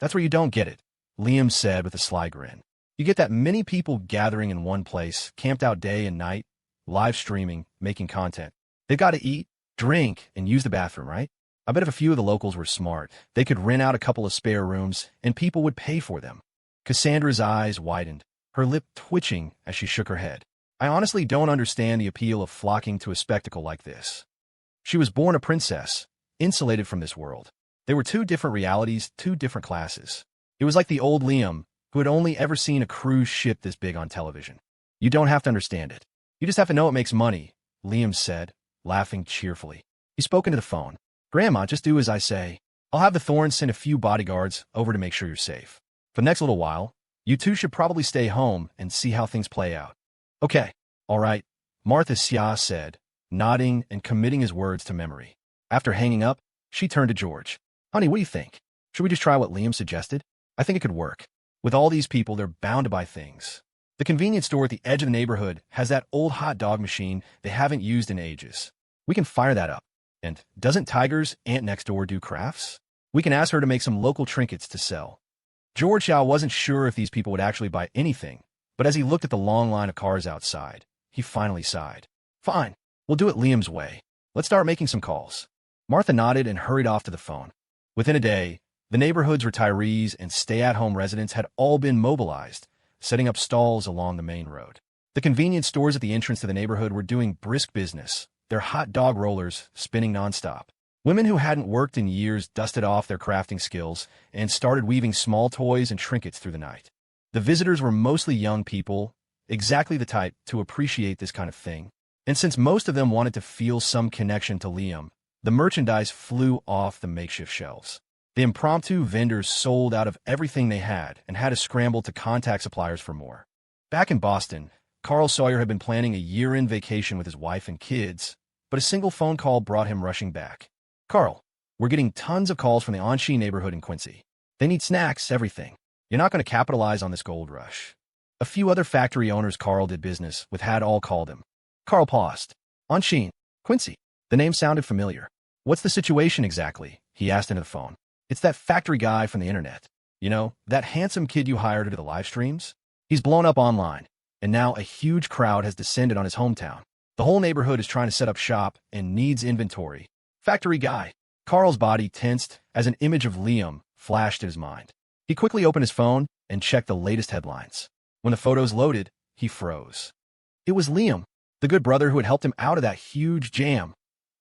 That's where you don't get it, Liam said with a sly grin. You get that many people gathering in one place, camped out day and night, live streaming, making content. They've got to eat, drink, and use the bathroom, right? I bet if a few of the locals were smart, they could rent out a couple of spare rooms, and people would pay for them. Cassandra's eyes widened, her lip twitching as she shook her head. I honestly don't understand the appeal of flocking to a spectacle like this. She was born a princess, insulated from this world. They were two different realities, two different classes. It was like the old Liam, who had only ever seen a cruise ship this big on television. You don't have to understand it. You just have to know it makes money, Liam said, laughing cheerfully. He spoke into the phone. Grandma, just do as I say. I'll have the Thorns send a few bodyguards over to make sure you're safe. For the next little while, you two should probably stay home and see how things play out. Okay, all right, Martha said, nodding and committing his words to memory. After hanging up, she turned to George. Honey, what do you think? Should we just try what Liam suggested? I think it could work. With all these people, they're bound to buy things. The convenience store at the edge of the neighborhood has that old hot dog machine they haven't used in ages. We can fire that up. And doesn't Tiger's aunt next door do crafts? We can ask her to make some local trinkets to sell. George wasn't sure if these people would actually buy anything, but as he looked at the long line of cars outside, he finally sighed. Fine, we'll do it Liam's way. Let's start making some calls. Martha nodded and hurried off to the phone. Within a day, the neighborhood's retirees and stay-at-home residents had all been mobilized, setting up stalls along the main road. The convenience stores at the entrance to the neighborhood were doing brisk business, their hot dog rollers spinning nonstop. Women who hadn't worked in years dusted off their crafting skills and started weaving small toys and trinkets through the night. The visitors were mostly young people, exactly the type to appreciate this kind of thing. And since most of them wanted to feel some connection to Liam, the merchandise flew off the makeshift shelves. The impromptu vendors sold out of everything they had and had to scramble to contact suppliers for more. Back in Boston, Sawyer had been planning a year-end vacation with his wife and kids, but a single phone call brought him rushing back. Carl, we're getting tons of calls from the P15.She neighborhood in Quincy. They need snacks, everything. You're not going to capitalize on this gold rush. A few other factory owners Carl did business with had all called him. Carl paused. P15.She, Quincy. The name sounded familiar. What's the situation exactly? He asked into the phone. It's that factory guy from the internet. You know, that handsome kid you hired to do the live streams? He's blown up online, and now a huge crowd has descended on his hometown. The whole neighborhood is trying to set up shop and needs inventory. Factory guy. Carl's body tensed as an image of Liam flashed in his mind. He quickly opened his phone and checked the latest headlines. When the photos loaded, he froze. It was Liam, the good brother who had helped him out of that huge jam.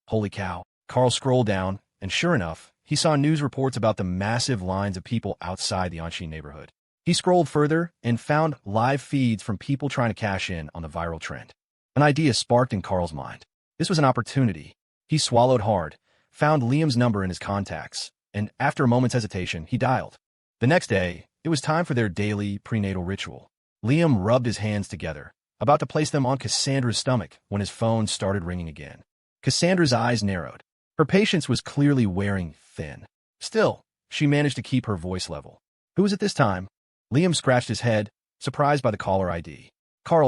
Holy cow. Carl scrolled down, and sure enough, he saw news reports about the massive lines of people outside the P15.She neighborhood. He scrolled further and found live feeds from people trying to cash in on the viral trend. An idea sparked in Carl's mind. This was an opportunity. He swallowed hard, found Liam's number in his contacts, and after a moment's hesitation, he dialed. The next day, it was time for their daily prenatal ritual. Liam rubbed his hands together, about to place them on Cassandra's stomach when his phone started ringing again. Cassandra's eyes narrowed. Her patience was clearly wearing thin. Still, she managed to keep her voice level. Who was it this time? Liam scratched his head, surprised by the caller ID.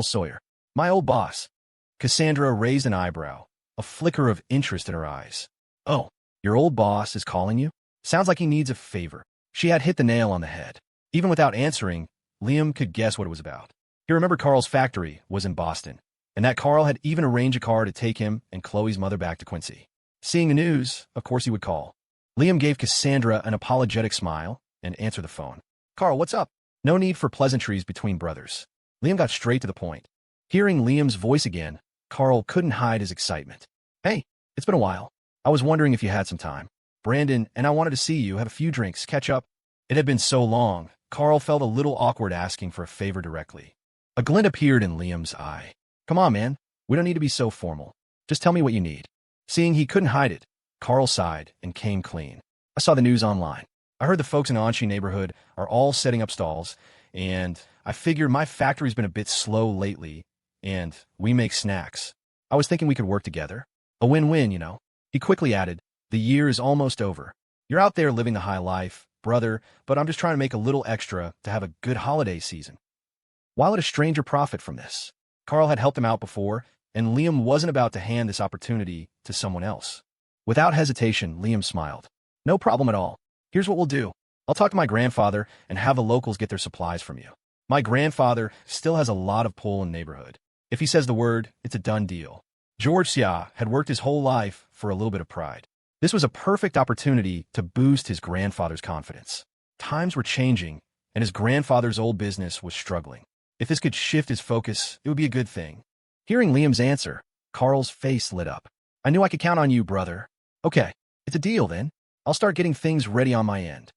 Sawyer. My old boss. Cassandra raised an eyebrow, a flicker of interest in her eyes. Oh, your old boss is calling you? Sounds like he needs a favor. She had hit the nail on the head. Even without answering, Liam could guess what it was about. He remembered Carl's factory was in Boston, and that Carl had even arranged a car to take him and Chloe's mother back to Quincy. Seeing the news, of course he would call. Liam gave Cassandra an apologetic smile and answered the phone. Carl, what's up? No need for pleasantries between brothers. Liam got straight to the point. Hearing Liam's voice again, Carl couldn't hide his excitement. Hey, it's been a while. I was wondering if you had some time. Brandon and I wanted to see you, have a few drinks, catch up. It had been so long, Carl felt a little awkward asking for a favor directly. A glint appeared in Liam's eye. Come on, man. We don't need to be so formal. Just tell me what you need. Seeing he couldn't hide it, Carl sighed and came clean. I saw the news online. I heard the folks in the P15.She neighborhood are all setting up stalls, and I figured my factory's been a bit slow lately, and we make snacks. I was thinking we could work together. A win-win, you know. He quickly added, the year is almost over. You're out there living the high life, brother, but I'm just trying to make a little extra to have a good holiday season. Why let a stranger profit from this? Carl had helped him out before, and Liam wasn't about to hand this opportunity to someone else. Without hesitation, Liam smiled. No problem at all. Here's what we'll do. I'll talk to my grandfather and have the locals get their supplies from you. My grandfather still has a lot of pull in the neighborhood. If he says the word, it's a done deal. George Xia had worked his whole life for a little bit of pride. This was a perfect opportunity to boost his grandfather's confidence. Times were changing, and his grandfather's old business was struggling. If this could shift his focus, it would be a good thing. Hearing Liam's answer, Carl's face lit up. I knew I could count on you, brother. Okay, it's a deal then. I'll start getting things ready on my end.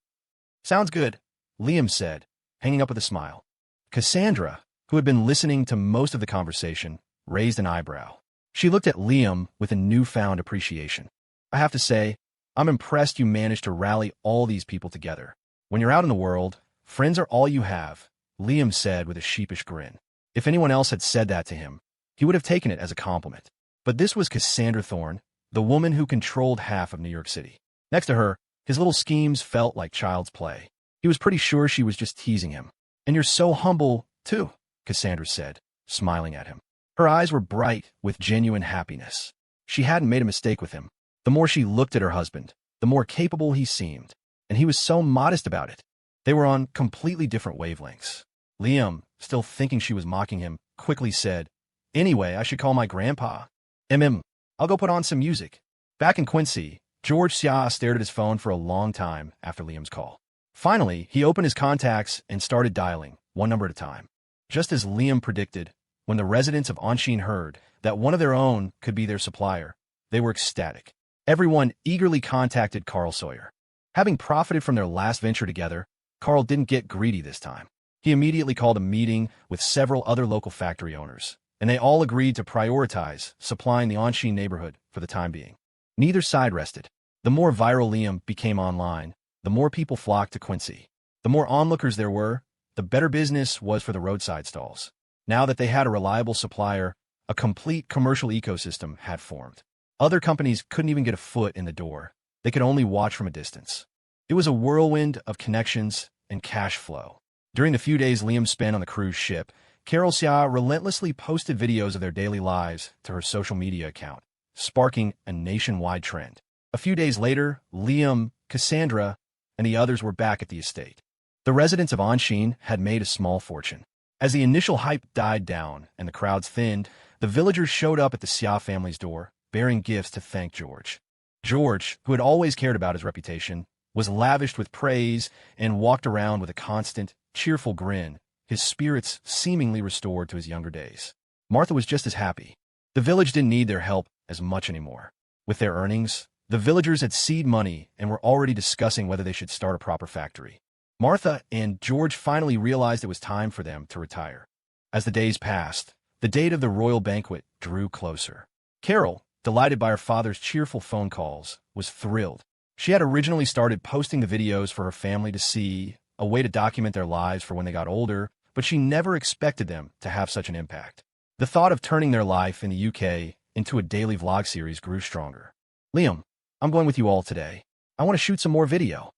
Sounds good, Liam said, hanging up with a smile. Cassandra, who had been listening to most of the conversation, raised an eyebrow. She looked at Liam with a newfound appreciation. I have to say, I'm impressed you managed to rally all these people together. When you're out in the world, friends are all you have, Liam said with a sheepish grin. If anyone else had said that to him, he would have taken it as a compliment. But this was Cassandra Thorne, the woman who controlled half of New York City. Next to her, his little schemes felt like child's play. He was pretty sure she was just teasing him. And you're so humble, too, Cassandra said, smiling at him. Her eyes were bright with genuine happiness. She hadn't made a mistake with him. The more she looked at her husband, the more capable he seemed. And he was so modest about it. They were on completely different wavelengths. Liam, still thinking she was mocking him, quickly said, Anyway, I should call my grandpa. I'll go put on some music. Back in Quincy, George Xia stared at his phone for a long time after Liam's call. Finally, he opened his contacts and started dialing, one number at a time. Just as Liam predicted, when the residents of Anshin heard that one of their own could be their supplier, they were ecstatic. Everyone eagerly contacted Carl Sawyer. Having profited from their last venture together, Carl didn't get greedy this time. He immediately called a meeting with several other local factory owners, and they all agreed to prioritize supplying the Anshin neighborhood for the time being. Neither side rested. The more viral Liam became online, the more people flocked to Quincy. The more onlookers there were, the better business was for the roadside stalls. Now that they had a reliable supplier, a complete commercial ecosystem had formed. Other companies couldn't even get a foot in the door. They could only watch from a distance. It was a whirlwind of connections and cash flow. During the few days Liam spent on the cruise ship, Carol Xia relentlessly posted videos of their daily lives to her social media account, sparking a nationwide trend. A few days later, Liam, Cassandra, and the others were back at the estate. The residents of Anshin had made a small fortune. As the initial hype died down and the crowds thinned, the villagers showed up at the Xia family's door, bearing gifts to thank George. George, who had always cared about his reputation, was lavished with praise and walked around with a constant, cheerful grin, his spirits seemingly restored to his younger days. Martha was just as happy. The village didn't need their help as much anymore. With their earnings, the villagers had seed money and were already discussing whether they should start a proper factory. Martha and George finally realized it was time for them to retire. As the days passed, the date of the royal banquet drew closer. Carol, delighted by her father's cheerful phone calls, was thrilled. She had originally started posting the videos for her family to see, a way to document their lives for when they got older, but she never expected them to have such an impact. The thought of turning their life in the UK into a daily vlog series grew stronger. Liam, I'm going with you all today. I want to shoot some more video.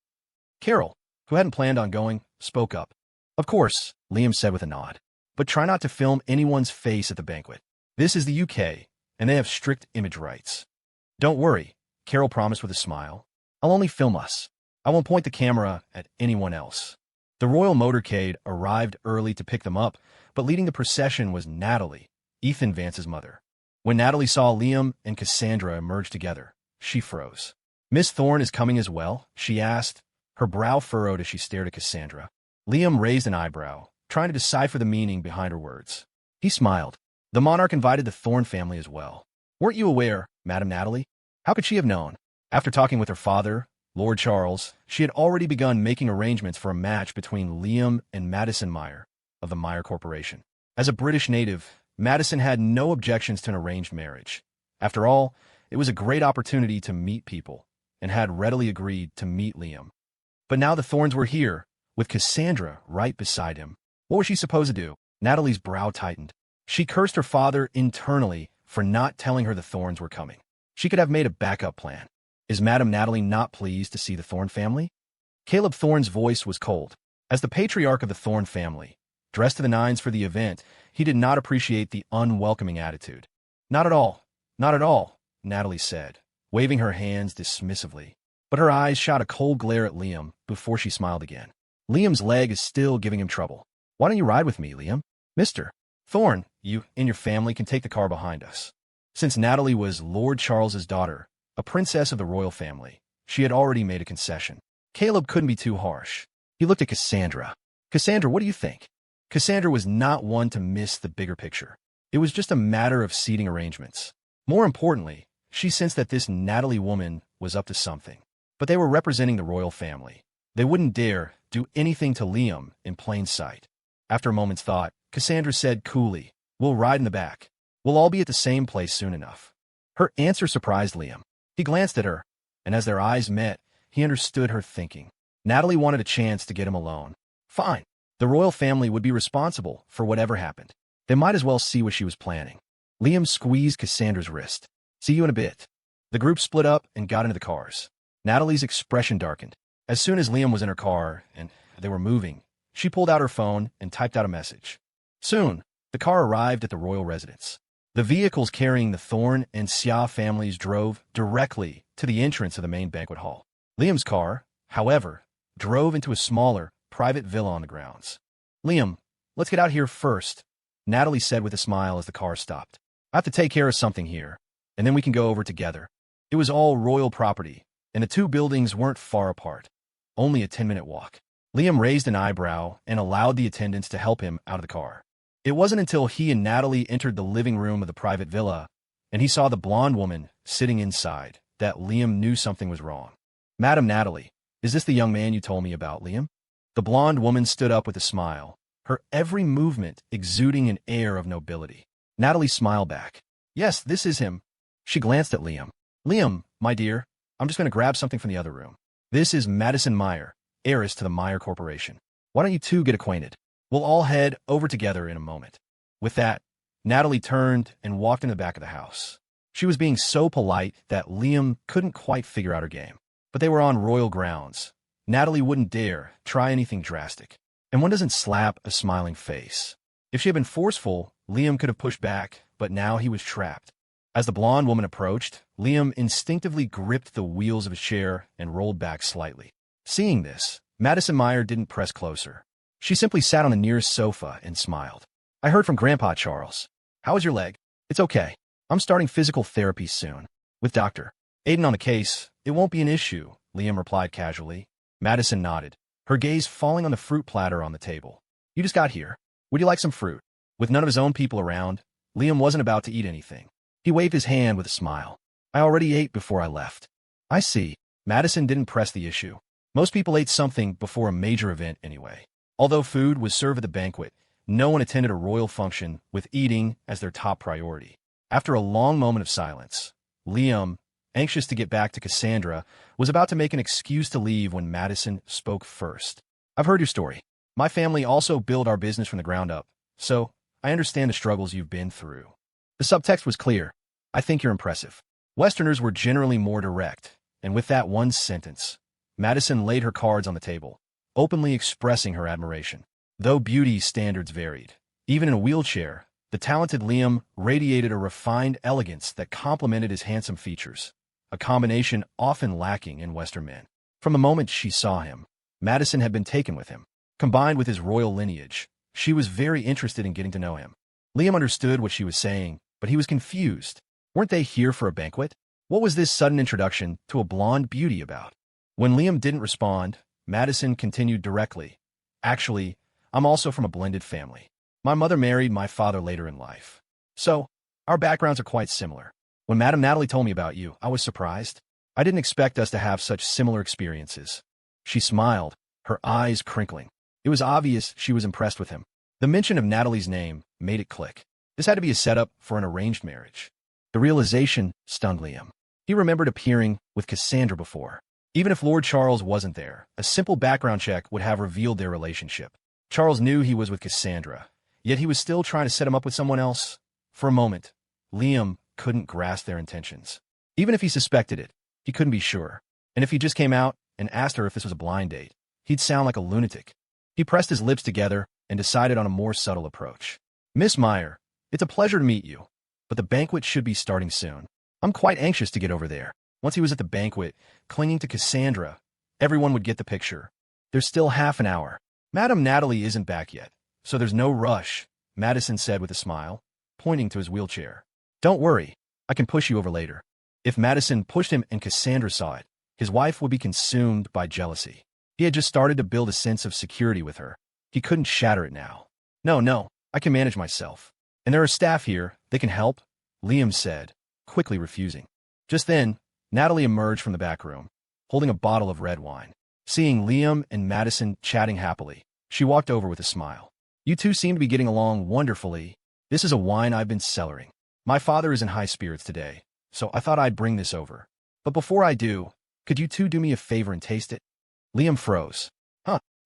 Carol, who hadn't planned on going, spoke up. Of course, Liam said with a nod. But try not to film anyone's face at the banquet. This is the UK, and they have strict image rights. Don't worry, Carol promised with a smile. I'll only film us. I won't point the camera at anyone else. The royal motorcade arrived early to pick them up, but leading the procession was Natalie, Ethan Vance's mother. When Natalie saw Liam and Cassandra emerge together, she froze. Miss Thorne is coming as well? She asked, her brow furrowed as she stared at Cassandra. Liam raised an eyebrow, trying to decipher the meaning behind her words. He smiled. The monarch invited the Thorne family as well. Weren't you aware, Madam Natalie? How could she have known? After talking with her father, Lord Charles, she had already begun making arrangements for a match between Liam and Madison Meyer of the Meyer Corporation. As a British native, Madison had no objections to an arranged marriage. After all, it was a great opportunity to meet people, and had readily agreed to meet Liam. But now the Thornes were here, with Cassandra right beside him. What was she supposed to do? Natalie's brow tightened. She cursed her father internally for not telling her the Thornes were coming. She could have made a backup plan. Is Madame Natalie not pleased to see the Thorne family? Caleb Thorne's voice was cold. As the patriarch of the Thorne family, dressed to the nines for the event, he did not appreciate the unwelcoming attitude. Not at all, Natalie said, waving her hands dismissively. but her eyes shot a cold glare at Liam before she smiled again. Liam's leg is still giving him trouble. Why don't you ride with me, Liam? Mr. Thorne, you and your family can take the car behind us. Since Natalie was Lord Charles's daughter, a princess of the royal family, she had already made a concession. Caleb couldn't be too harsh. He looked at Cassandra. Cassandra, what do you think? Cassandra was not one to miss the bigger picture. It was just a matter of seating arrangements. More importantly, she sensed that this Natalie woman was up to something. But they were representing the royal family. They wouldn't dare do anything to Liam in plain sight. After a moment's thought, Cassandra said coolly, "We'll ride in the back. We'll all be at the same place soon enough." Her answer surprised Liam. He glanced at her, and as their eyes met, he understood her thinking. Natalie wanted a chance to get him alone. Fine. The royal family would be responsible for whatever happened. They might as well see what she was planning. Liam squeezed Cassandra's wrist. "See you in a bit." The group split up and got into the cars. Natalie's expression darkened. As soon as Liam was in her car and they were moving, she pulled out her phone and typed out a message. Soon, the car arrived at the royal residence. The vehicles carrying the Thorne and She families drove directly to the entrance of the main banquet hall. Liam's car, however, drove into a smaller, private villa on the grounds. "Liam, let's get out here first," Natalie said with a smile as the car stopped. "I have to take care of something here, and then we can go over together." It was all royal property, and the two buildings weren't far apart. Only a 10-minute walk. Liam raised an eyebrow and allowed the attendants to help him out of the car. It wasn't until he and Natalie entered the living room of the private villa, and he saw the blonde woman sitting inside, that Liam knew something was wrong. "Madam Natalie, is this the young man you told me about, Liam?" The blonde woman stood up with a smile, her every movement exuding an air of nobility. Natalie smiled back. "Yes, this is him." She glanced at Liam. "Liam, my dear, I'm just going to grab something from the other room. This is Madison Meyer, heiress to the Meyer Corporation. Why don't you two get acquainted? We'll all head over together in a moment." With that, Natalie turned and walked in the back of the house. She was being so polite that Liam couldn't quite figure out her game. But they were on royal grounds. Natalie wouldn't dare try anything drastic. And one doesn't slap a smiling face. If she had been forceful, Liam could have pushed back, but now he was trapped. As the blonde woman approached, Liam instinctively gripped the wheels of his chair and rolled back slightly. Seeing this, Madison Meyer didn't press closer. She simply sat on the nearest sofa and smiled. "I heard from Grandpa Charles. How is your leg?" "It's okay. I'm starting physical therapy soon. With Dr. Aiden on the case, it won't be an issue," Liam replied casually. Madison nodded, her gaze falling on the fruit platter on the table. "You just got here. Would you like some fruit?" With none of his own people around, Liam wasn't about to eat anything. He waved his hand with a smile. "I already ate before I left." "I see." Madison didn't press the issue. Most people ate something before a major event anyway. Although food was served at the banquet, no one attended a royal function with eating as their top priority. After a long moment of silence, Liam, anxious to get back to Cassandra, was about to make an excuse to leave when Madison spoke first. "I've heard your story. My family also built our business from the ground up, so I understand the struggles you've been through." The subtext was clear. "I think you're impressive." Westerners were generally more direct, and with that one sentence, Madison laid her cards on the table, openly expressing her admiration. Though beauty standards varied, even in a wheelchair, the talented Liam radiated a refined elegance that complemented his handsome features, a combination often lacking in Western men. From the moment she saw him, Madison had been taken with him. Combined with his royal lineage, she was very interested in getting to know him. Liam understood what she was saying, but he was confused. Weren't they here for a banquet? What was this sudden introduction to a blonde beauty about? When Liam didn't respond, Madison continued directly. "Actually, I'm also from a blended family. My mother married my father later in life. So, our backgrounds are quite similar. When Madam Natalie told me about you, I was surprised. I didn't expect us to have such similar experiences." She smiled, her eyes crinkling. It was obvious she was impressed with him. The mention of Natalie's name made it click. This had to be a setup for an arranged marriage. The realization stunned Liam. He remembered appearing with Cassandra before. Even if Lord Charles wasn't there, a simple background check would have revealed their relationship. Charles knew he was with Cassandra, yet he was still trying to set him up with someone else. For a moment, Liam couldn't grasp their intentions. Even if he suspected it, he couldn't be sure. And if he just came out and asked her if this was a blind date, he'd sound like a lunatic. He pressed his lips together and decided on a more subtle approach. "Miss Meyer, it's a pleasure to meet you, but the banquet should be starting soon. I'm quite anxious to get over there." Once he was at the banquet, clinging to Cassandra, everyone would get the picture. There's still half an hour. Madame Natalie isn't back yet, so there's no rush, Madison said with a smile, pointing to his wheelchair. Don't worry, I can push you over later. If Madison pushed him and Cassandra saw it, his wife would be consumed by jealousy. He had just started to build a sense of security with her. He couldn't shatter it now. No, I can manage myself. And there are staff here, they can help, Liam said, quickly refusing. Just then, Natalie emerged from the back room, holding a bottle of red wine. Seeing Liam and Madison chatting happily, she walked over with a smile. You two seem to be getting along wonderfully. This is a wine I've been cellaring. My father is in high spirits today, so I thought I'd bring this over. But before I do, could you two do me a favor and taste it? Liam froze.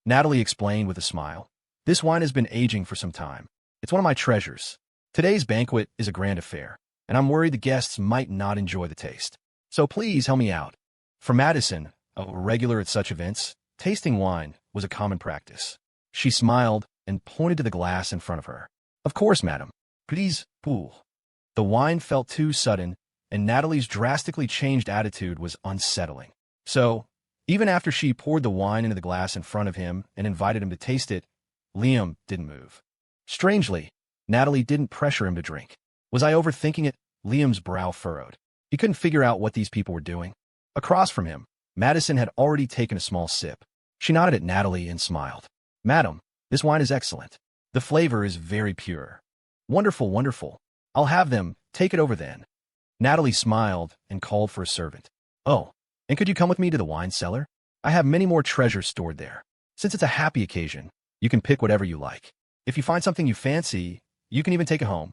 Natalie explained with a smile. This wine has been aging for some time. It's one of my treasures. Today's banquet is a grand affair, and I'm worried the guests might not enjoy the taste. So please help me out. For Madison, a regular at such events, tasting wine was a common practice. She smiled and pointed to the glass in front of her. Of course, madam. Please, pool. The wine felt too sudden, and Natalie's drastically changed attitude was unsettling. So, even after she poured the wine into the glass in front of him and invited him to taste it, Liam didn't move. Strangely, Natalie didn't pressure him to drink. Was I overthinking it? Liam's brow furrowed. He couldn't figure out what these people were doing. Across from him, Madison had already taken a small sip. She nodded at Natalie and smiled. Madam, this wine is excellent. The flavor is very pure. Wonderful, wonderful. I'll have them. Take it over then. Natalie smiled and called for a servant. Oh, and could you come with me to the wine cellar? I have many more treasures stored there. Since it's a happy occasion, you can pick whatever you like. If you find something you fancy, you can even take it home.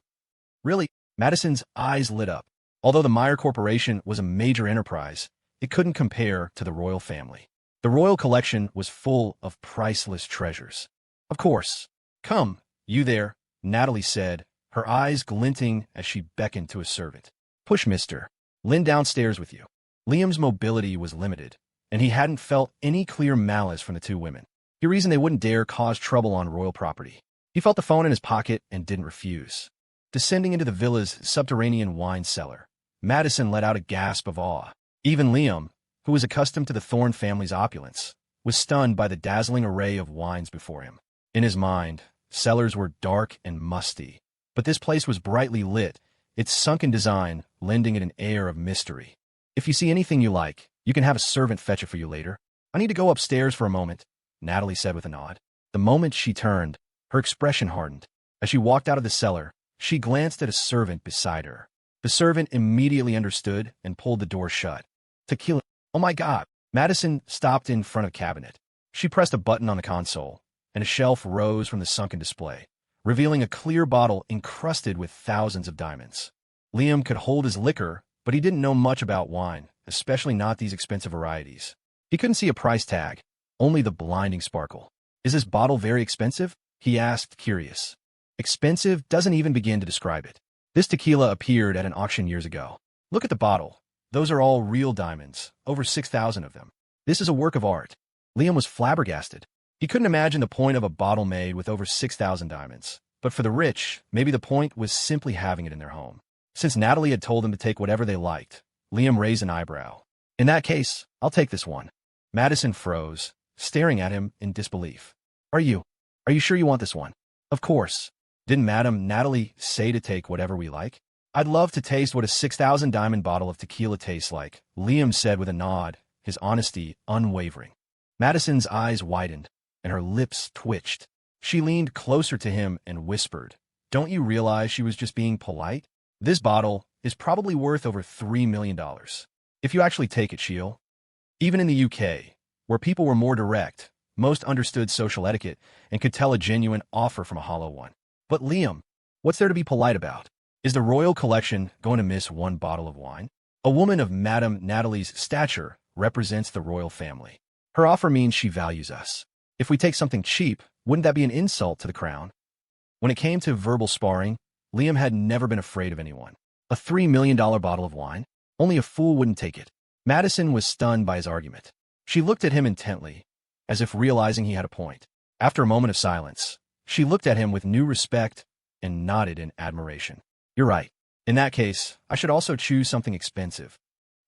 Really? Madison's eyes lit up. Although the Meyer Corporation was a major enterprise, it couldn't compare to the royal family. The royal collection was full of priceless treasures. Of course. Come, you there, Natalie said, her eyes glinting as she beckoned to a servant. Push Mr. Lynn downstairs with you. Liam's mobility was limited, and he hadn't felt any clear malice from the two women. He reasoned they wouldn't dare cause trouble on royal property. He felt the phone in his pocket and didn't refuse. Descending into the villa's subterranean wine cellar, Madison let out a gasp of awe. Even Liam, who was accustomed to the Thorne family's opulence, was stunned by the dazzling array of wines before him. In his mind, cellars were dark and musty, but this place was brightly lit, its sunken design lending it an air of mystery. If you see anything you like, you can have a servant fetch it for you later. I need to go upstairs for a moment, Natalie said with a nod. The moment she turned, her expression hardened. As she walked out of the cellar, she glanced at a servant beside her. The servant immediately understood and pulled the door shut. Tequila. Oh my God. Madison stopped in front of a cabinet. She pressed a button on the console, and a shelf rose from the sunken display, revealing a clear bottle encrusted with thousands of diamonds. Liam could hold his liquor, but he didn't know much about wine, especially not these expensive varieties. He couldn't see a price tag, only the blinding sparkle. Is this bottle very expensive? He asked, curious. Expensive doesn't even begin to describe it. This tequila appeared at an auction years ago. Look at the bottle. Those are all real diamonds, over 6,000 of them. This is a work of art. Liam was flabbergasted. He couldn't imagine the point of a bottle made with over 6,000 diamonds. But for the rich, maybe the point was simply having it in their home. Since Natalie had told them to take whatever they liked, Liam raised an eyebrow. In that case, I'll take this one. Madison froze, staring at him in disbelief. Are you sure you want this one? Of course. Didn't Madame Natalie say to take whatever we like? I'd love to taste what a 6,000 diamond bottle of tequila tastes like, Liam said with a nod, his honesty unwavering. Madison's eyes widened, and her lips twitched. She leaned closer to him and whispered, Don't you realize she was just being polite? This bottle is probably worth over $3 million. If you actually take it, she'll. Even in the UK, where people were more direct, most understood social etiquette and could tell a genuine offer from a hollow one. But Liam, what's there to be polite about? Is the royal collection going to miss one bottle of wine? A woman of Madame Natalie's stature represents the royal family. Her offer means she values us. If we take something cheap, wouldn't that be an insult to the crown? When it came to verbal sparring, Liam had never been afraid of anyone. A $3 million bottle of wine? Only a fool wouldn't take it. Madison was stunned by his argument. She looked at him intently, as if realizing he had a point. After a moment of silence, she looked at him with new respect and nodded in admiration. You're right. In that case, I should also choose something expensive.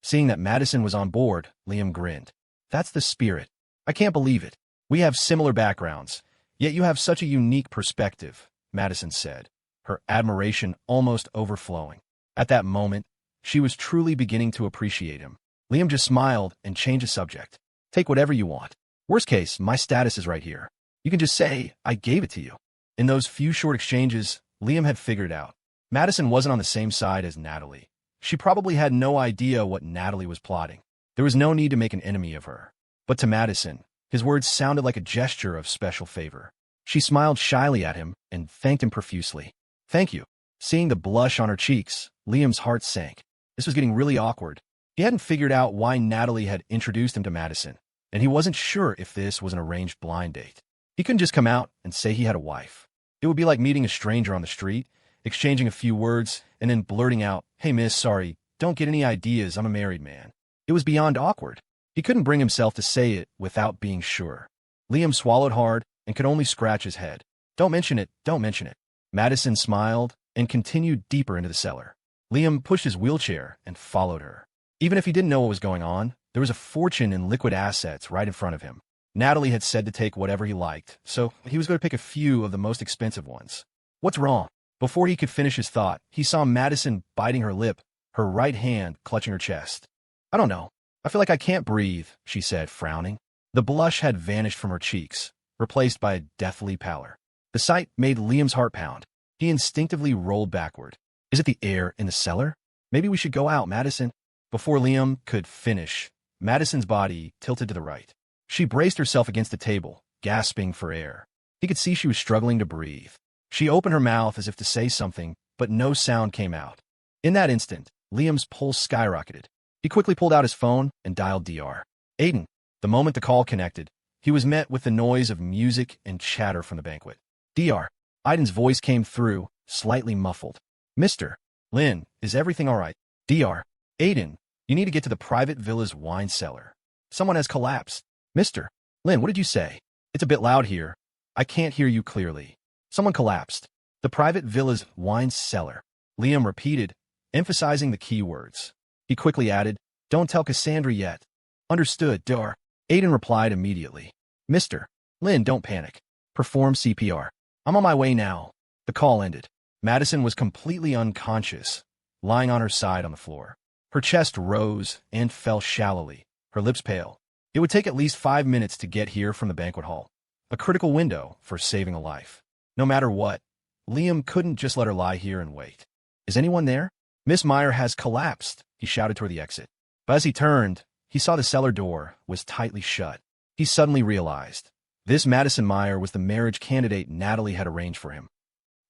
Seeing that Madison was on board, Liam grinned. That's the spirit. I can't believe it. We have similar backgrounds, yet you have such a unique perspective, Madison said, her admiration almost overflowing. At that moment, she was truly beginning to appreciate him. Liam just smiled and changed the subject. Take whatever you want. Worst case, my status is right here. You can just say, I gave it to you. In those few short exchanges, Liam had figured out. Madison wasn't on the same side as Natalie. She probably had no idea what Natalie was plotting. There was no need to make an enemy of her. But to Madison, his words sounded like a gesture of special favor. She smiled shyly at him and thanked him profusely. Thank you. Seeing the blush on her cheeks, Liam's heart sank. This was getting really awkward. He hadn't figured out why Natalie had introduced him to Madison, and he wasn't sure if this was an arranged blind date. He couldn't just come out and say he had a wife. It would be like meeting a stranger on the street, exchanging a few words, and then blurting out, hey miss, sorry, don't get any ideas, I'm a married man. It was beyond awkward. He couldn't bring himself to say it without being sure. Liam swallowed hard and could only scratch his head. Don't mention it, don't mention it. Madison smiled and continued deeper into the cellar. Liam pushed his wheelchair and followed her. Even if he didn't know what was going on, there was a fortune in liquid assets right in front of him. Natalie had said to take whatever he liked, so he was going to pick a few of the most expensive ones. What's wrong? Before he could finish his thought, he saw Madison biting her lip, her right hand clutching her chest. I don't know. I feel like I can't breathe, she said, frowning. The blush had vanished from her cheeks, replaced by a deathly pallor. The sight made Liam's heart pound. He instinctively rolled backward. Is it the air in the cellar? Maybe we should go out, Madison. Before Liam could finish, Madison's body tilted to the right. She braced herself against the table, gasping for air. He could see she was struggling to breathe. She opened her mouth as if to say something, but no sound came out. In that instant, Liam's pulse skyrocketed. He quickly pulled out his phone and dialed Dr. Aiden. The moment the call connected, he was met with the noise of music and chatter from the banquet. Dr. Aiden's voice came through, slightly muffled. Mr. Lynn, is everything all right? Dr. Aiden, you need to get to the private villa's wine cellar. Someone has collapsed. Mr. Lynn, what did you say? It's a bit loud here. I can't hear you clearly. Someone collapsed. The private villa's wine cellar. Liam repeated, emphasizing the key words. He quickly added, don't tell Cassandra yet. Understood, Dr. Aiden replied immediately. Mr. Lynn, don't panic. Perform CPR. I'm on my way now. The call ended. Madison was completely unconscious, lying on her side on the floor. Her chest rose and fell shallowly, her lips pale. It would take at least 5 minutes to get here from the banquet hall. A critical window for saving a life. No matter what, Liam couldn't just let her lie here and wait. Is anyone there? Miss Meyer has collapsed, he shouted toward the exit. But as he turned, he saw the cellar door was tightly shut. He suddenly realized this Madison Meyer was the marriage candidate Natalie had arranged for him.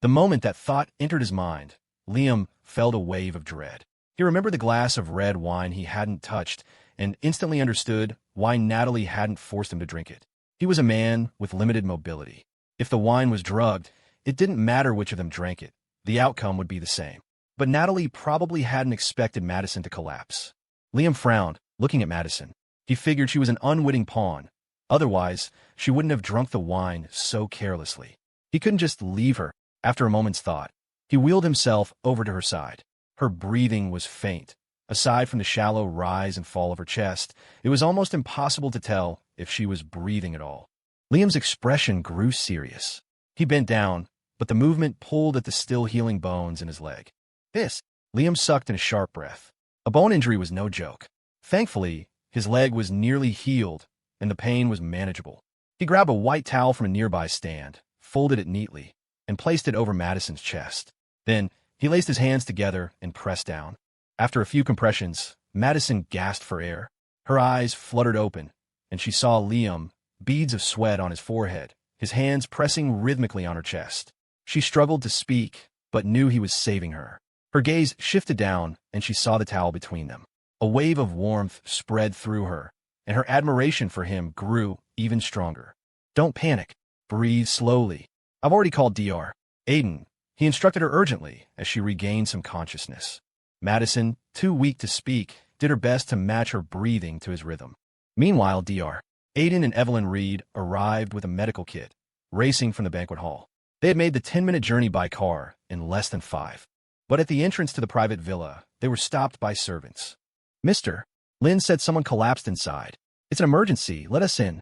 The moment that thought entered his mind, Liam felt a wave of dread. He remembered the glass of red wine he hadn't touched and instantly understood why Natalie hadn't forced him to drink it. He was a man with limited mobility. If the wine was drugged, it didn't matter which of them drank it. The outcome would be the same. But Natalie probably hadn't expected Madison to collapse. Liam frowned, looking at Madison. He figured she was an unwitting pawn. Otherwise, she wouldn't have drunk the wine so carelessly. He couldn't just leave her. After a moment's thought, he wheeled himself over to her side. Her breathing was faint. Aside from the shallow rise and fall of her chest, it was almost impossible to tell if she was breathing at all. Liam's expression grew serious. He bent down, but the movement pulled at the still healing bones in his leg. Liam sucked in a sharp breath. A bone injury was no joke. Thankfully, his leg was nearly healed, and the pain was manageable. He grabbed a white towel from a nearby stand, folded it neatly, and placed it over Madison's chest. Then, he laced his hands together and pressed down. After a few compressions, Madison gasped for air. Her eyes fluttered open, and she saw Liam, beads of sweat on his forehead, his hands pressing rhythmically on her chest. She struggled to speak, but knew he was saving her. Her gaze shifted down, and she saw the towel between them. A wave of warmth spread through her, and her admiration for him grew even stronger. Don't panic. Breathe slowly. I've already called Dr. Aiden. He instructed her urgently as she regained some consciousness. Madison, too weak to speak, did her best to match her breathing to his rhythm. Meanwhile, Dr. Aiden and Evelyn Reed arrived with a medical kit, racing from the banquet hall. They had made the 10-minute journey by car in less than 5. But at the entrance to the private villa, they were stopped by servants. Mister. Lynn said someone collapsed inside. It's an emergency. Let us in.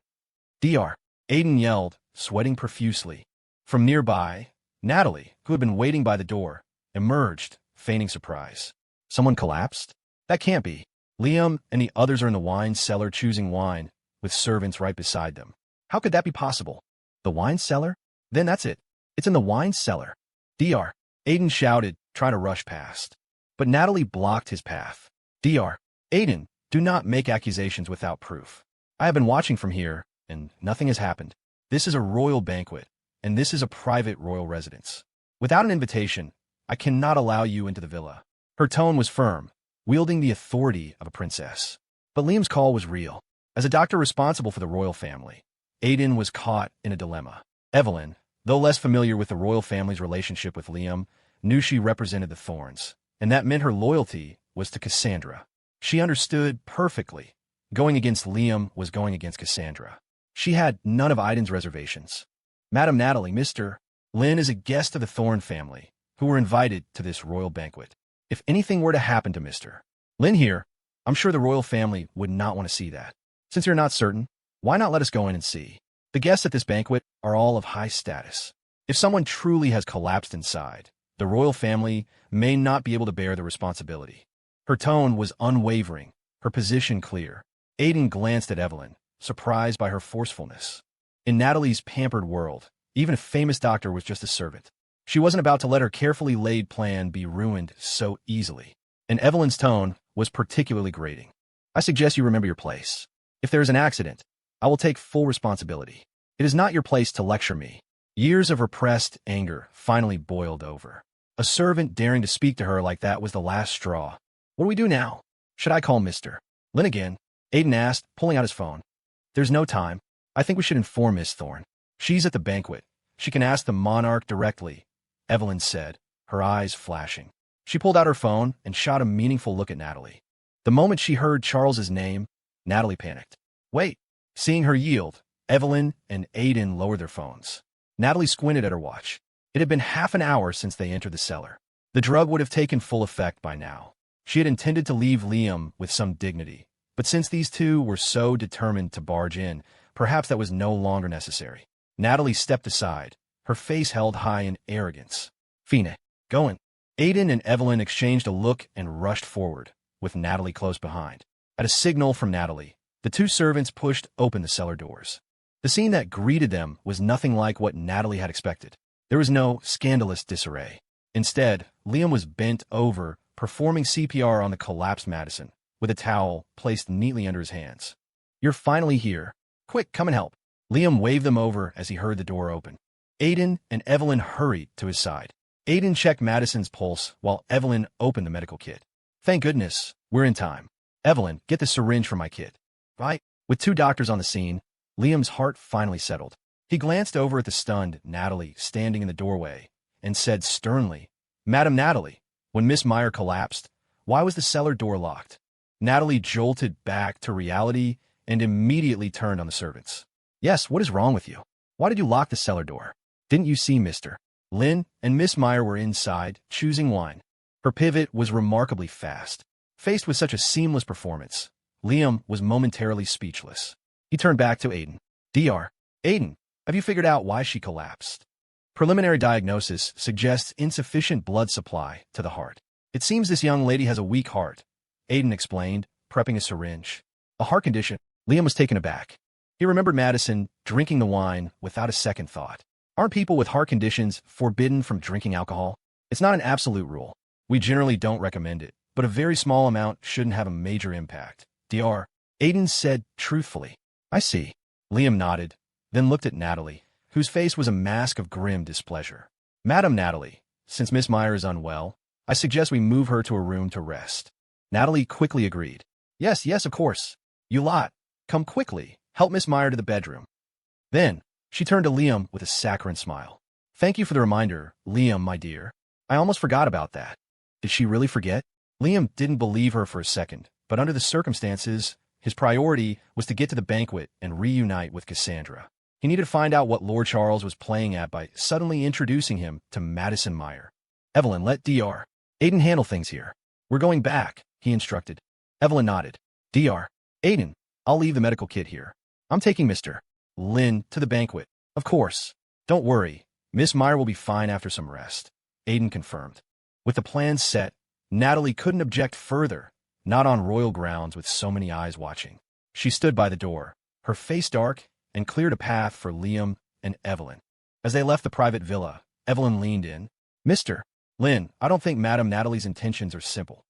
Dr. Aiden yelled, sweating profusely. From nearby, Natalie, who had been waiting by the door, emerged, feigning surprise. Someone collapsed? That can't be. Liam and the others are in the wine cellar choosing wine, with servants right beside them. How could that be possible? The wine cellar? Then that's it. It's in the wine cellar. Dr. Aiden shouted, trying to rush past. But Natalie blocked his path. Dr. Aiden, do not make accusations without proof. I have been watching from here, and nothing has happened. This is a royal banquet, and this is a private royal residence. Without an invitation, I cannot allow you into the villa. Her tone was firm, wielding the authority of a princess. But Liam's call was real. As a doctor responsible for the royal family, Aiden was caught in a dilemma. Evelyn, though less familiar with the royal family's relationship with Liam, knew she represented the Thorns, and that meant her loyalty was to Cassandra. She understood perfectly. Going against Liam was going against Cassandra. She had none of Aiden's reservations. Madam Natalie, Mr. Lynn is a guest of the Thorn family, who were invited to this royal banquet. If anything were to happen to Mr. Lynn here, I'm sure the royal family would not want to see that. Since you're not certain, why not let us go in and see? The guests at this banquet are all of high status. If someone truly has collapsed inside, the royal family may not be able to bear the responsibility. Her tone was unwavering, her position clear. Aiden glanced at Evelyn, surprised by her forcefulness. In Natalie's pampered world, even a famous doctor was just a servant. She wasn't about to let her carefully laid plan be ruined so easily. And Evelyn's tone was particularly grating. I suggest you remember your place. If there is an accident, I will take full responsibility. It is not your place to lecture me. Years of repressed anger finally boiled over. A servant daring to speak to her like that was the last straw. What do we do now? Should I call Mr. Lynn again? Aiden asked, pulling out his phone. There's no time. I think we should inform Miss Thorne. She's at the banquet. She can ask the monarch directly, Evelyn said, her eyes flashing. She pulled out her phone and shot a meaningful look at Natalie. The moment she heard Charles's name, Natalie panicked. Wait. Seeing her yield, Evelyn and Aiden lowered their phones. Natalie squinted at her watch. It had been half an hour since they entered the cellar. The drug would have taken full effect by now. She had intended to leave Liam with some dignity, but since these two were so determined to barge in, perhaps that was no longer necessary. Natalie stepped aside, her face held high in arrogance. Fine, going. Aiden and Evelyn exchanged a look and rushed forward, with Natalie close behind. At a signal from Natalie, the two servants pushed open the cellar doors. The scene that greeted them was nothing like what Natalie had expected. There was no scandalous disarray. Instead, Liam was bent over, performing CPR on the collapsed Madison, with a towel placed neatly under his hands. You're finally here. Quick, come and help. Liam waved them over as he heard the door open. Aiden and Evelyn hurried to his side. Aiden checked Madison's pulse while Evelyn opened the medical kit. Thank goodness, we're in time. Evelyn, get the syringe from my kit. Right? With two doctors on the scene, Liam's heart finally settled. He glanced over at the stunned Natalie standing in the doorway and said sternly, Madam Natalie, when Miss Meyer collapsed, why was the cellar door locked? Natalie jolted back to reality and immediately turned on the servants. Yes, what is wrong with you? Why did you lock the cellar door? Didn't you see Mr. Lynn and Miss Meyer were inside, choosing wine. Her pivot was remarkably fast. Faced with such a seamless performance, Liam was momentarily speechless. He turned back to Aiden. Dr. Aiden, have you figured out why she collapsed? Preliminary diagnosis suggests insufficient blood supply to the heart. It seems this young lady has a weak heart, Aiden explained, prepping a syringe. A heart condition? Liam was taken aback. He remembered Madison drinking the wine without a second thought. Aren't people with heart conditions forbidden from drinking alcohol? It's not an absolute rule. We generally don't recommend it, but a very small amount shouldn't have a major impact. Dr. Aiden said truthfully. I see. Liam nodded, then looked at Natalie, whose face was a mask of grim displeasure. Madam Natalie, since Miss Meyer is unwell, I suggest we move her to a room to rest. Natalie quickly agreed. Yes, of course. You lot, come quickly, help Miss Meyer to the bedroom. Then, she turned to Liam with a saccharine smile. Thank you for the reminder, Liam, my dear. I almost forgot about that. Did she really forget? Liam didn't believe her for a second, but under the circumstances, his priority was to get to the banquet and reunite with Cassandra. He needed to find out what Lord Charles was playing at by suddenly introducing him to Madison Meyer. Evelyn, let Dr. Aiden handle things here. We're going back, he instructed. Evelyn nodded. Dr. Aiden, I'll leave the medical kit here. I'm taking Mr. Lynn to the banquet. Of course. Don't worry. Miss Meyer will be fine after some rest. Aiden confirmed. With the plan set, Natalie couldn't object further, not on royal grounds with so many eyes watching. She stood by the door, her face dark, and cleared a path for Liam and Evelyn. As they left the private villa, Evelyn leaned in. Mr. Lynn, I don't think Madame Natalie's intentions are simple.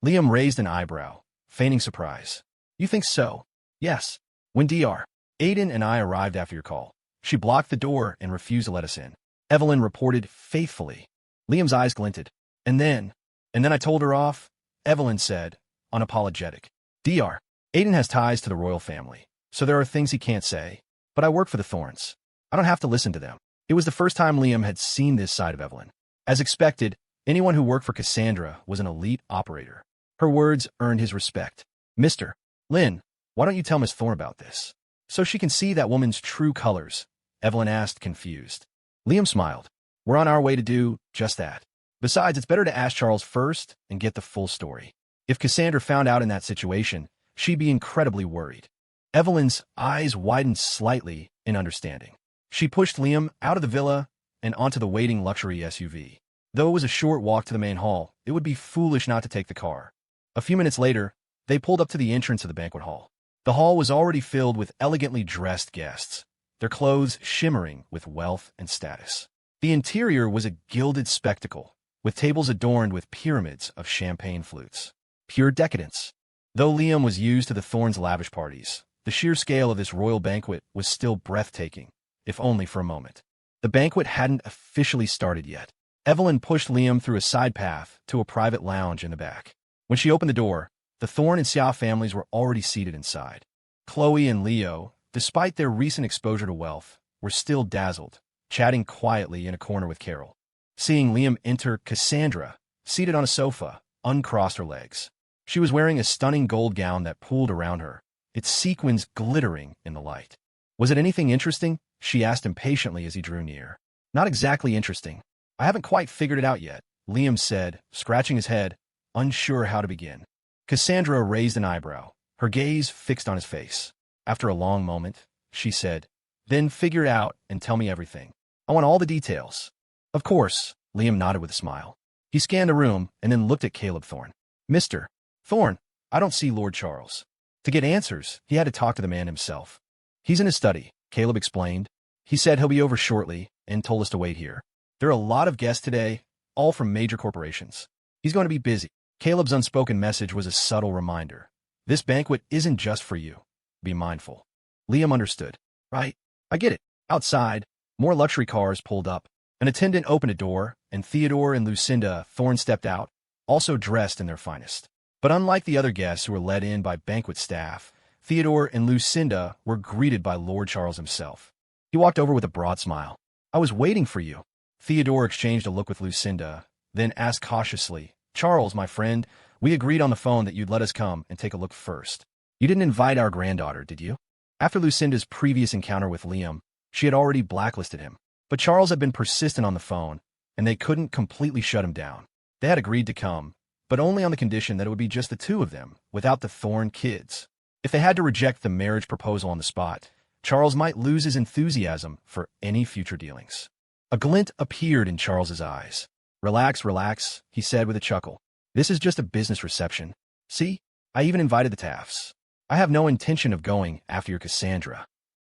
Liam raised an eyebrow, feigning surprise. You think so? Yes. When Dr. Aiden and I arrived after your call, she blocked the door and refused to let us in. Evelyn reported faithfully. Liam's eyes glinted. And then I told her off, Evelyn said, unapologetic. Dr. Aiden has ties to the royal family, so there are things he can't say. But I work for the Thorns. I don't have to listen to them. It was the first time Liam had seen this side of Evelyn. As expected, anyone who worked for Cassandra was an elite operator. Her words earned his respect. Mr. Lynn, why don't you tell Miss Thorne about this? So she can see that woman's true colors, Evelyn asked, confused. Liam smiled. We're on our way to do just that. Besides, it's better to ask Charles first and get the full story. If Cassandra found out in that situation, she'd be incredibly worried. Evelyn's eyes widened slightly in understanding. She pushed Liam out of the villa and onto the waiting luxury SUV. Though it was a short walk to the main hall, it would be foolish not to take the car. A few minutes later, they pulled up to the entrance of the banquet hall. The hall was already filled with elegantly dressed guests, their clothes shimmering with wealth and status. The interior was a gilded spectacle, with tables adorned with pyramids of champagne flutes. Pure decadence. Though Liam was used to the Thorns' lavish parties, the sheer scale of this royal banquet was still breathtaking, if only for a moment. The banquet hadn't officially started yet. Evelyn pushed Liam through a side path to a private lounge in the back. When she opened the door, the Thorne and Xia families were already seated inside. Chloe and Leo, despite their recent exposure to wealth, were still dazzled, chatting quietly in a corner with Carol. Seeing Liam enter, Cassandra, seated on a sofa, uncrossed her legs. She was wearing a stunning gold gown that pooled around her, its sequins glittering in the light. Was it anything interesting? She asked impatiently as he drew near. Not exactly interesting. I haven't quite figured it out yet, Liam said, scratching his head, unsure how to begin. Cassandra raised an eyebrow, her gaze fixed on his face. After a long moment, she said, Then figure it out and tell me everything. I want all the details. Of course, Liam nodded with a smile. He scanned the room and then looked at Caleb Thorne. Mr. Thorne, I don't see Lord Charles. To get answers, he had to talk to the man himself. He's in his study, Caleb explained. He said he'll be over shortly and told us to wait here. There are a lot of guests today, all from major corporations. He's going to be busy. Caleb's unspoken message was a subtle reminder. This banquet isn't just for you. Be mindful. Liam understood. Right, I get it. Outside, more luxury cars pulled up. An attendant opened a door, and Theodore and Lucinda Thorne stepped out, also dressed in their finest. But unlike the other guests who were led in by banquet staff, Theodore and Lucinda were greeted by Lord Charles himself. He walked over with a broad smile. I was waiting for you. Theodore exchanged a look with Lucinda, then asked cautiously, Charles, my friend, we agreed on the phone that you'd let us come and take a look first. You didn't invite our granddaughter, did you? After Lucinda's previous encounter with Liam, she had already blacklisted him. But Charles had been persistent on the phone, and they couldn't completely shut him down. They had agreed to come, but only on the condition that it would be just the two of them, without the Thorne kids. If they had to reject the marriage proposal on the spot, Charles might lose his enthusiasm for any future dealings. A glint appeared in Charles's eyes. Relax, relax, he said with a chuckle. This is just a business reception. See, I even invited the Tafts. I have no intention of going after your Cassandra.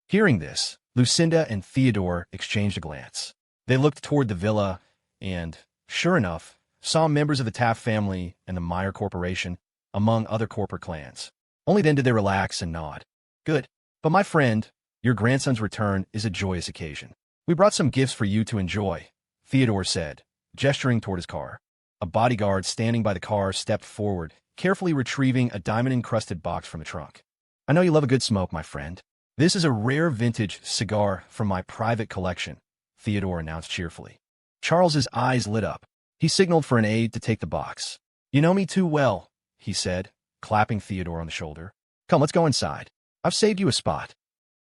Hearing this, Lucinda and Theodore exchanged a glance. They looked toward the villa and, sure enough, saw members of the Taft family and the Meyer Corporation, among other corporate clans. Only then did they relax and nod. Good. But my friend, your grandson's return is a joyous occasion. We brought some gifts for you to enjoy, Theodore said, gesturing toward his car. A bodyguard standing by the car stepped forward, carefully retrieving a diamond-encrusted box from the trunk. I know you love a good smoke, my friend. This is a rare vintage cigar from my private collection, Theodore announced cheerfully. Charles's eyes lit up. He signaled for an aide to take the box. You know me too well, he said, clapping Theodore on the shoulder. Come, let's go inside. I've saved you a spot.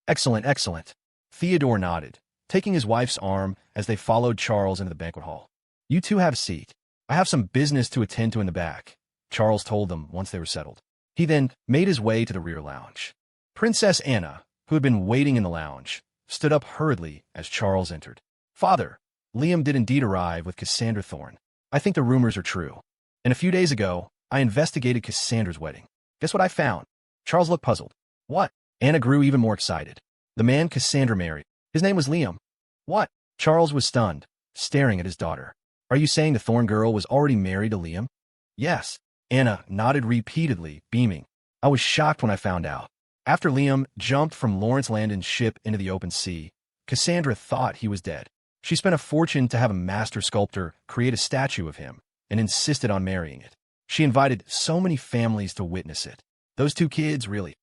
Excellent, excellent. Theodore nodded, taking his wife's arm as they followed Charles into the banquet hall. You two have a seat. I have some business to attend to in the back, Charles told them once they were settled. He then made his way to the rear lounge. Princess Anna, who had been waiting in the lounge, stood up hurriedly as Charles entered. Father, Liam did indeed arrive with Cassandra Thorne. I think the rumors are true. And a few days ago, I investigated Cassandra's wedding. Guess what I found? Charles looked puzzled. What? Anna grew even more excited. The man Cassandra married. His name was Liam. What? Charles was stunned, staring at his daughter. Are you saying the Thorne girl was already married to Liam? Yes. Anna nodded repeatedly, beaming. I was shocked when I found out. After Liam jumped from Lawrence Landon's ship into the open sea, Cassandra thought he was dead. She spent a fortune to have a master sculptor create a statue of him and insisted on marrying it. She invited so many families to witness it. Those two kids, really.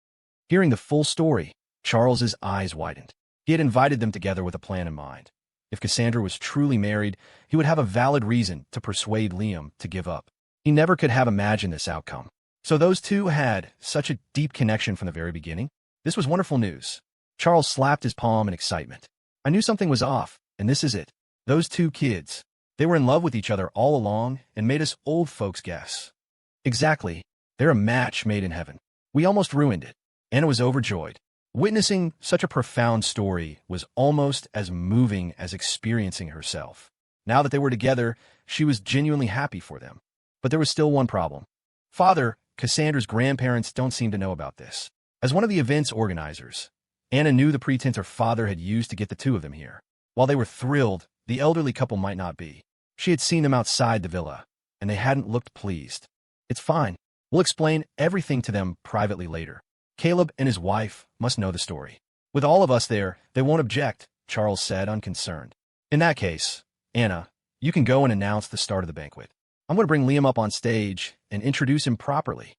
Hearing the full story, Charles's eyes widened. He had invited them together with a plan in mind. If Cassandra was truly married, he would have a valid reason to persuade Liam to give up. He never could have imagined this outcome. So those two had such a deep connection from the very beginning. This was wonderful news. Charles slapped his palm in excitement. I knew something was off, and this is it. Those two kids. They were in love with each other all along and made us old folks guess. Exactly. They're a match made in heaven. We almost ruined it. Anna was overjoyed. Witnessing such a profound story was almost as moving as experiencing herself. Now that they were together, she was genuinely happy for them. But there was still one problem. Father, Cassandra's grandparents don't seem to know about this. As one of the event's organizers, Anna knew the pretense her father had used to get the two of them here. While they were thrilled, the elderly couple might not be. She had seen them outside the villa, and they hadn't looked pleased. It's fine. We'll explain everything to them privately later. Caleb and his wife must know the story. With all of us there, they won't object, Charles said, unconcerned. In that case, Anna, you can go and announce the start of the banquet. I'm going to bring Liam up on stage and introduce him properly.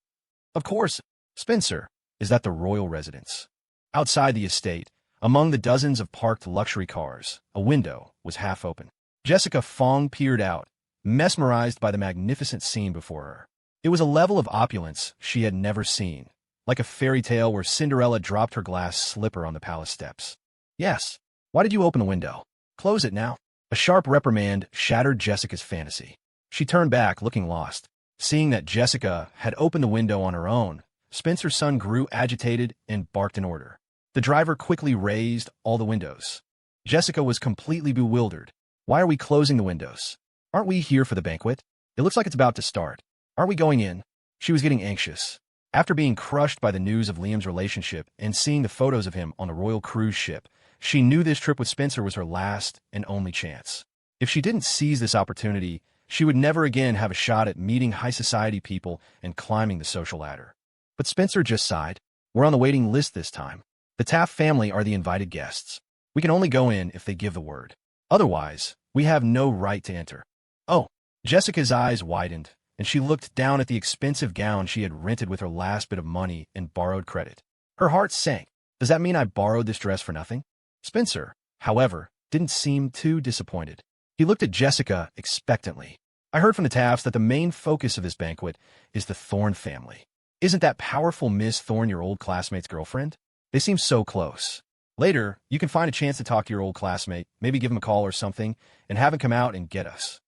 Of course, Spencer is at the royal residence. Outside the estate, among the dozens of parked luxury cars, a window was half open. Jessica Fong peered out, mesmerized by the magnificent scene before her. It was a level of opulence she had never seen, like a fairy tale where Cinderella dropped her glass slipper on the palace steps. Yes. Why did you open the window? Close it now. A sharp reprimand shattered Jessica's fantasy. She turned back, looking lost. Seeing that Jessica had opened the window on her own, Spencer's son grew agitated and barked an order. The driver quickly raised all the windows. Jessica was completely bewildered. Why are we closing the windows? Aren't we here for the banquet? It looks like it's about to start. Aren't we going in? She was getting anxious. After being crushed by the news of Liam's relationship and seeing the photos of him on a royal cruise ship, she knew this trip with Spencer was her last and only chance. If she didn't seize this opportunity, she would never again have a shot at meeting high society people and climbing the social ladder. But Spencer just sighed. We're on the waiting list this time. The Taft family are the invited guests. We can only go in if they give the word. Otherwise, we have no right to enter. Oh, Jessica's eyes widened, and she looked down at the expensive gown she had rented with her last bit of money and borrowed credit. Her heart sank. Does that mean I borrowed this dress for nothing? Spencer, however, didn't seem too disappointed. He looked at Jessica expectantly. I heard from the Tafts that the main focus of this banquet is the Thorne family. Isn't that powerful Miss Thorne your old classmate's girlfriend? They seem so close. Later, you can find a chance to talk to your old classmate, maybe give him a call or something, and have him come out and get us.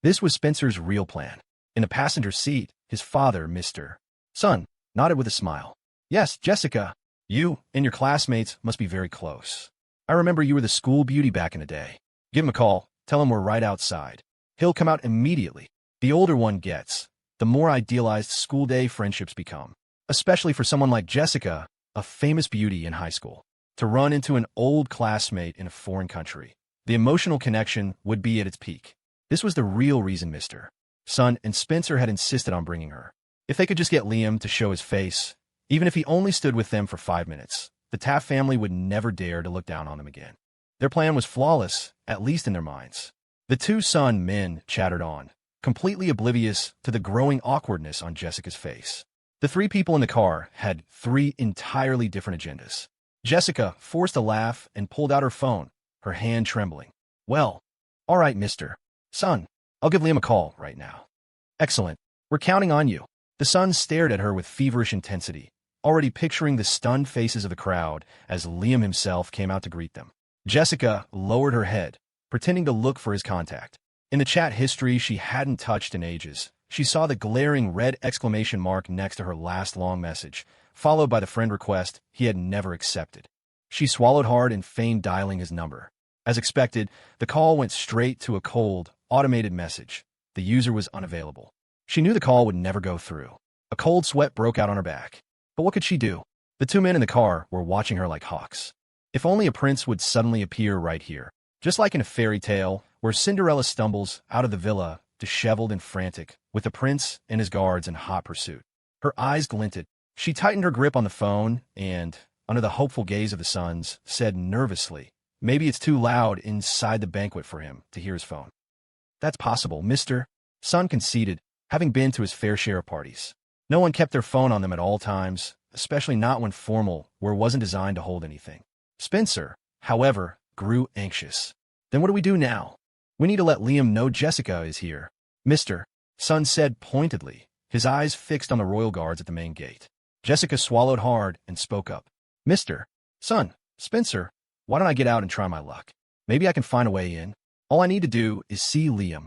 This was Spencer's real plan. In the passenger seat, his father, Mr. Son, nodded with a smile. Yes, Jessica, you and your classmates must be very close. I remember you were the school beauty back in the day. Give him a call. Tell him we're right outside. He'll come out immediately. The older one gets, the more idealized school day friendships become. Especially for someone like Jessica, a famous beauty in high school. To run into an old classmate in a foreign country, the emotional connection would be at its peak. This was the real reason Mr. Son and Spencer had insisted on bringing her. If they could just get Liam to show his face, even if he only stood with them for 5 minutes, the Taft family would never dare to look down on him again. Their plan was flawless, at least in their minds. The two Son men chattered on, completely oblivious to the growing awkwardness on Jessica's face. The three people in the car had 3 entirely different agendas. Jessica forced a laugh and pulled out her phone, her hand trembling. Well, all right, Mr. Son, I'll give Liam a call right now. Excellent. We're counting on you. The Son stared at her with feverish intensity, already picturing the stunned faces of the crowd as Liam himself came out to greet them. Jessica lowered her head, pretending to look for his contact. In the chat history she hadn't touched in ages, she saw the glaring red exclamation mark next to her last long message, followed by the friend request he had never accepted. She swallowed hard and feigned dialing his number. As expected, the call went straight to a cold, automated message. The user was unavailable. She knew the call would never go through. A cold sweat broke out on her back. But what could she do? The two men in the car were watching her like hawks. If only a prince would suddenly appear right here. Just like in a fairy tale, where Cinderella stumbles out of the villa, disheveled and frantic, with the prince and his guards in hot pursuit. Her eyes glinted. She tightened her grip on the phone and, under the hopeful gaze of the sons, said nervously, "Maybe it's too loud inside the banquet for him to hear his phone." "That's possible, Mr." Son conceded, having been to his fair share of parties. No one kept their phone on them at all times, especially not when formal, where it wasn't designed to hold anything. Spencer, however, grew anxious. "Then what do we do now? We need to let Liam know Jessica is here." "Mr." Son said pointedly, his eyes fixed on the royal guards at the main gate. Jessica swallowed hard and spoke up. "Mr. Son, Spencer, why don't I get out and try my luck? Maybe I can find a way in. All I need to do is see Liam."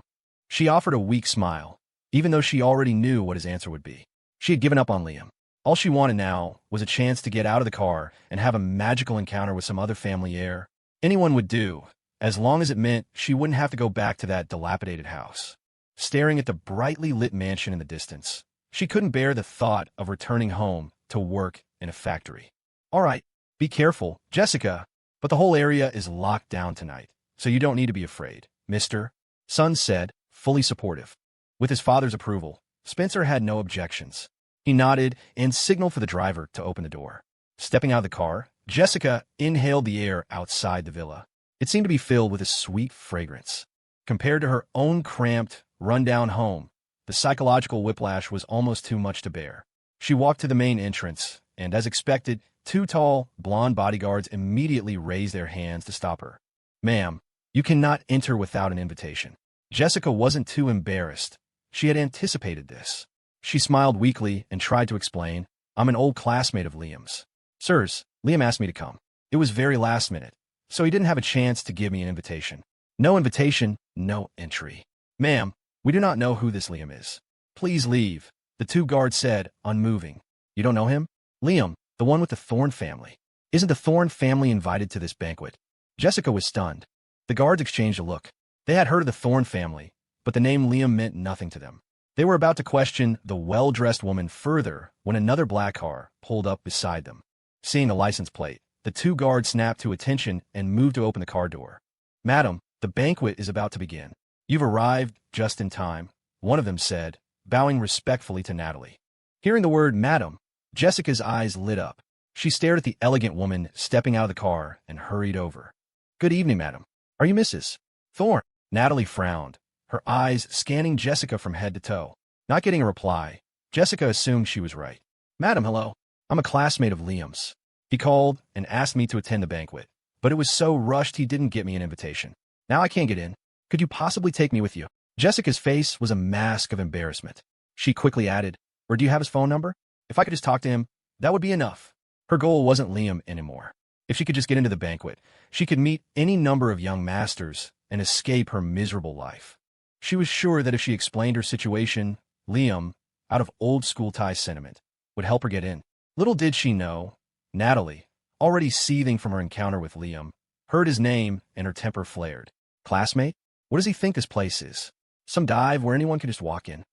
She offered a weak smile, even though she already knew what his answer would be. She had given up on Liam. All she wanted now was a chance to get out of the car and have a magical encounter with some other family heir. Anyone would do, as long as it meant she wouldn't have to go back to that dilapidated house. Staring at the brightly lit mansion in the distance, she couldn't bear the thought of returning home to work in a factory. "All right, be careful, Jessica, but the whole area is locked down tonight, so you don't need to be afraid, Mr." Son said, fully supportive. With his father's approval, Spencer had no objections. He nodded and signaled for the driver to open the door. Stepping out of the car, Jessica inhaled the air outside the villa. It seemed to be filled with a sweet fragrance. Compared to her own cramped, run-down home, the psychological whiplash was almost too much to bear. She walked to the main entrance, and as expected, two tall, blonde bodyguards immediately raised their hands to stop her. "Ma'am, you cannot enter without an invitation." Jessica wasn't too embarrassed. She had anticipated this. She smiled weakly and tried to explain, "I'm an old classmate of Liam's. Sirs, Liam asked me to come. It was very last minute, so he didn't have a chance to give me an invitation." "No invitation, no entry." "Ma'am, we do not know who this Liam is. Please leave," the two guards said, unmoving. "You don't know him? Liam, the one with the Thorne family. Isn't the Thorne family invited to this banquet?" Jessica was stunned. The guards exchanged a look. They had heard of the Thorne family, but the name Liam meant nothing to them. They were about to question the well-dressed woman further when another black car pulled up beside them. Seeing the license plate, the two guards snapped to attention and moved to open the car door. "Madam, the banquet is about to begin. You've arrived just in time," one of them said, bowing respectfully to Natalie. Hearing the word madam, Jessica's eyes lit up. She stared at the elegant woman stepping out of the car and hurried over. "Good evening, madam. Are you Mrs. Thorne?" Natalie frowned, her eyes scanning Jessica from head to toe. Not getting a reply, Jessica assumed she was right. "Madam, hello. I'm a classmate of Liam's. He called and asked me to attend the banquet, but it was so rushed he didn't get me an invitation. Now I can't get in. Could you possibly take me with you?" Jessica's face was a mask of embarrassment. She quickly added, "Or do you have his phone number? If I could just talk to him, that would be enough." Her goal wasn't Liam anymore. If she could just get into the banquet, she could meet any number of young masters and escape her miserable life. She was sure that if she explained her situation, Liam, out of old-school tie sentiment, would help her get in. Little did she know, Natalie, already seething from her encounter with Liam, heard his name and her temper flared. Classmate? What does he think this place is? Some dive where anyone can just walk in?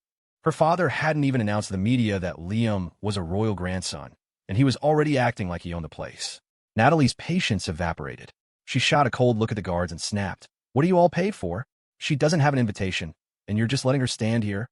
Her father hadn't even announced to the media that Liam was a royal grandson, and he was already acting like he owned the place. Natalie's patience evaporated. She shot a cold look at the guards and snapped, "What are you all paid for? She doesn't have an invitation, and you're just letting her stand here?"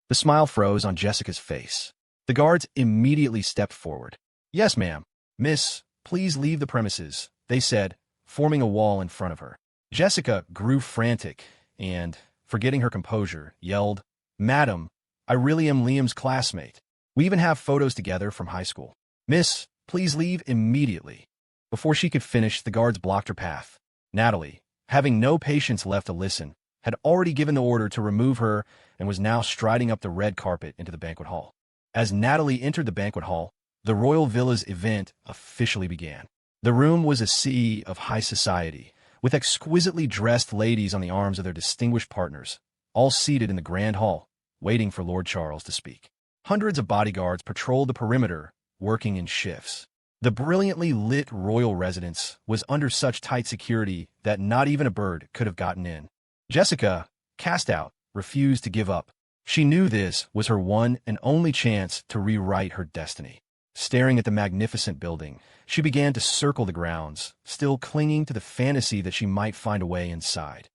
The smile froze on Jessica's face. The guards immediately stepped forward. "Yes, ma'am. Miss, please leave the premises," they said, forming a wall in front of her. Jessica grew frantic and, forgetting her composure, yelled, "Madam, I really am Liam's classmate. We even have photos together from high school. Miss, please leave immediately." Before she could finish, the guards blocked her path. Natalie, having no patience left to listen, had already given the order to remove her and was now striding up the red carpet into the banquet hall. As Natalie entered the banquet hall, the royal villa's event officially began. The room was a sea of high society, with exquisitely dressed ladies on the arms of their distinguished partners, all seated in the grand hall, waiting for Lord Charles to speak. Hundreds of bodyguards patrolled the perimeter, working in shifts. The brilliantly lit royal residence was under such tight security that not even a bird could have gotten in. Jessica, cast out, refused to give up. She knew this was her one and only chance to rewrite her destiny. Staring at the magnificent building, she began to circle the grounds, still clinging to the fantasy that she might find a way inside.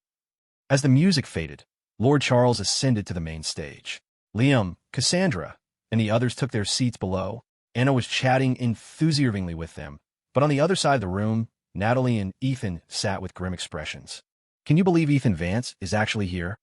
As the music faded, Lord Charles ascended to the main stage. Liam, Cassandra, and the others took their seats below. Anna was chatting enthusiastically with them, but on the other side of the room, Natalie and Ethan sat with grim expressions. "Can you believe Ethan Vance is actually here?"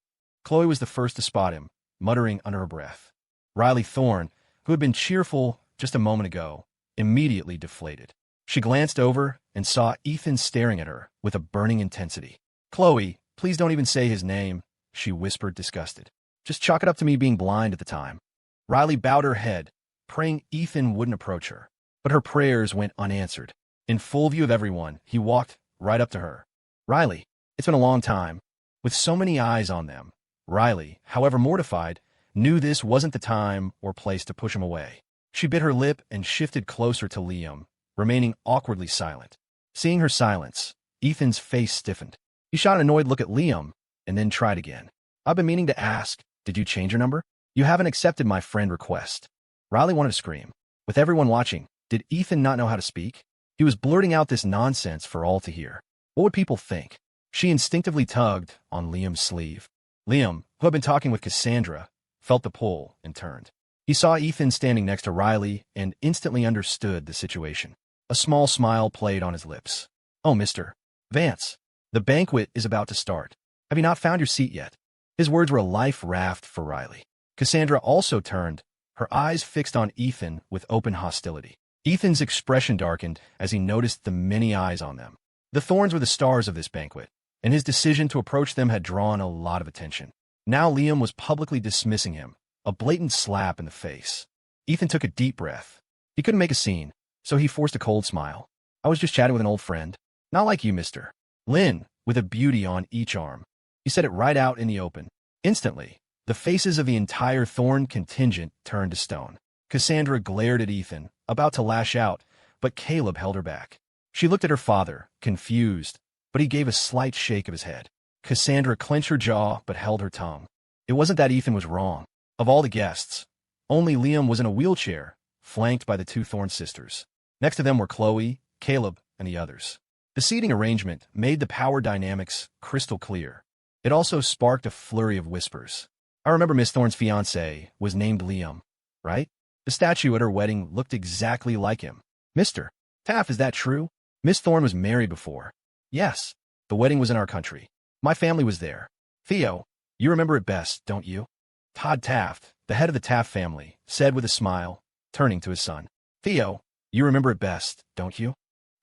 Chloe was the first to spot him, muttering under her breath. Riley Thorne, who had been cheerful just a moment ago, immediately deflated. She glanced over and saw Ethan staring at her with a burning intensity. "Chloe, please don't even say his name," she whispered, disgusted. "Just chalk it up to me being blind at the time." Riley bowed her head, praying Ethan wouldn't approach her. But her prayers went unanswered. In full view of everyone, he walked right up to her. "Riley, it's been a long time." With so many eyes on them, Riley, however mortified, knew this wasn't the time or place to push him away. She bit her lip and shifted closer to Liam, remaining awkwardly silent. Seeing her silence, Ethan's face stiffened. He shot an annoyed look at Liam, and then tried again. "I've been meaning to ask, did you change your number? You haven't accepted my friend request." Riley wanted to scream. With everyone watching, did Ethan not know how to speak? He was blurting out this nonsense for all to hear. What would people think? She instinctively tugged on Liam's sleeve. Liam, who had been talking with Cassandra, felt the pull and turned. He saw Ethan standing next to Riley and instantly understood the situation. A small smile played on his lips. "Oh, Mr. Vance, the banquet is about to start. Have you not found your seat yet?" His words were a life raft for Riley. Cassandra also turned, her eyes fixed on Ethan with open hostility. Ethan's expression darkened as he noticed the many eyes on them. The Thorns were the stars of this banquet, and his decision to approach them had drawn a lot of attention. Now Liam was publicly dismissing him, a blatant slap in the face. Ethan took a deep breath. He couldn't make a scene, so he forced a cold smile. "I was just chatting with an old friend. Not like you, Mr. Lynn, with a beauty on each arm." He said it right out in the open. Instantly, the faces of the entire Thorn contingent turned to stone. Cassandra glared at Ethan, about to lash out, but Caleb held her back. She looked at her father, confused, but he gave a slight shake of his head. Cassandra clenched her jaw but held her tongue. It wasn't that Ethan was wrong. Of all the guests, only Liam was in a wheelchair, flanked by the two Thorn sisters. Next to them were Chloe, Caleb, and the others. The seating arrangement made the power dynamics crystal clear. It also sparked a flurry of whispers. "I remember Miss Thorne's fiancé was named Liam, right? The statue at her wedding looked exactly like him." "Mr. Taft, is that true? Miss Thorne was married before." "Yes. The wedding was in our country. My family was there." "Theo, you remember it best, don't you?" Todd Taft, the head of the Taft family, said with a smile, turning to his son. "Theo, you remember it best, don't you?"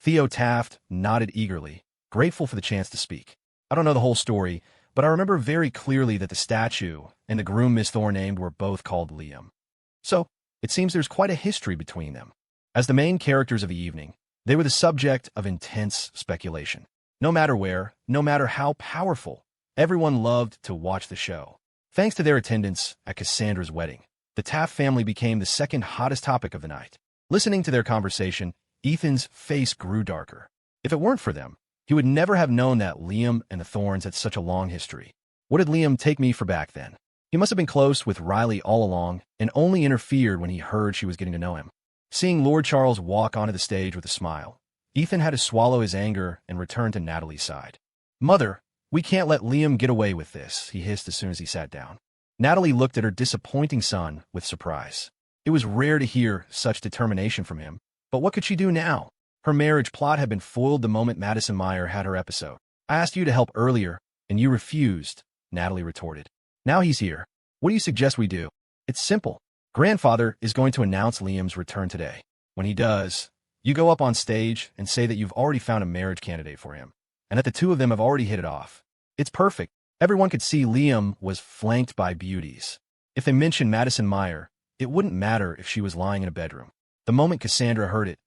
Theo Taft nodded eagerly, grateful for the chance to speak. "I don't know the whole story, but I remember very clearly that the statue and the groom Miss Thorne named were both called Liam. So, it seems there's quite a history between them." As the main characters of the evening, they were the subject of intense speculation. No matter where, no matter how powerful, everyone loved to watch the show. Thanks to their attendance at Cassandra's wedding, the Taft family became the second hottest topic of the night. Listening to their conversation, Ethan's face grew darker. If it weren't for them, he would never have known that Liam and the Thorns had such a long history. What did Liam take me for back then? He must have been close with Riley all along and only interfered when he heard she was getting to know him. Seeing Lord Charles walk onto the stage with a smile, Ethan had to swallow his anger and return to Natalie's side. "Mother, we can't let Liam get away with this," he hissed as soon as he sat down. Natalie looked at her disappointing son with surprise. It was rare to hear such determination from him, but what could she do now? Her marriage plot had been foiled the moment Madison Meyer had her episode. "I asked you to help earlier, and you refused," Natalie retorted. "Now he's here. What do you suggest we do?" "It's simple. Grandfather is going to announce Liam's return today. When he does, you go up on stage and say that you've already found a marriage candidate for him, and that the two of them have already hit it off. It's perfect. Everyone could see Liam was flanked by beauties. If they mentioned Madison Meyer, it wouldn't matter if she was lying in a bedroom. The moment Cassandra heard it,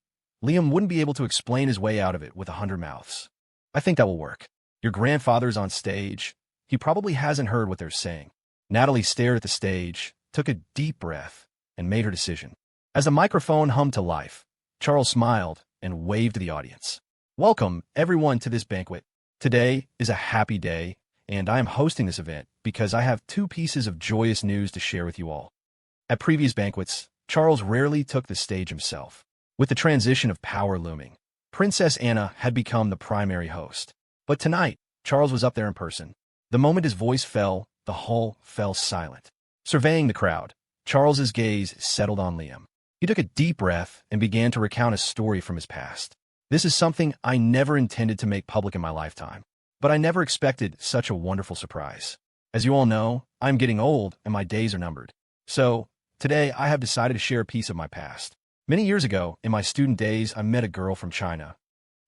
Liam wouldn't be able to explain his way out of it with 100 mouths. I think that will work. Your grandfather's on stage. He probably hasn't heard what they're saying. Natalie stared at the stage, took a deep breath, and made her decision. As the microphone hummed to life, Charles smiled and waved to the audience. Welcome, everyone, to this banquet. Today is a happy day, and I am hosting this event because I have two pieces of joyous news to share with you all. At previous banquets, Charles rarely took the stage himself. With the transition of power looming, Princess Anna had become the primary host. But tonight, Charles was up there in person. The moment his voice fell, the hall fell silent. Surveying the crowd, Charles's gaze settled on Liam. He took a deep breath and began to recount a story from his past. This is something I never intended to make public in my lifetime, but I never expected such a wonderful surprise. As you all know, I'm getting old and my days are numbered. So, today I have decided to share a piece of my past. Many years ago, in my student days, I met a girl from China.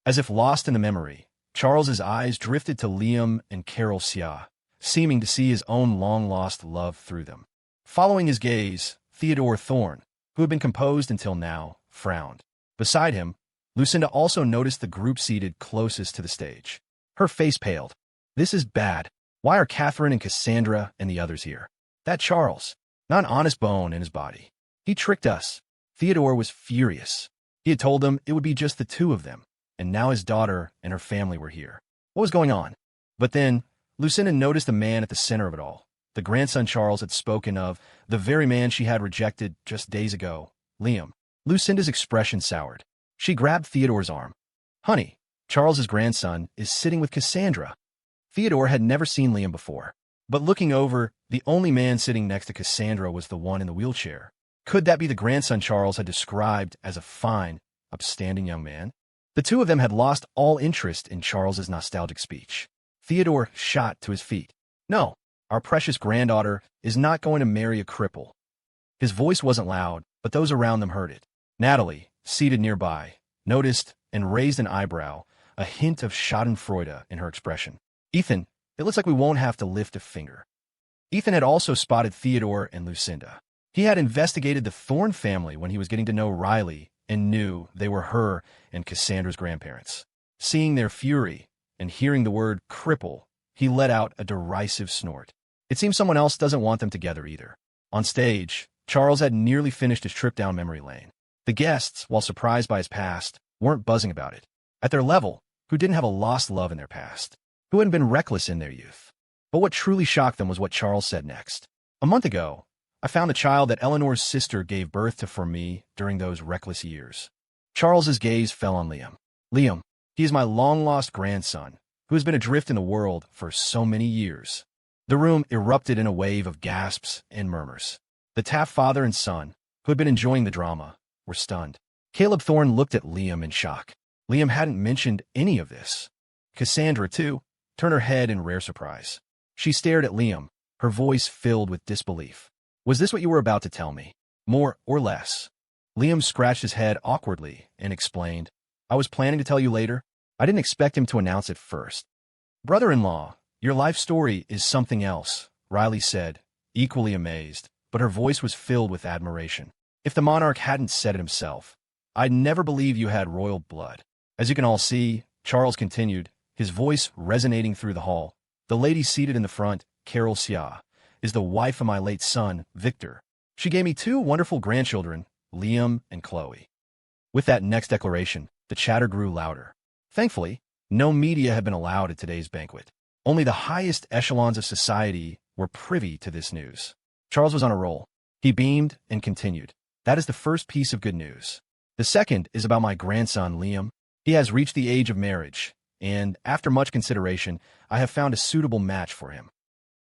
As if lost in the memory, Charles's eyes drifted to Liam and Xia, seeming to see his own long-lost love through them. Following his gaze, Theodore Thorne, who had been composed until now, frowned. Beside him, Lucinda also noticed the group seated closest to the stage. Her face paled. This is bad. Why are Catherine and Cassandra and the others here? That Charles, not an honest bone in his body. He tricked us. Theodore was furious. He had told them it would be just the two of them, and now his daughter and her family were here. What was going on? But then, Lucinda noticed the man at the center of it all. The grandson Charles had spoken of, the very man she had rejected just days ago, Liam. Lucinda's expression soured. She grabbed Theodore's arm. Honey, Charles's grandson is sitting with Cassandra. Theodore had never seen Liam before, but looking over, the only man sitting next to Cassandra was the one in the wheelchair. Could that be the grandson Charles had described as a fine, upstanding young man? The two of them had lost all interest in Charles's nostalgic speech. Theodore shot to his feet. No, our precious granddaughter is not going to marry a cripple. His voice wasn't loud, but those around them heard it. Natalie, seated nearby, noticed and raised an eyebrow, a hint of schadenfreude in her expression. Ethan, it looks like we won't have to lift a finger. Ethan had also spotted Theodore and Lucinda. He had investigated the Thorne family when he was getting to know Riley and knew they were her and Cassandra's grandparents. Seeing their fury and hearing the word cripple, he let out a derisive snort. It seems someone else doesn't want them together either. On stage, Charles had nearly finished his trip down memory lane. The guests, while surprised by his past, weren't buzzing about it. At their level, who didn't have a lost love in their past? Who hadn't been reckless in their youth? But what truly shocked them was what Charles said next. A month ago, I found the child that Eleanor's sister gave birth to for me during those reckless years. Charles's gaze fell on Liam. Liam, he is my long-lost grandson, who has been adrift in the world for so many years. The room erupted in a wave of gasps and murmurs. The Taft father and son, who had been enjoying the drama, were stunned. Caleb Thorne looked at Liam in shock. Liam hadn't mentioned any of this. Cassandra, too, turned her head in rare surprise. She stared at Liam, her voice filled with disbelief. Was this what you were about to tell me? More or less? Liam scratched his head awkwardly and explained, I was planning to tell you later. I didn't expect him to announce it first. Brother-in-law, your life story is something else, Riley said, equally amazed, but her voice was filled with admiration. If the monarch hadn't said it himself, I'd never believe you had royal blood. As you can all see, Charles continued, his voice resonating through the hall. The lady seated in the front, Xia, is the wife of my late son, Victor. She gave me two wonderful grandchildren, Liam and Chloe. With that next declaration, the chatter grew louder. Thankfully, no media had been allowed at today's banquet. Only the highest echelons of society were privy to this news. Charles was on a roll. He beamed and continued. That is the first piece of good news. The second is about my grandson, Liam. He has reached the age of marriage, and after much consideration, I have found a suitable match for him.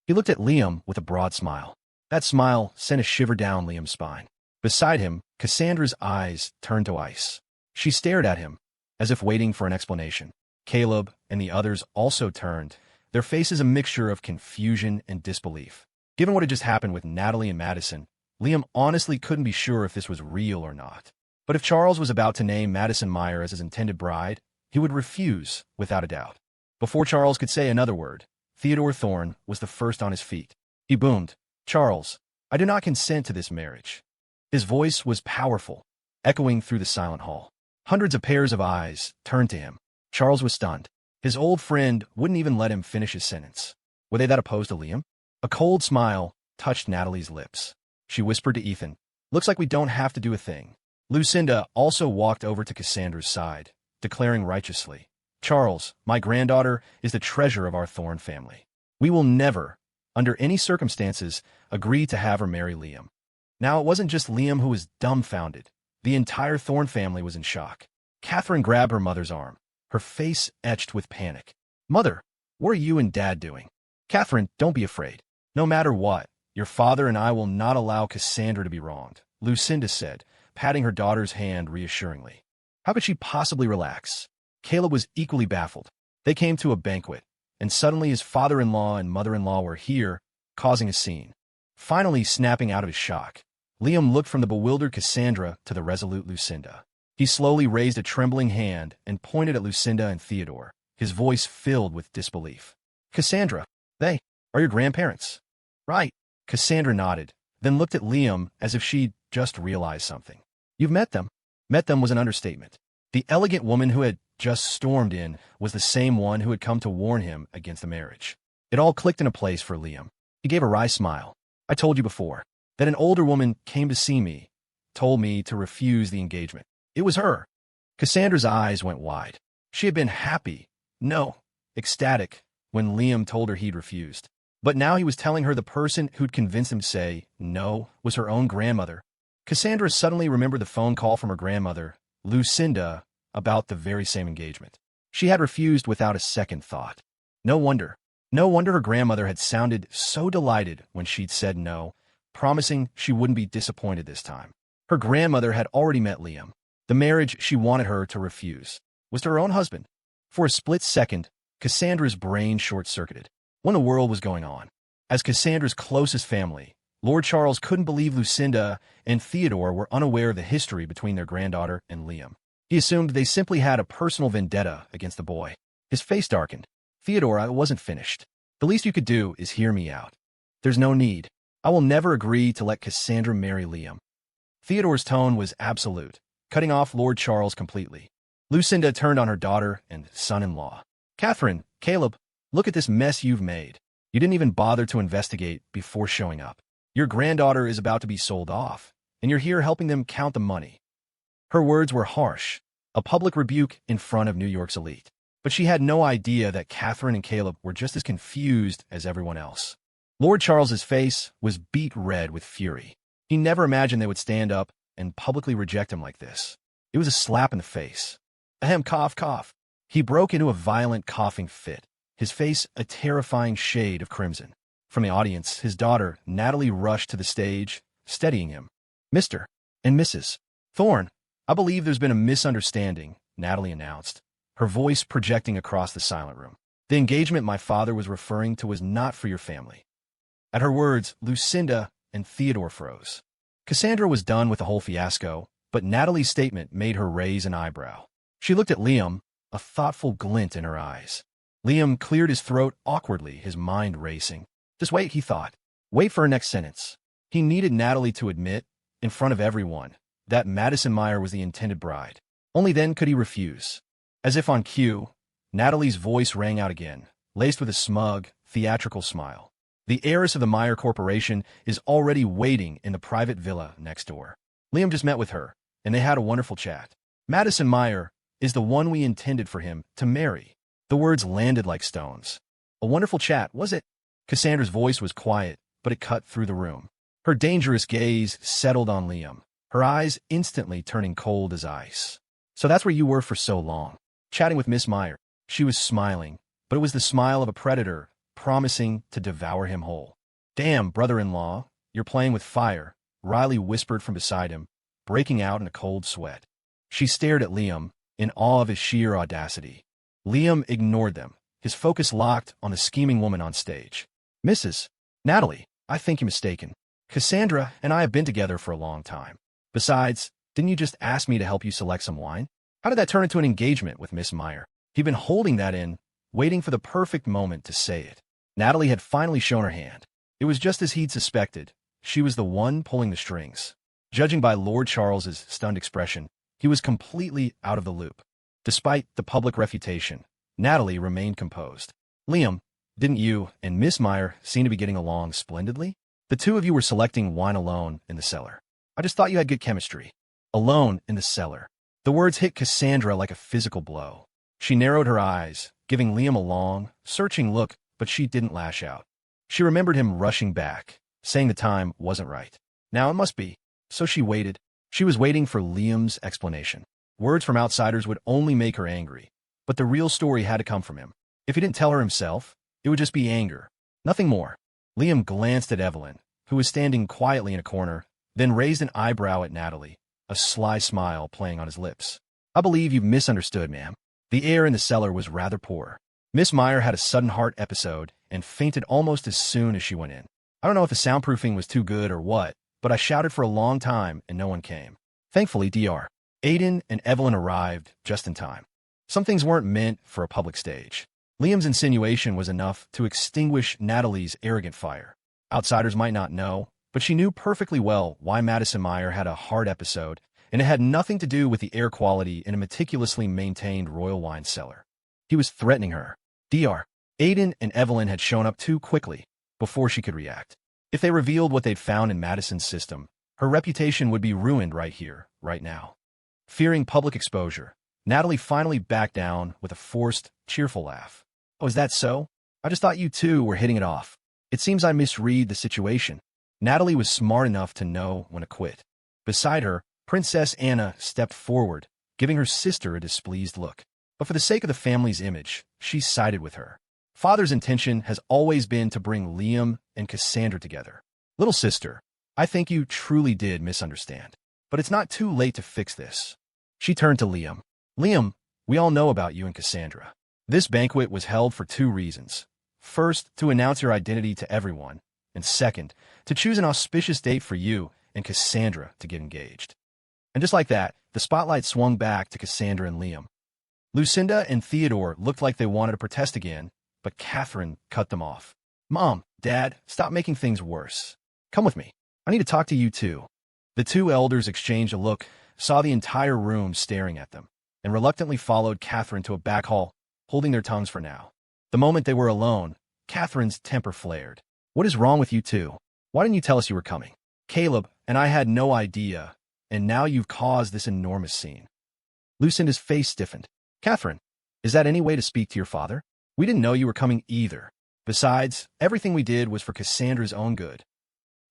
He looked at Liam with a broad smile. That smile sent a shiver down Liam's spine. Beside him, Cassandra's eyes turned to ice. She stared at him, as if waiting for an explanation. Caleb and the others also turned, their faces a mixture of confusion and disbelief. Given what had just happened with Natalie and Madison, Liam honestly couldn't be sure if this was real or not. But if Charles was about to name Madison Meyer as his intended bride, he would refuse without a doubt. Before Charles could say another word, Theodore Thorne was the first on his feet. He boomed, Charles, I do not consent to this marriage. His voice was powerful, echoing through the silent hall. Hundreds of pairs of eyes turned to him. Charles was stunned. His old friend wouldn't even let him finish his sentence. Were they that opposed to Liam? A cold smile touched Natalie's lips. She whispered to Ethan, "Looks like we don't have to do a thing." Lucinda also walked over to Cassandra's side, declaring righteously, "Charles, my granddaughter, is the treasure of our Thorne family. We will never, under any circumstances, agree to have her marry Liam." Now, it wasn't just Liam who was dumbfounded. The entire Thorne family was in shock. Catherine grabbed her mother's arm, her face etched with panic. "Mother, what are you and Dad doing?" "Catherine, don't be afraid. No matter what, your father and I will not allow Cassandra to be wronged," Lucinda said, patting her daughter's hand reassuringly. How could she possibly relax? Caleb was equally baffled. They came to a banquet, and suddenly his father-in-law and mother-in-law were here, causing a scene. Finally snapping out of his shock, Liam looked from the bewildered Cassandra to the resolute Lucinda. He slowly raised a trembling hand and pointed at Lucinda and Theodore, his voice filled with disbelief. "Cassandra, they are your grandparents." "Right." Cassandra nodded, then looked at Liam as if she'd just realized something. "You've met them." Met them was an understatement. The elegant woman who had just stormed in was the same one who had come to warn him against the marriage. It all clicked into place for Liam. He gave a wry smile. "I told you before that an older woman came to see me, told me to refuse the engagement. It was her." Cassandra's eyes went wide. She had been happy, no, ecstatic, when Liam told her he'd refused. But now he was telling her the person who'd convinced him to say no was her own grandmother. Cassandra suddenly remembered the phone call from her grandmother, Lucinda, about the very same engagement. She had refused without a second thought. No wonder her grandmother had sounded so delighted when she'd said no, promising she wouldn't be disappointed this time. Her grandmother had already met Liam. The marriage she wanted her to refuse was to her own husband. For a split second, Cassandra's brain short-circuited. What in the world was going on? As Cassandra's closest family, Lord Charles couldn't believe Lucinda and Theodore were unaware of the history between their granddaughter and Liam. He assumed they simply had a personal vendetta against the boy. His face darkened. "Theodore, I wasn't finished. The least you could do is hear me out. There's no need. I will never agree to let Cassandra marry Liam." Theodore's tone was absolute, cutting off Lord Charles completely. Lucinda turned on her daughter and son-in-law. "Catherine, Caleb, look at this mess you've made. You didn't even bother to investigate before showing up. Your granddaughter is about to be sold off, and you're here helping them count the money." Her words were harsh, a public rebuke in front of New York's elite. But she had no idea that Catherine and Caleb were just as confused as everyone else. Lord Charles's face was beet red with fury. He never imagined they would stand up and publicly reject him like this. It was a slap in the face. Ahem, cough, cough. He broke into a violent coughing fit, his face a terrifying shade of crimson. From the audience, his daughter, Natalie, rushed to the stage, steadying him. "Mr. and Mrs. Thorne, I believe there's been a misunderstanding," Natalie announced, her voice projecting across the silent room. "The engagement my father was referring to was not for your family." At her words, Lucinda and Theodore froze. Cassandra was done with the whole fiasco, but Natalie's statement made her raise an eyebrow. She looked at Liam, a thoughtful glint in her eyes. Liam cleared his throat awkwardly, his mind racing. Just wait, he thought. Wait for her next sentence. He needed Natalie to admit, in front of everyone, that Madison Meyer was the intended bride. Only then could he refuse. As if on cue, Natalie's voice rang out again, laced with a smug, theatrical smile. "The heiress of the Meyer Corporation is already waiting in the private villa next door. Liam just met with her, and they had a wonderful chat. Madison Meyer is the one we intended for him to marry." The words landed like stones. A wonderful chat, was it? Cassandra's voice was quiet, but it cut through the room. Her dangerous gaze settled on Liam, her eyes instantly turning cold as ice. "So that's where you were for so long, chatting with Miss Meyer." She was smiling, but it was the smile of a predator, promising to devour him whole. "Damn, brother-in-law, you're playing with fire," Riley whispered from beside him, breaking out in a cold sweat. She stared at Liam, in awe of his sheer audacity. Liam ignored them, his focus locked on the scheming woman on stage. "Mrs. Natalie, I think you're mistaken. Cassandra and I have been together for a long time. Besides, didn't you just ask me to help you select some wine? How did that turn into an engagement with Miss Meyer?" He'd been holding that in, waiting for the perfect moment to say it. Natalie had finally shown her hand. It was just as he'd suspected. She was the one pulling the strings. Judging by Lord Charles's stunned expression, he was completely out of the loop. Despite the public refutation, Natalie remained composed. "Liam, didn't you and Miss Meyer seem to be getting along splendidly?" The two of you were selecting wine alone in the cellar. I just thought you had good chemistry. Alone in the cellar. The words hit Cassandra like a physical blow. She narrowed her eyes, giving Liam a long, searching look, but she didn't lash out. She remembered him rushing back, saying the time wasn't right. Now it must be. So she waited. She was waiting for Liam's explanation. Words from outsiders would only make her angry, but the real story had to come from him. If he didn't tell her himself, it would just be anger. Nothing more. Liam glanced at Evelyn, who was standing quietly in a corner, then raised an eyebrow at Natalie, a sly smile playing on his lips. I believe you've misunderstood, ma'am. The air in the cellar was rather poor. Miss Meyer had a sudden heart episode and fainted almost as soon as she went in. I don't know if the soundproofing was too good or what, but I shouted for a long time and no one came. Thankfully, Dr. Aiden and Evelyn arrived just in time. Some things weren't meant for a public stage. Liam's insinuation was enough to extinguish Natalie's arrogant fire. Outsiders might not know, but she knew perfectly well why Madison Meyer had a heart episode, and it had nothing to do with the air quality in a meticulously maintained royal wine cellar. He was threatening her. Dr. Aiden and Evelyn had shown up too quickly before she could react. If they revealed what they'd found in Madison's system, her reputation would be ruined right here, right now. Fearing public exposure, Natalie finally backed down with a forced, cheerful laugh. Oh, is that so? I just thought you two were hitting it off. It seems I misread the situation. Natalie was smart enough to know when to quit. Beside her, Princess Anna stepped forward, giving her sister a displeased look. But for the sake of the family's image, she sided with her. Father's intention has always been to bring Liam and Cassandra together. Little sister, I think you truly did misunderstand. But it's not too late to fix this. She turned to Liam. Liam, we all know about you and Cassandra. This banquet was held for two reasons. First, to announce your identity to everyone, and second, to choose an auspicious date for you and Cassandra to get engaged. And just like that, the spotlight swung back to Cassandra and Liam. Lucinda and Theodore looked like they wanted to protest again, but Catherine cut them off. Mom, Dad, stop making things worse. Come with me. I need to talk to you too. The two elders exchanged a look, saw the entire room staring at them, and reluctantly followed Catherine to a back hall, holding their tongues for now. The moment they were alone, Catherine's temper flared. What is wrong with you two? Why didn't you tell us you were coming? Caleb and I had no idea, and now you've caused this enormous scene. Lucinda's face stiffened. Catherine, is that any way to speak to your father? We didn't know you were coming either. Besides, everything we did was for Cassandra's own good.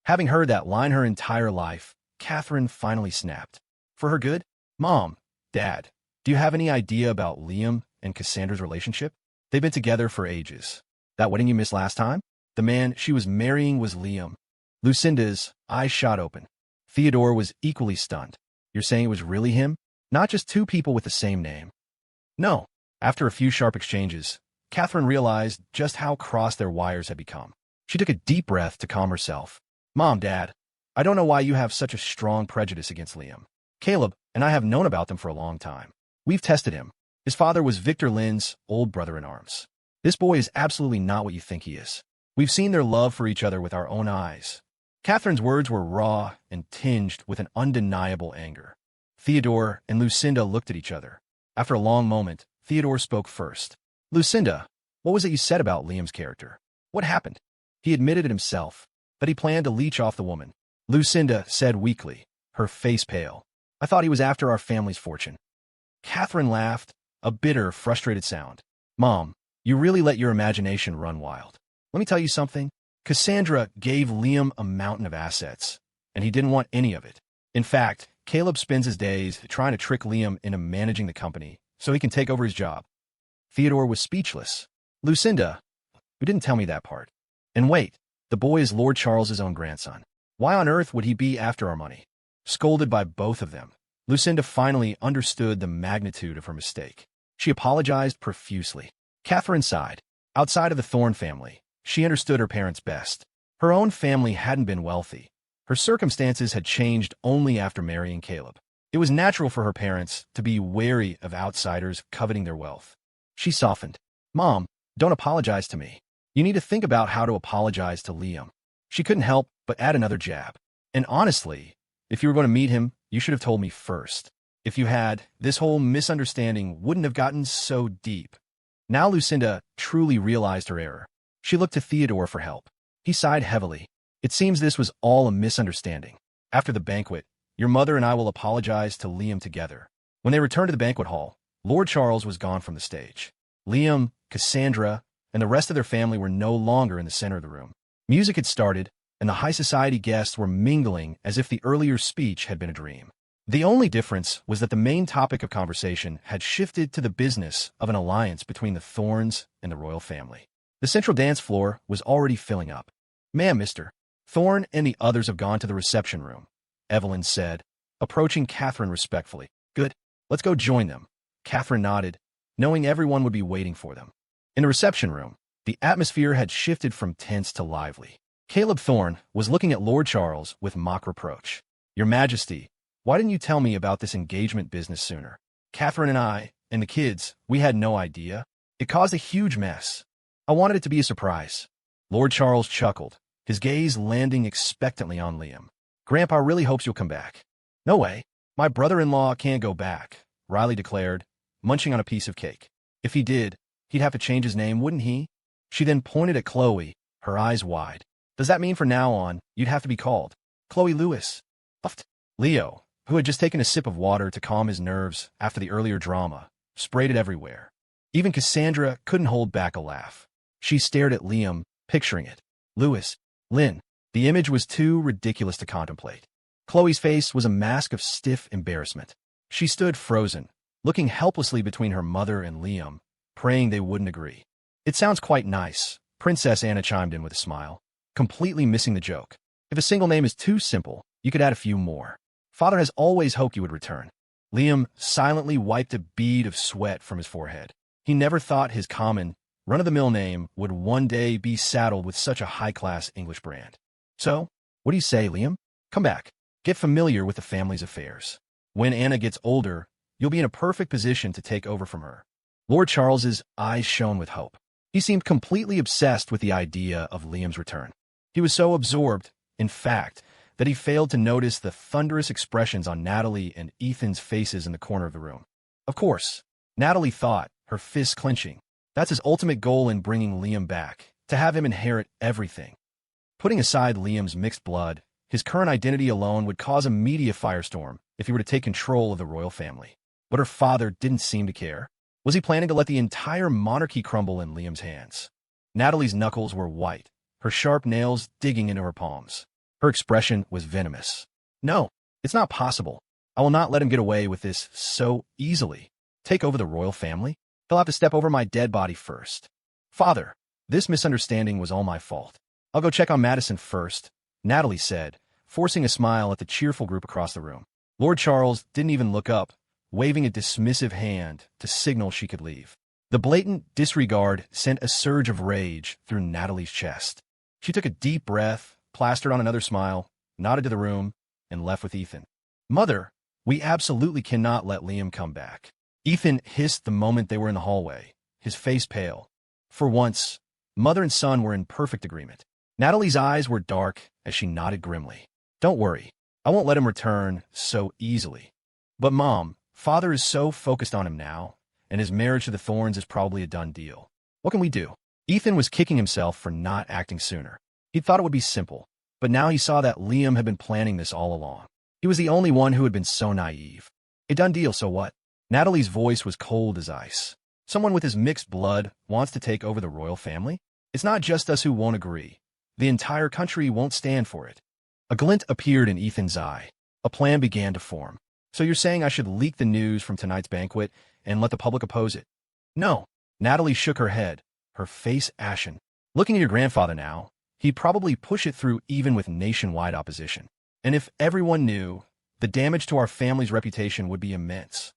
Having heard that line her entire life, Catherine finally snapped. For her good? Mom, Dad, do you have any idea about Liam and Cassandra's relationship? They've been together for ages. That wedding you missed last time? The man she was marrying was Liam. Lucinda's eyes shot open. Theodore was equally stunned. You're saying it was really him? Not just two people with the same name? No. After a few sharp exchanges, Catherine realized just how crossed their wires had become. She took a deep breath to calm herself. Mom, Dad, I don't know why you have such a strong prejudice against Liam. Caleb and I have known about them for a long time. We've tested him. His father was Victor Lynn's old brother-in-arms. This boy is absolutely not what you think he is. We've seen their love for each other with our own eyes. Catherine's words were raw and tinged with an undeniable anger. Theodore and Lucinda looked at each other. After a long moment, Theodore spoke first. Lucinda, what was it you said about Liam's character? What happened? He admitted it himself, that he planned to leech off the woman. Lucinda said weakly, her face pale. I thought he was after our family's fortune. Catherine laughed, a bitter, frustrated sound. Mom, you really let your imagination run wild. Let me tell you something. Cassandra gave Liam a mountain of assets, and he didn't want any of it. In fact, Caleb spends his days trying to trick Liam into managing the company so he can take over his job. Theodore was speechless. Lucinda, you didn't tell me that part. And wait, the boy is Lord Charles's own grandson. Why on earth would he be after our money? Scolded by both of them, Lucinda finally understood the magnitude of her mistake. She apologized profusely. Catherine sighed. Outside of the Thorne family, she understood her parents best. Her own family hadn't been wealthy. Her circumstances had changed only after marrying Caleb. It was natural for her parents to be wary of outsiders coveting their wealth. She softened. Mom, don't apologize to me. You need to think about how to apologize to Liam. She couldn't help but add another jab. And honestly, if you were going to meet him, you should have told me first. If you had, this whole misunderstanding wouldn't have gotten so deep. Now Lucinda truly realized her error. She looked to Theodore for help. He sighed heavily. It seems this was all a misunderstanding. After the banquet, your mother and I will apologize to Liam together." When they returned to the banquet hall, Lord Charles was gone from the stage. Liam, Cassandra, and the rest of their family were no longer in the center of the room. Music had started, and the high society guests were mingling as if the earlier speech had been a dream. The only difference was that the main topic of conversation had shifted to the business of an alliance between the Thorns and the royal family. The central dance floor was already filling up. "Ma'am, Mr. Thorn and the others have gone to the reception room," Evelyn said, approaching Catherine respectfully. "Good. Let's go join them." Catherine nodded, knowing everyone would be waiting for them. In the reception room, the atmosphere had shifted from tense to lively. Caleb Thorne was looking at Lord Charles with mock reproach. "Your Majesty, why didn't you tell me about this engagement business sooner? Catherine and I, and the kids, we had no idea. It caused a huge mess. I wanted it to be a surprise." Lord Charles chuckled, his gaze landing expectantly on Liam. "Grandpa really hopes you'll come back." "No way. My brother-in-law can't go back," Riley declared, munching on a piece of cake. "If he did, he'd have to change his name, wouldn't he?" She then pointed at Chloe, her eyes wide. "Does that mean from now on, you'd have to be called Chloe Lewis?" Puffed. Leo, who had just taken a sip of water to calm his nerves after the earlier drama, sprayed it everywhere. Even Cassandra couldn't hold back a laugh. She stared at Liam, picturing it. Lewis, Lynn. The image was too ridiculous to contemplate. Chloe's face was a mask of stiff embarrassment. She stood frozen, looking helplessly between her mother and Liam, praying they wouldn't agree. "It sounds quite nice," Princess Anna chimed in with a smile, completely missing the joke. "If a single name is too simple, you could add a few more. Father has always hoped you would return." Liam silently wiped a bead of sweat from his forehead. He never thought his common, run-of-the-mill name would one day be saddled with such a high-class English brand. "So, what do you say, Liam? Come back. Get familiar with the family's affairs. When Anna gets older, you'll be in a perfect position to take over from her." Lord Charles's eyes shone with hope. He seemed completely obsessed with the idea of Liam's return. He was so absorbed, in fact, that he failed to notice the thunderous expressions on Natalie and Ethan's faces in the corner of the room. Of course, Natalie thought, her fists clenching, that's his ultimate goal in bringing Liam back, to have him inherit everything. Putting aside Liam's mixed blood, his current identity alone would cause a media firestorm if he were to take control of the royal family. But her father didn't seem to care. Was he planning to let the entire monarchy crumble in Liam's hands? Natalie's knuckles were white, her sharp nails digging into her palms. Her expression was venomous. "No, it's not possible. I will not let him get away with this so easily. Take over the royal family? He'll have to step over my dead body first. Father, this misunderstanding was all my fault. I'll go check on Madison first," Natalie said, forcing a smile at the cheerful group across the room. Lord Charles didn't even look up, waving a dismissive hand to signal she could leave. The blatant disregard sent a surge of rage through Natalie's chest. She took a deep breath, plastered on another smile, nodded to the room, and left with Ethan. "Mother, we absolutely cannot let Liam come back," Ethan hissed the moment they were in the hallway, his face pale. For once, mother and son were in perfect agreement. Natalie's eyes were dark as she nodded grimly. "Don't worry, I won't let him return so easily. But Mom, Father is so focused on him now, and his marriage to the Thorns is probably a done deal. What can we do?" Ethan was kicking himself for not acting sooner. He thought it would be simple, but now he saw that Liam had been planning this all along. He was the only one who had been so naive. "A done deal, so what?" Natalie's voice was cold as ice. "Someone with his mixed blood wants to take over the royal family? It's not just us who won't agree. The entire country won't stand for it." A glint appeared in Ethan's eye. A plan began to form. "So you're saying I should leak the news from tonight's banquet and let the public oppose it?" "No." Natalie shook her head, her face ashen. "Looking at your grandfather now, he'd probably push it through even with nationwide opposition. And if everyone knew, the damage to our family's reputation would be immense.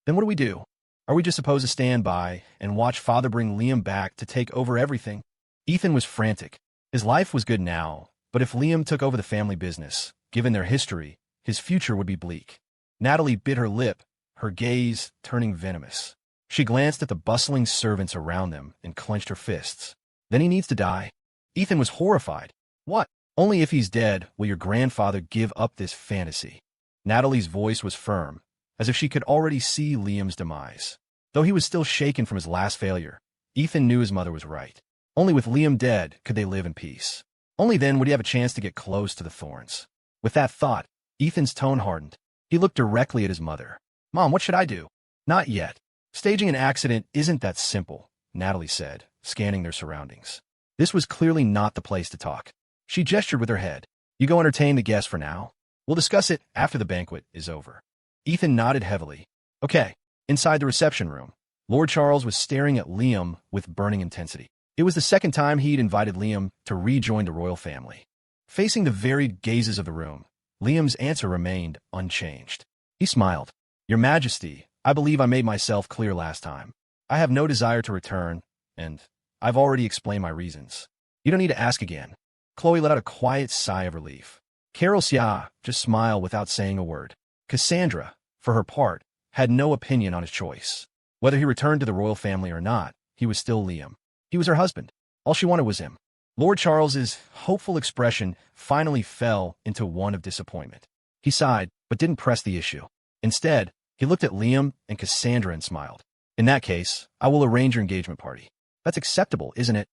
Then what do we do? Are we just supposed to stand by and watch Father bring Liam back to take over everything?" Ethan was frantic. His life was good now, but if Liam took over the family business, given their history, his future would be bleak. Natalie bit her lip, her gaze turning venomous. She glanced at the bustling servants around them and clenched her fists. "Then he needs to die." Ethan was horrified. "What? Only if he's dead will your grandfather give up this fantasy." Natalie's voice was firm, as if she could already see Liam's demise. Though he was still shaken from his last failure, Ethan knew his mother was right. Only with Liam dead could they live in peace. Only then would he have a chance to get close to the thorns. With that thought, Ethan's tone hardened. He looked directly at his mother. Mom, what should I do? Not yet. Staging an accident isn't that simple, Natalie said, scanning their surroundings. This was clearly not the place to talk. She gestured with her head. You go entertain the guests for now. We'll discuss it after the banquet is over. Ethan nodded heavily. Okay. Inside the reception room, Lord Charles was staring at Liam with burning intensity. It was the second time he'd invited Liam to rejoin the royal family. Facing the varied gazes of the room, Liam's answer remained unchanged. He smiled. Your Majesty, I believe I made myself clear last time. I have no desire to return, and I've already explained my reasons. You don't need to ask again. Chloe let out a quiet sigh of relief. P15.She just smiled without saying a word. Cassandra, for her part, had no opinion on his choice. Whether he returned to the royal family or not, he was still Liam. He was her husband. All she wanted was him. Lord Charles's hopeful expression finally fell into one of disappointment. He sighed, but didn't press the issue. Instead, he looked at Liam and Cassandra and smiled. In that case, I will arrange your engagement party. That's acceptable, isn't it?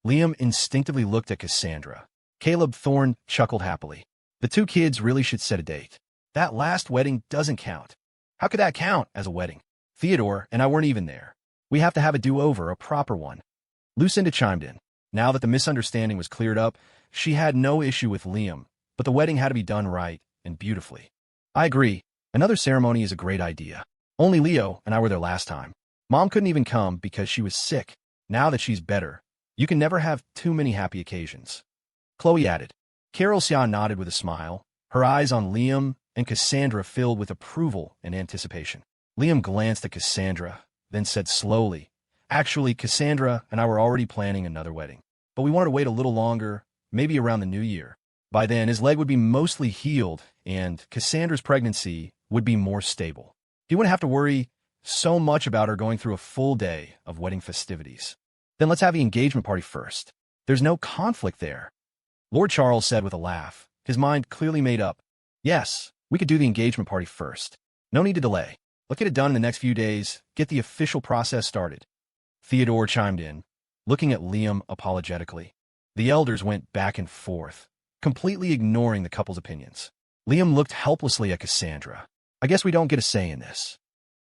Liam instinctively looked at Cassandra. Caleb Thorne chuckled happily. The two kids really should set a date. That last wedding doesn't count. How could that count as a wedding? Theodore and I weren't even there. We have to have a do-over, a proper one. Lucinda chimed in. Now that the misunderstanding was cleared up, she had no issue with Liam, but the wedding had to be done right and beautifully. I agree. Another ceremony is a great idea. Only Leo and I were there last time. Mom couldn't even come because she was sick. Now that she's better, you can never have too many happy occasions. Chloe added. P15.She nodded with a smile, her eyes on Liam and Cassandra filled with approval and anticipation. Liam glanced at Cassandra, then said slowly, Actually, Cassandra and I were already planning another wedding. But we wanted to wait a little longer, maybe around the new year. By then, his leg would be mostly healed, and Cassandra's pregnancy would be more stable. He wouldn't have to worry so much about her going through a full day of wedding festivities. Then let's have the engagement party first. There's no conflict there. Lord Charles said with a laugh, his mind clearly made up. Yes, we could do the engagement party first. No need to delay. Let's get it done in the next few days, get the official process started. Theodore chimed in, looking at Liam apologetically. The elders went back and forth, completely ignoring the couple's opinions. Liam looked helplessly at Cassandra. I guess we don't get a say in this.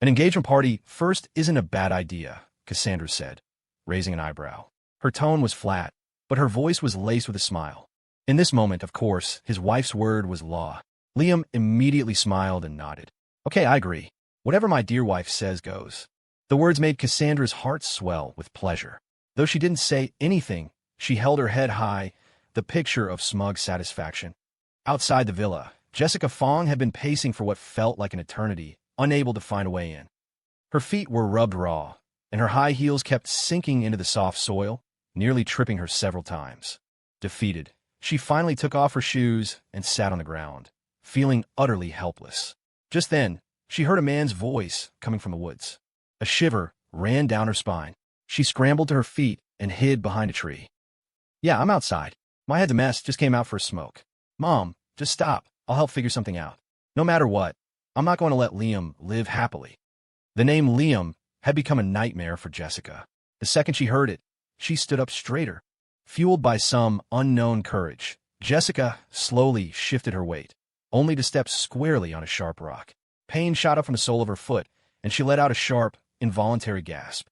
An engagement party first isn't a bad idea, Cassandra said, raising an eyebrow. Her tone was flat, but her voice was laced with a smile. In this moment, of course, his wife's word was law. Liam immediately smiled and nodded. Okay, I agree. Whatever my dear wife says goes. The words made Cassandra's heart swell with pleasure. Though she didn't say anything, she held her head high, the picture of smug satisfaction. Outside the villa, Jessica Fong had been pacing for what felt like an eternity, unable to find a way in. Her feet were rubbed raw, and her high heels kept sinking into the soft soil, nearly tripping her several times. Defeated, she finally took off her shoes and sat on the ground, feeling utterly helpless. Just then, she heard a man's voice coming from the woods. A shiver ran down her spine. She scrambled to her feet and hid behind a tree. Yeah, I'm outside. My head's a mess, just came out for a smoke. Mom, just stop. I'll help figure something out. No matter what, I'm not going to let Liam live happily. The name Liam had become a nightmare for Jessica. The second she heard it, she stood up straighter. Fueled by some unknown courage, Jessica slowly shifted her weight, only to step squarely on a sharp rock. Pain shot up from the sole of her foot, and she let out a sharp, involuntary gasp.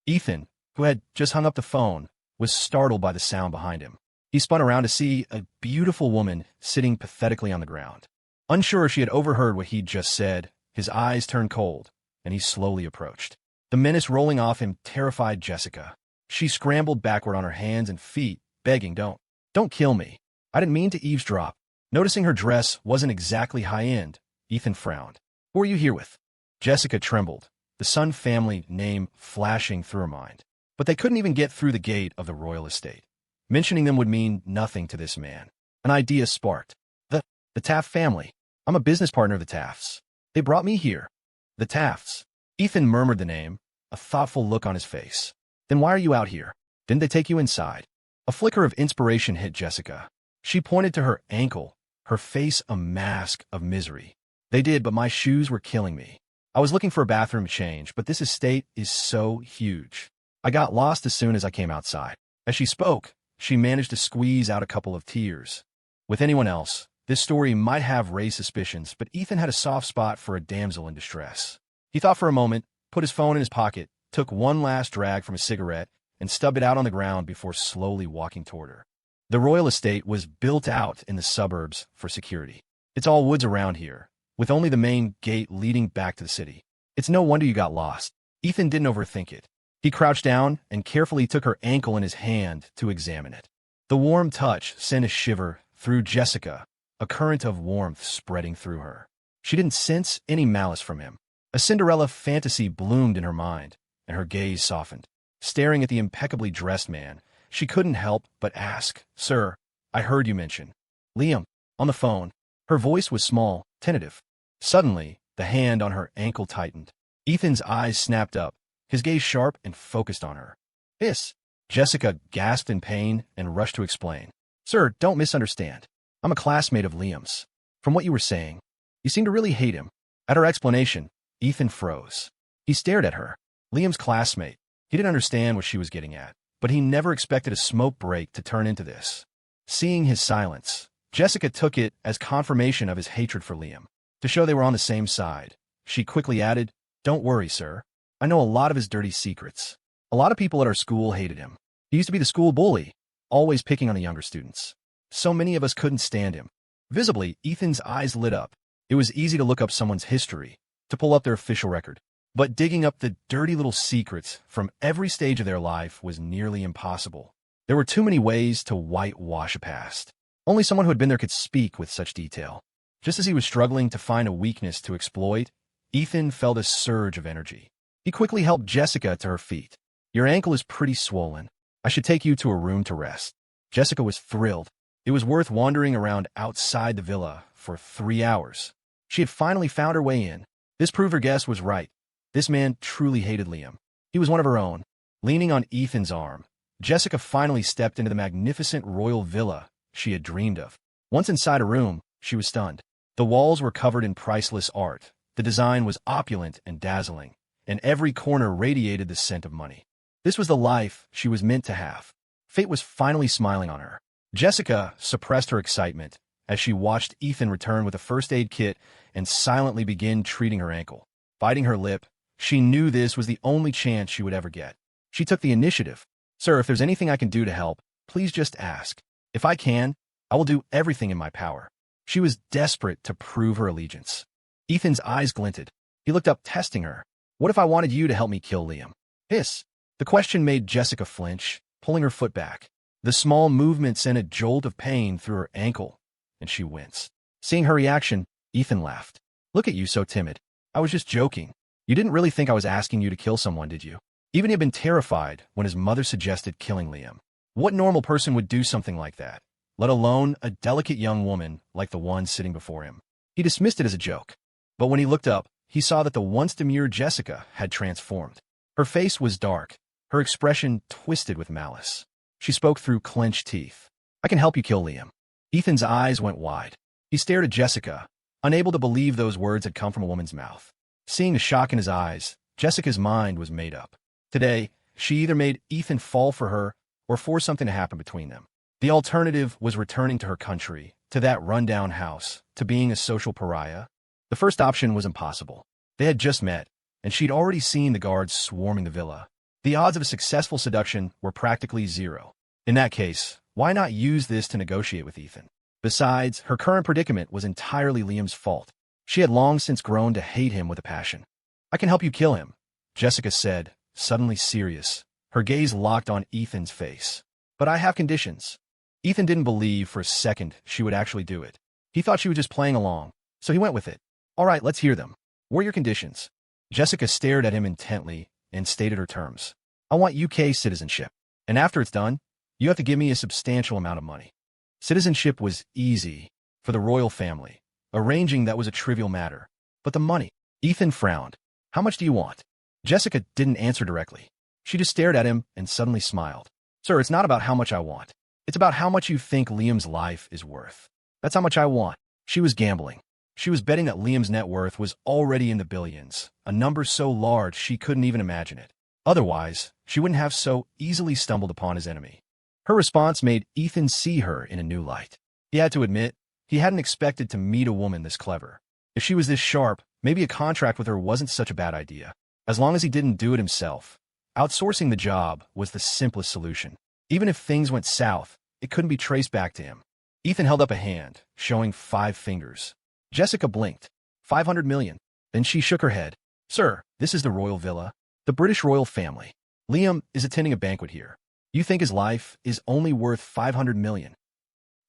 Ethan, who had just hung up the phone, was startled by the sound behind him. He spun around to see a beautiful woman sitting pathetically on the ground. Unsure if she had overheard what he'd just said, his eyes turned cold, and he slowly approached. The menace rolling off him terrified Jessica. She scrambled backward on her hands and feet, begging, Don't kill me. I didn't mean to eavesdrop. Noticing her dress wasn't exactly high-end, Ethan frowned. Who are you here with? Jessica trembled, the Sun family name flashing through her mind. But they couldn't even get through the gate of the royal estate. Mentioning them would mean nothing to this man. An idea sparked. The Taft family. I'm a business partner of the Tafts. They brought me here. The Tafts. Ethan murmured the name, a thoughtful look on his face. Then why are you out here? Didn't they take you inside? A flicker of inspiration hit Jessica. She pointed to her ankle, her face a mask of misery. They did, but my shoes were killing me. I was looking for a bathroom change, but this estate is so huge. I got lost as soon as I came outside. As she spoke, she managed to squeeze out a couple of tears. With anyone else, this story might have raised suspicions, but Ethan had a soft spot for a damsel in distress. He thought for a moment, put his phone in his pocket, took one last drag from his cigarette, and stubbed it out on the ground before slowly walking toward her. The royal estate was built out in the suburbs for security. It's all woods around here, with only the main gate leading back to the city. It's no wonder you got lost. Ethan didn't overthink it. He crouched down and carefully took her ankle in his hand to examine it. The warm touch sent a shiver through Jessica, a current of warmth spreading through her. She didn't sense any malice from him. A Cinderella fantasy bloomed in her mind, and her gaze softened. Staring at the impeccably dressed man, she couldn't help but ask, "Sir, I heard you mention Liam." On the phone, her voice was small, tentative. Suddenly, the hand on her ankle tightened. Ethan's eyes snapped up, his gaze sharp and focused on her. "Hiss!" Jessica gasped in pain and rushed to explain. "Sir, don't misunderstand. I'm a classmate of Liam's. From what you were saying, you seem to really hate him." At her explanation, Ethan froze. He stared at her. Liam's classmate. He didn't understand what she was getting at, but he never expected a smoke break to turn into this. Seeing his silence, Jessica took it as confirmation of his hatred for Liam. To show they were on the same side, she quickly added, "Don't worry, sir. I know a lot of his dirty secrets. A lot of people at our school hated him. He used to be the school bully, always picking on the younger students. So many of us couldn't stand him." Visibly, Ethan's eyes lit up. It was easy to look up someone's history, to pull up their official record. But digging up the dirty little secrets from every stage of their life was nearly impossible. There were too many ways to whitewash a past. Only someone who had been there could speak with such detail. Just as he was struggling to find a weakness to exploit, Ethan felt a surge of energy. He quickly helped Jessica to her feet. "Your ankle is pretty swollen. I should take you to a room to rest." Jessica was thrilled. It was worth wandering around outside the villa for 3 hours. She had finally found her way in. This proved her guess was right. This man truly hated Liam. He was one of her own. Leaning on Ethan's arm, Jessica finally stepped into the magnificent royal villa she had dreamed of. Once inside a room, she was stunned. The walls were covered in priceless art. The design was opulent and dazzling, and every corner radiated the scent of money. This was the life she was meant to have. Fate was finally smiling on her. Jessica suppressed her excitement as she watched Ethan return with a first aid kit and silently begin treating her ankle. Biting her lip, she knew this was the only chance she would ever get. She took the initiative. "Sir, if there's anything I can do to help, please just ask. If I can, I will do everything in my power." She was desperate to prove her allegiance. Ethan's eyes glinted. He looked up, testing her. "What if I wanted you to help me kill Liam?" "Hiss." The question made Jessica flinch, pulling her foot back. The small movement sent a jolt of pain through her ankle, and she winced. Seeing her reaction, Ethan laughed. "Look at you, so timid. I was just joking. You didn't really think I was asking you to kill someone, did you?" Even he had been terrified when his mother suggested killing Liam. What normal person would do something like that, let alone a delicate young woman like the one sitting before him? He dismissed it as a joke. But when he looked up, he saw that the once demure Jessica had transformed. Her face was dark, her expression twisted with malice. She spoke through clenched teeth. "I can help you kill Liam." Ethan's eyes went wide. He stared at Jessica, unable to believe those words had come from a woman's mouth. Seeing the shock in his eyes, Jessica's mind was made up. Today, she either made Ethan fall for her or force something to happen between them. The alternative was returning to her country, to that rundown house, to being a social pariah. The first option was impossible. They had just met, and she'd already seen the guards swarming the villa. The odds of a successful seduction were practically zero. In that case, why not use this to negotiate with Ethan? Besides, her current predicament was entirely Liam's fault. She had long since grown to hate him with a passion. "I can help you kill him," Jessica said, suddenly serious. Her gaze locked on Ethan's face. "But I have conditions." Ethan didn't believe for a second she would actually do it. He thought she was just playing along, so he went with it. "All right, let's hear them. What are your conditions?" Jessica stared at him intently and stated her terms. "I want UK citizenship, and after it's done, you have to give me a substantial amount of money." Citizenship was easy for the royal family. Arranging that was a trivial matter. But the money? Ethan frowned. "How much do you want?" Jessica didn't answer directly. She just stared at him and suddenly smiled. "Sir, it's not about how much I want. It's about how much you think Liam's life is worth. That's how much I want." She was gambling. She was betting that Liam's net worth was already in the billions, a number so large she couldn't even imagine it. Otherwise, she wouldn't have so easily stumbled upon his enemy. Her response made Ethan see her in a new light. He had to admit, he hadn't expected to meet a woman this clever. If she was this sharp, maybe a contract with her wasn't such a bad idea. As long as he didn't do it himself. Outsourcing the job was the simplest solution. Even if things went south, it couldn't be traced back to him. Ethan held up a hand, showing 5 fingers. Jessica blinked. 500 million. Then she shook her head. Sir, this is the royal villa. The British royal family. Liam is attending a banquet here. You think his life is only worth 500 million?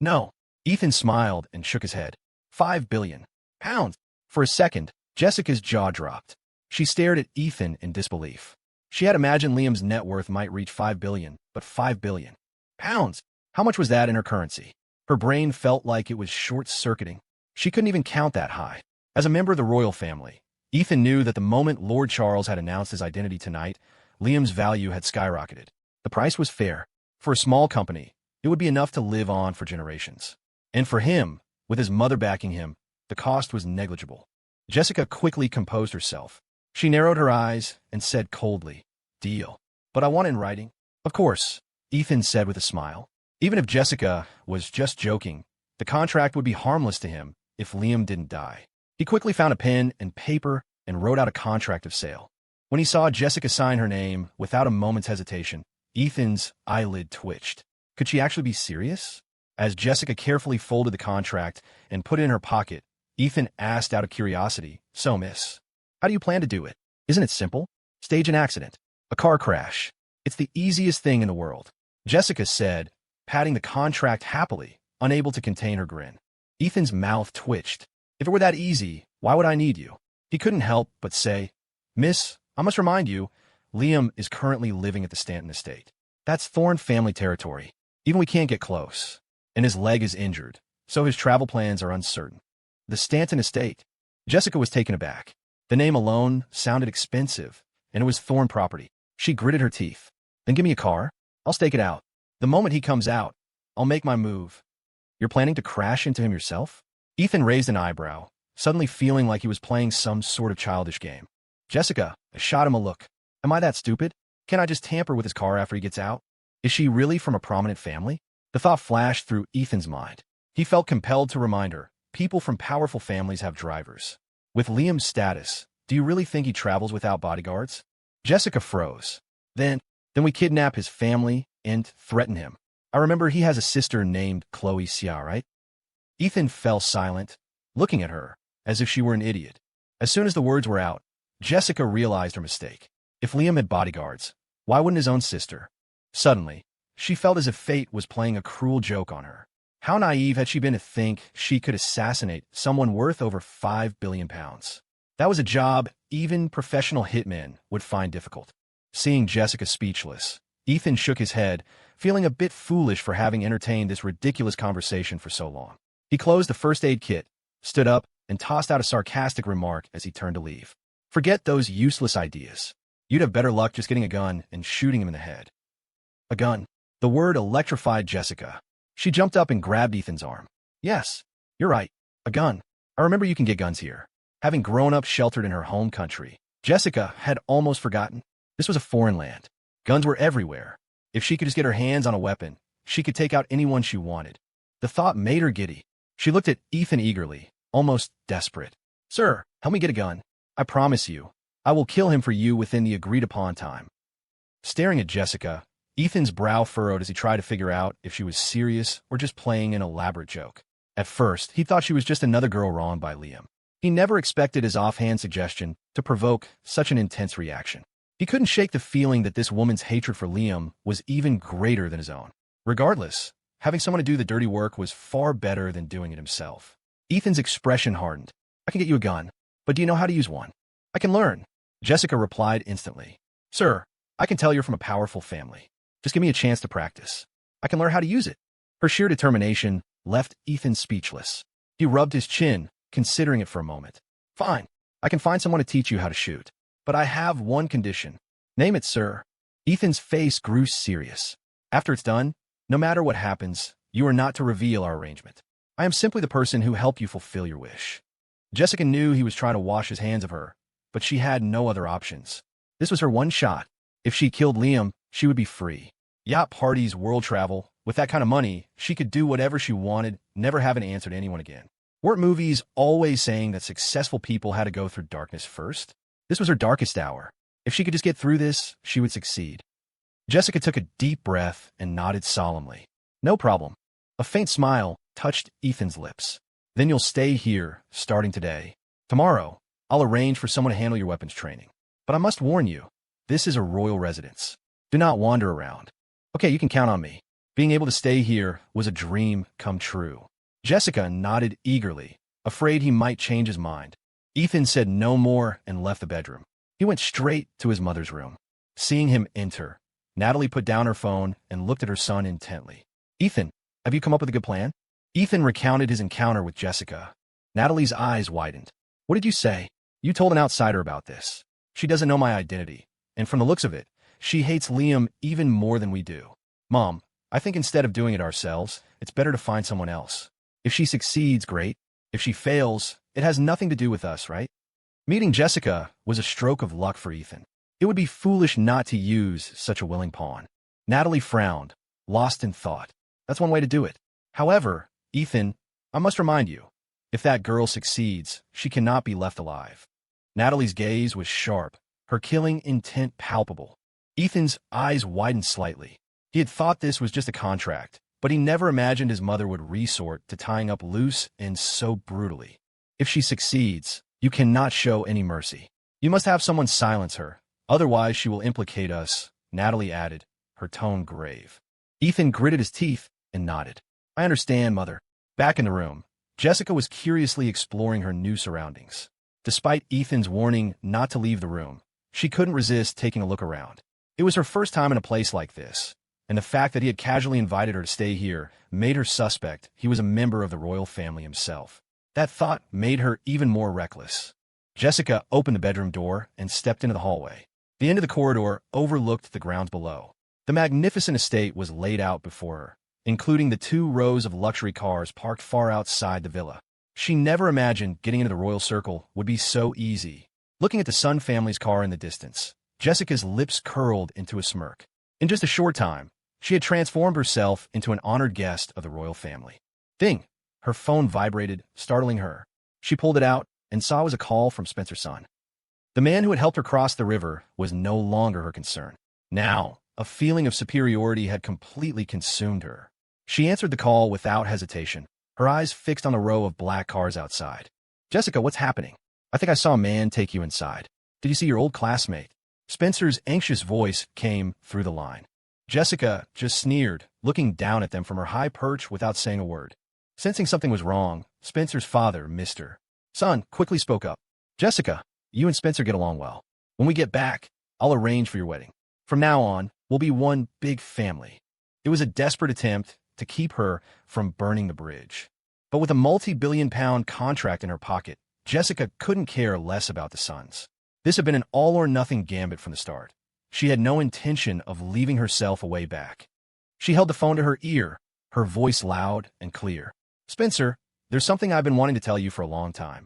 No. Ethan smiled and shook his head. 5 billion pounds. For a second, Jessica's jaw dropped. She stared at Ethan in disbelief. She had imagined Liam's net worth might reach 5 billion, but 5 billion pounds. How much was that in her currency? Her brain felt like it was short-circuiting. She couldn't even count that high. As a member of the royal family, Ethan knew that the moment Lord Charles had announced his identity tonight, Liam's value had skyrocketed. The price was fair. For a small company, it would be enough to live on for generations. And for him, with his mother backing him, the cost was negligible. Jessica quickly composed herself. She narrowed her eyes and said coldly, Deal. But I want it in writing. Of course, Ethan said with a smile. Even if Jessica was just joking, the contract would be harmless to him if Liam didn't die. He quickly found a pen and paper and wrote out a contract of sale. When he saw Jessica sign her name without a moment's hesitation, Ethan's eyelid twitched. Could she actually be serious? As Jessica carefully folded the contract and put it in her pocket, Ethan asked out of curiosity, So, miss, how do you plan to do it? Isn't it simple? Stage an accident. A car crash. It's the easiest thing in the world. Jessica said, patting the contract happily, unable to contain her grin. Ethan's mouth twitched. If it were that easy, why would I need you? He couldn't help but say, Miss, I must remind you, Liam is currently living at the Stanton estate. That's Thorne family territory. Even we can't get close. And his leg is injured, so his travel plans are uncertain. The Stanton estate. Jessica was taken aback. The name alone sounded expensive, and it was Thorne property. She gritted her teeth. Then give me a car. I'll stake it out. The moment he comes out, I'll make my move. You're planning to crash into him yourself? Ethan raised an eyebrow, suddenly feeling like he was playing some sort of childish game. Jessica, I shot him a look. Am I that stupid? Can I just tamper with his car after he gets out? Is she really from a prominent family? The thought flashed through Ethan's mind. He felt compelled to remind her, people from powerful families have drivers. With Liam's status, do you really think he travels without bodyguards? Jessica froze. Then we kidnap his family and threaten him. I remember he has a sister named Chloe Sia, right? Ethan fell silent, looking at her, as if she were an idiot. As soon as the words were out, Jessica realized her mistake. If Liam had bodyguards, why wouldn't his own sister? Suddenly, she felt as if fate was playing a cruel joke on her. How naive had she been to think she could assassinate someone worth over 5 billion pounds? That was a job even professional hitmen would find difficult. Seeing Jessica speechless, Ethan shook his head, feeling a bit foolish for having entertained this ridiculous conversation for so long. He closed the first aid kit, stood up, and tossed out a sarcastic remark as he turned to leave. Forget those useless ideas. You'd have better luck just getting a gun and shooting him in the head. A gun. The word electrified Jessica. She jumped up and grabbed Ethan's arm. Yes, you're right. A gun. I remember you can get guns here. Having grown up sheltered in her home country, Jessica had almost forgotten. This was a foreign land. Guns were everywhere. If she could just get her hands on a weapon, she could take out anyone she wanted. The thought made her giddy. She looked at Ethan eagerly, almost desperate. Sir, help me get a gun. I promise you, I will kill him for you within the agreed-upon time. Staring at Jessica, Ethan's brow furrowed as he tried to figure out if she was serious or just playing an elaborate joke. At first, he thought she was just another girl wronged by Liam. He never expected his offhand suggestion to provoke such an intense reaction. He couldn't shake the feeling that this woman's hatred for Liam was even greater than his own. Regardless, having someone to do the dirty work was far better than doing it himself. Ethan's expression hardened. I can get you a gun, but do you know how to use one? I can learn. Jessica replied instantly. Sir, I can tell you're from a powerful family. Just give me a chance to practice. I can learn how to use it. Her sheer determination left Ethan speechless. He rubbed his chin, considering it for a moment. Fine, I can find someone to teach you how to shoot. But I have one condition. Name it, sir. Ethan's face grew serious. After it's done, no matter what happens, you are not to reveal our arrangement. I am simply the person who helped you fulfill your wish. Jessica knew he was trying to wash his hands of her, but she had no other options. This was her one shot. If she killed Liam, she would be free. Yacht parties, world travel. With that kind of money, she could do whatever she wanted, never having to answer to anyone again. Weren't movies always saying that successful people had to go through darkness first? This was her darkest hour. If she could just get through this, she would succeed. Jessica took a deep breath and nodded solemnly. No problem. A faint smile touched Ethan's lips. Then you'll stay here, starting today. Tomorrow, I'll arrange for someone to handle your weapons training. But I must warn you, this is a royal residence. Do not wander around. Okay, you can count on me. Being able to stay here was a dream come true. Jessica nodded eagerly, afraid he might change his mind. Ethan said no more and left the bedroom. He went straight to his mother's room. Seeing him enter, Natalie put down her phone and looked at her son intently. Ethan, have you come up with a good plan? Ethan recounted his encounter with Jessica. Natalie's eyes widened. What did you say? You told an outsider about this. She doesn't know my identity, and from the looks of it, she hates Liam even more than we do. Mom, I think instead of doing it ourselves, it's better to find someone else. If she succeeds, great. If she fails, it has nothing to do with us, right? Meeting Jessica was a stroke of luck for Ethan. It would be foolish not to use such a willing pawn. Natalie frowned, lost in thought. That's one way to do it. However, Ethan, I must remind you, if that girl succeeds, she cannot be left alive. Natalie's gaze was sharp, her killing intent palpable. Ethan's eyes widened slightly. He had thought this was just a contract, but he never imagined his mother would resort to tying up loose ends so brutally. If she succeeds, you cannot show any mercy. You must have someone silence her, otherwise she will implicate us, Natalie added, her tone grave. Ethan gritted his teeth and nodded. I understand, Mother. Back in the room, Jessica was curiously exploring her new surroundings. Despite Ethan's warning not to leave the room, she couldn't resist taking a look around. It was her first time in a place like this, and the fact that he had casually invited her to stay here made her suspect he was a member of the royal family himself. That thought made her even more reckless. Jessica opened the bedroom door and stepped into the hallway. The end of the corridor overlooked the grounds below. The magnificent estate was laid out before her, including the 2 rows of luxury cars parked far outside the villa. She never imagined getting into the royal circle would be so easy. Looking at the Sun family's car in the distance, Jessica's lips curled into a smirk. In just a short time, she had transformed herself into an honored guest of the royal family. Ding! Her phone vibrated, startling her. She pulled it out and saw it was a call from Spencer's son. The man who had helped her cross the river was no longer her concern. Now, a feeling of superiority had completely consumed her. She answered the call without hesitation, her eyes fixed on the row of black cars outside. Jessica, what's happening? I think I saw a man take you inside. Did you see your old classmate? Spencer's anxious voice came through the line. Jessica just sneered, looking down at them from her high perch without saying a word. Sensing something was wrong, Spencer's father, Mr. Son, quickly spoke up. Jessica, you and Spencer get along well. When we get back, I'll arrange for your wedding. From now on, we'll be one big family. It was a desperate attempt to keep her from burning the bridge. But with a multi-billion-pound contract in her pocket, Jessica couldn't care less about the sons. This had been an all-or-nothing gambit from the start. She had no intention of leaving herself a way back. She held the phone to her ear, her voice loud and clear. Spencer, there's something I've been wanting to tell you for a long time.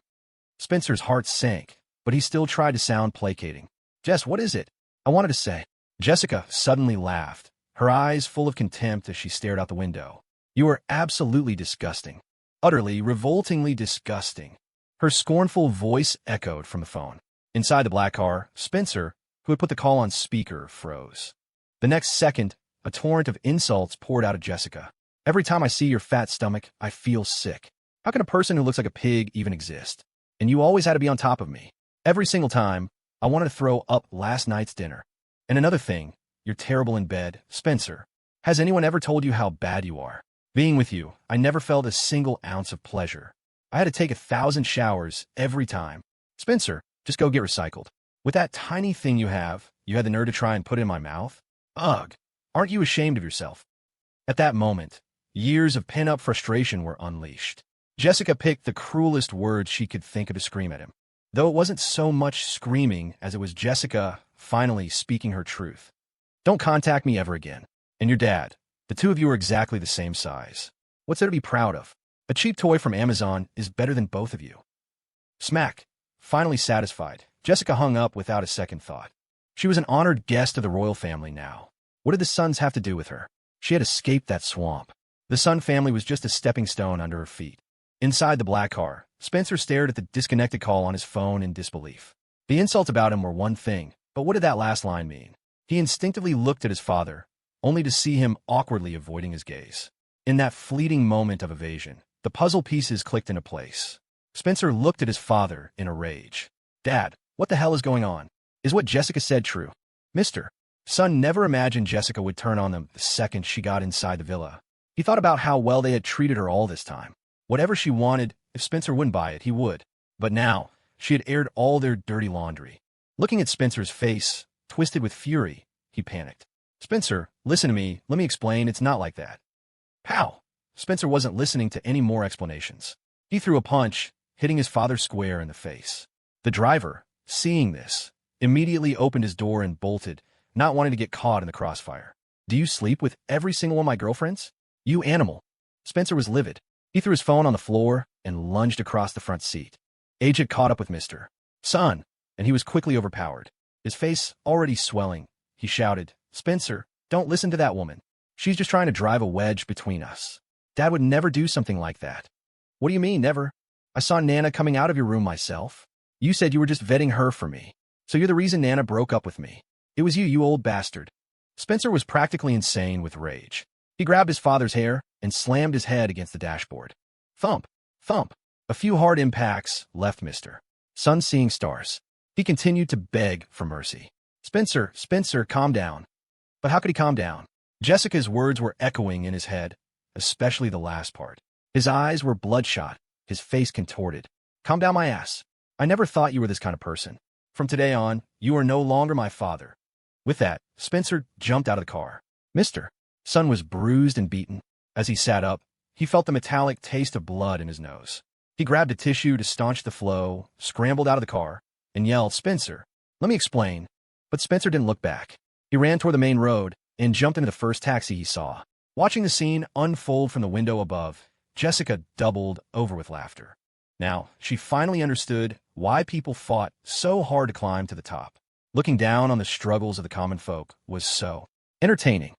Spencer's heart sank, but he still tried to sound placating. Jess, what is it? I wanted to say. Jessica suddenly laughed, her eyes full of contempt as she stared out the window. You are absolutely disgusting. Utterly, revoltingly disgusting. Her scornful voice echoed from the phone. Inside the black car, Spencer, who had put the call on speaker, froze. The next second, a torrent of insults poured out of Jessica. Every time I see your fat stomach, I feel sick. How can a person who looks like a pig even exist? And you always had to be on top of me. Every single time, I wanted to throw up last night's dinner. And another thing, you're terrible in bed. Spencer, has anyone ever told you how bad you are? Being with you, I never felt a single ounce of pleasure. I had to take 1,000 showers every time. Spencer, just go get recycled. With that tiny thing you have, you had the nerve to try and put it in my mouth? Ugh, aren't you ashamed of yourself? At that moment, years of pent-up frustration were unleashed. Jessica picked the cruelest words she could think of to scream at him, though it wasn't so much screaming as it was Jessica finally speaking her truth. Don't contact me ever again. And your dad, the two of you are exactly the same size. What's there to be proud of? A cheap toy from Amazon is better than both of you. Smack. Finally satisfied, Jessica hung up without a second thought. She was an honored guest of the royal family now. What did the Sons have to do with her? She had escaped that swamp. The Sun family was just a stepping stone under her feet. Inside the black car, Spencer stared at the disconnected call on his phone in disbelief. The insults about him were one thing, but what did that last line mean? He instinctively looked at his father, only to see him awkwardly avoiding his gaze. In that fleeting moment of evasion, the puzzle pieces clicked into place. Spencer looked at his father in a rage. Dad, what the hell is going on? Is what Jessica said true? Mr. Son never imagined Jessica would turn on them the second she got inside the villa. He thought about how well they had treated her all this time. Whatever she wanted, if Spencer wouldn't buy it, he would. But now, she had aired all their dirty laundry. Looking at Spencer's face, twisted with fury, he panicked. Spencer, listen to me. Let me explain. It's not like that. How? Spencer wasn't listening to any more explanations. He threw a punch, hitting his father square in the face. The driver, seeing this, immediately opened his door and bolted, not wanting to get caught in the crossfire. Do you sleep with every single one of my girlfriends? You animal. Spencer was livid. He threw his phone on the floor and lunged across the front seat. Age had caught up with Mr. Son, and he was quickly overpowered. His face already swelling, he shouted, Spencer, don't listen to that woman. She's just trying to drive a wedge between us. Dad would never do something like that. What do you mean, never? I saw Nana coming out of your room myself. You said you were just vetting her for me. So you're the reason Nana broke up with me. It was you, you old bastard. Spencer was practically insane with rage. He grabbed his father's hair and slammed his head against the dashboard. Thump, thump. A few hard impacts left Mr. Son seeing stars. He continued to beg for mercy. Spencer, calm down. But how could he calm down? Jessica's words were echoing in his head, especially the last part. His eyes were bloodshot, his face contorted. Calm down my ass. I never thought you were this kind of person. From today on, you are no longer my father. With that, Spencer jumped out of the car. Mr. Son was bruised and beaten. As he sat up, he felt the metallic taste of blood in his nose. He grabbed a tissue to staunch the flow, scrambled out of the car, and yelled, Spencer, let me explain. But Spencer didn't look back. He ran toward the main road and jumped into the first taxi he saw. Watching the scene unfold from the window above, Jessica doubled over with laughter. Now, she finally understood why people fought so hard to climb to the top. Looking down on the struggles of the common folk was so entertaining.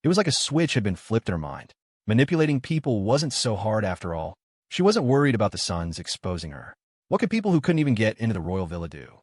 It was like a switch had been flipped in her mind. Manipulating people wasn't so hard after all. She wasn't worried about the Sons exposing her. What could people who couldn't even get into the royal villa do?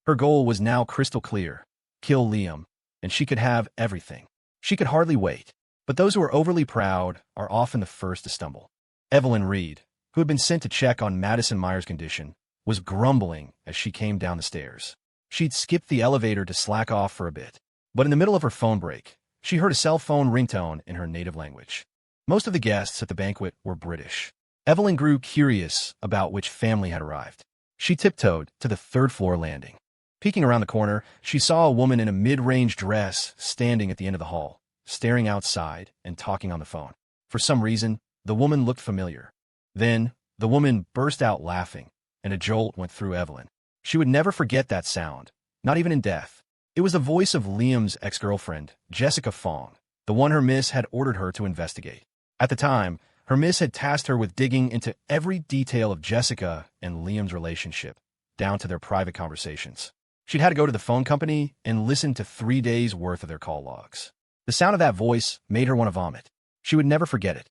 Her goal was now crystal clear. Kill Liam, and she could have everything. She could hardly wait. But those who are overly proud are often the first to stumble. Evelyn Reed, who had been sent to check on Madison Meyer's condition, was grumbling as she came down the stairs. She'd skipped the elevator to slack off for a bit. But in the middle of her phone break, she heard a cell phone ringtone in her native language. Most of the guests at the banquet were British. Evelyn grew curious about which family had arrived. She tiptoed to the third-floor landing. Peeking around the corner, she saw a woman in a mid-range dress standing at the end of the hall, staring outside and talking on the phone. For some reason, the woman looked familiar. Then, the woman burst out laughing, and a jolt went through Evelyn. She would never forget that sound, not even in death. It was the voice of Liam's ex-girlfriend, Jessica Fong, the one her miss had ordered her to investigate. At the time, her miss had tasked her with digging into every detail of Jessica and Liam's relationship, down to their private conversations. She'd had to go to the phone company and listen to 3 days' worth of their call logs. The sound of that voice made her want to vomit. She would never forget it.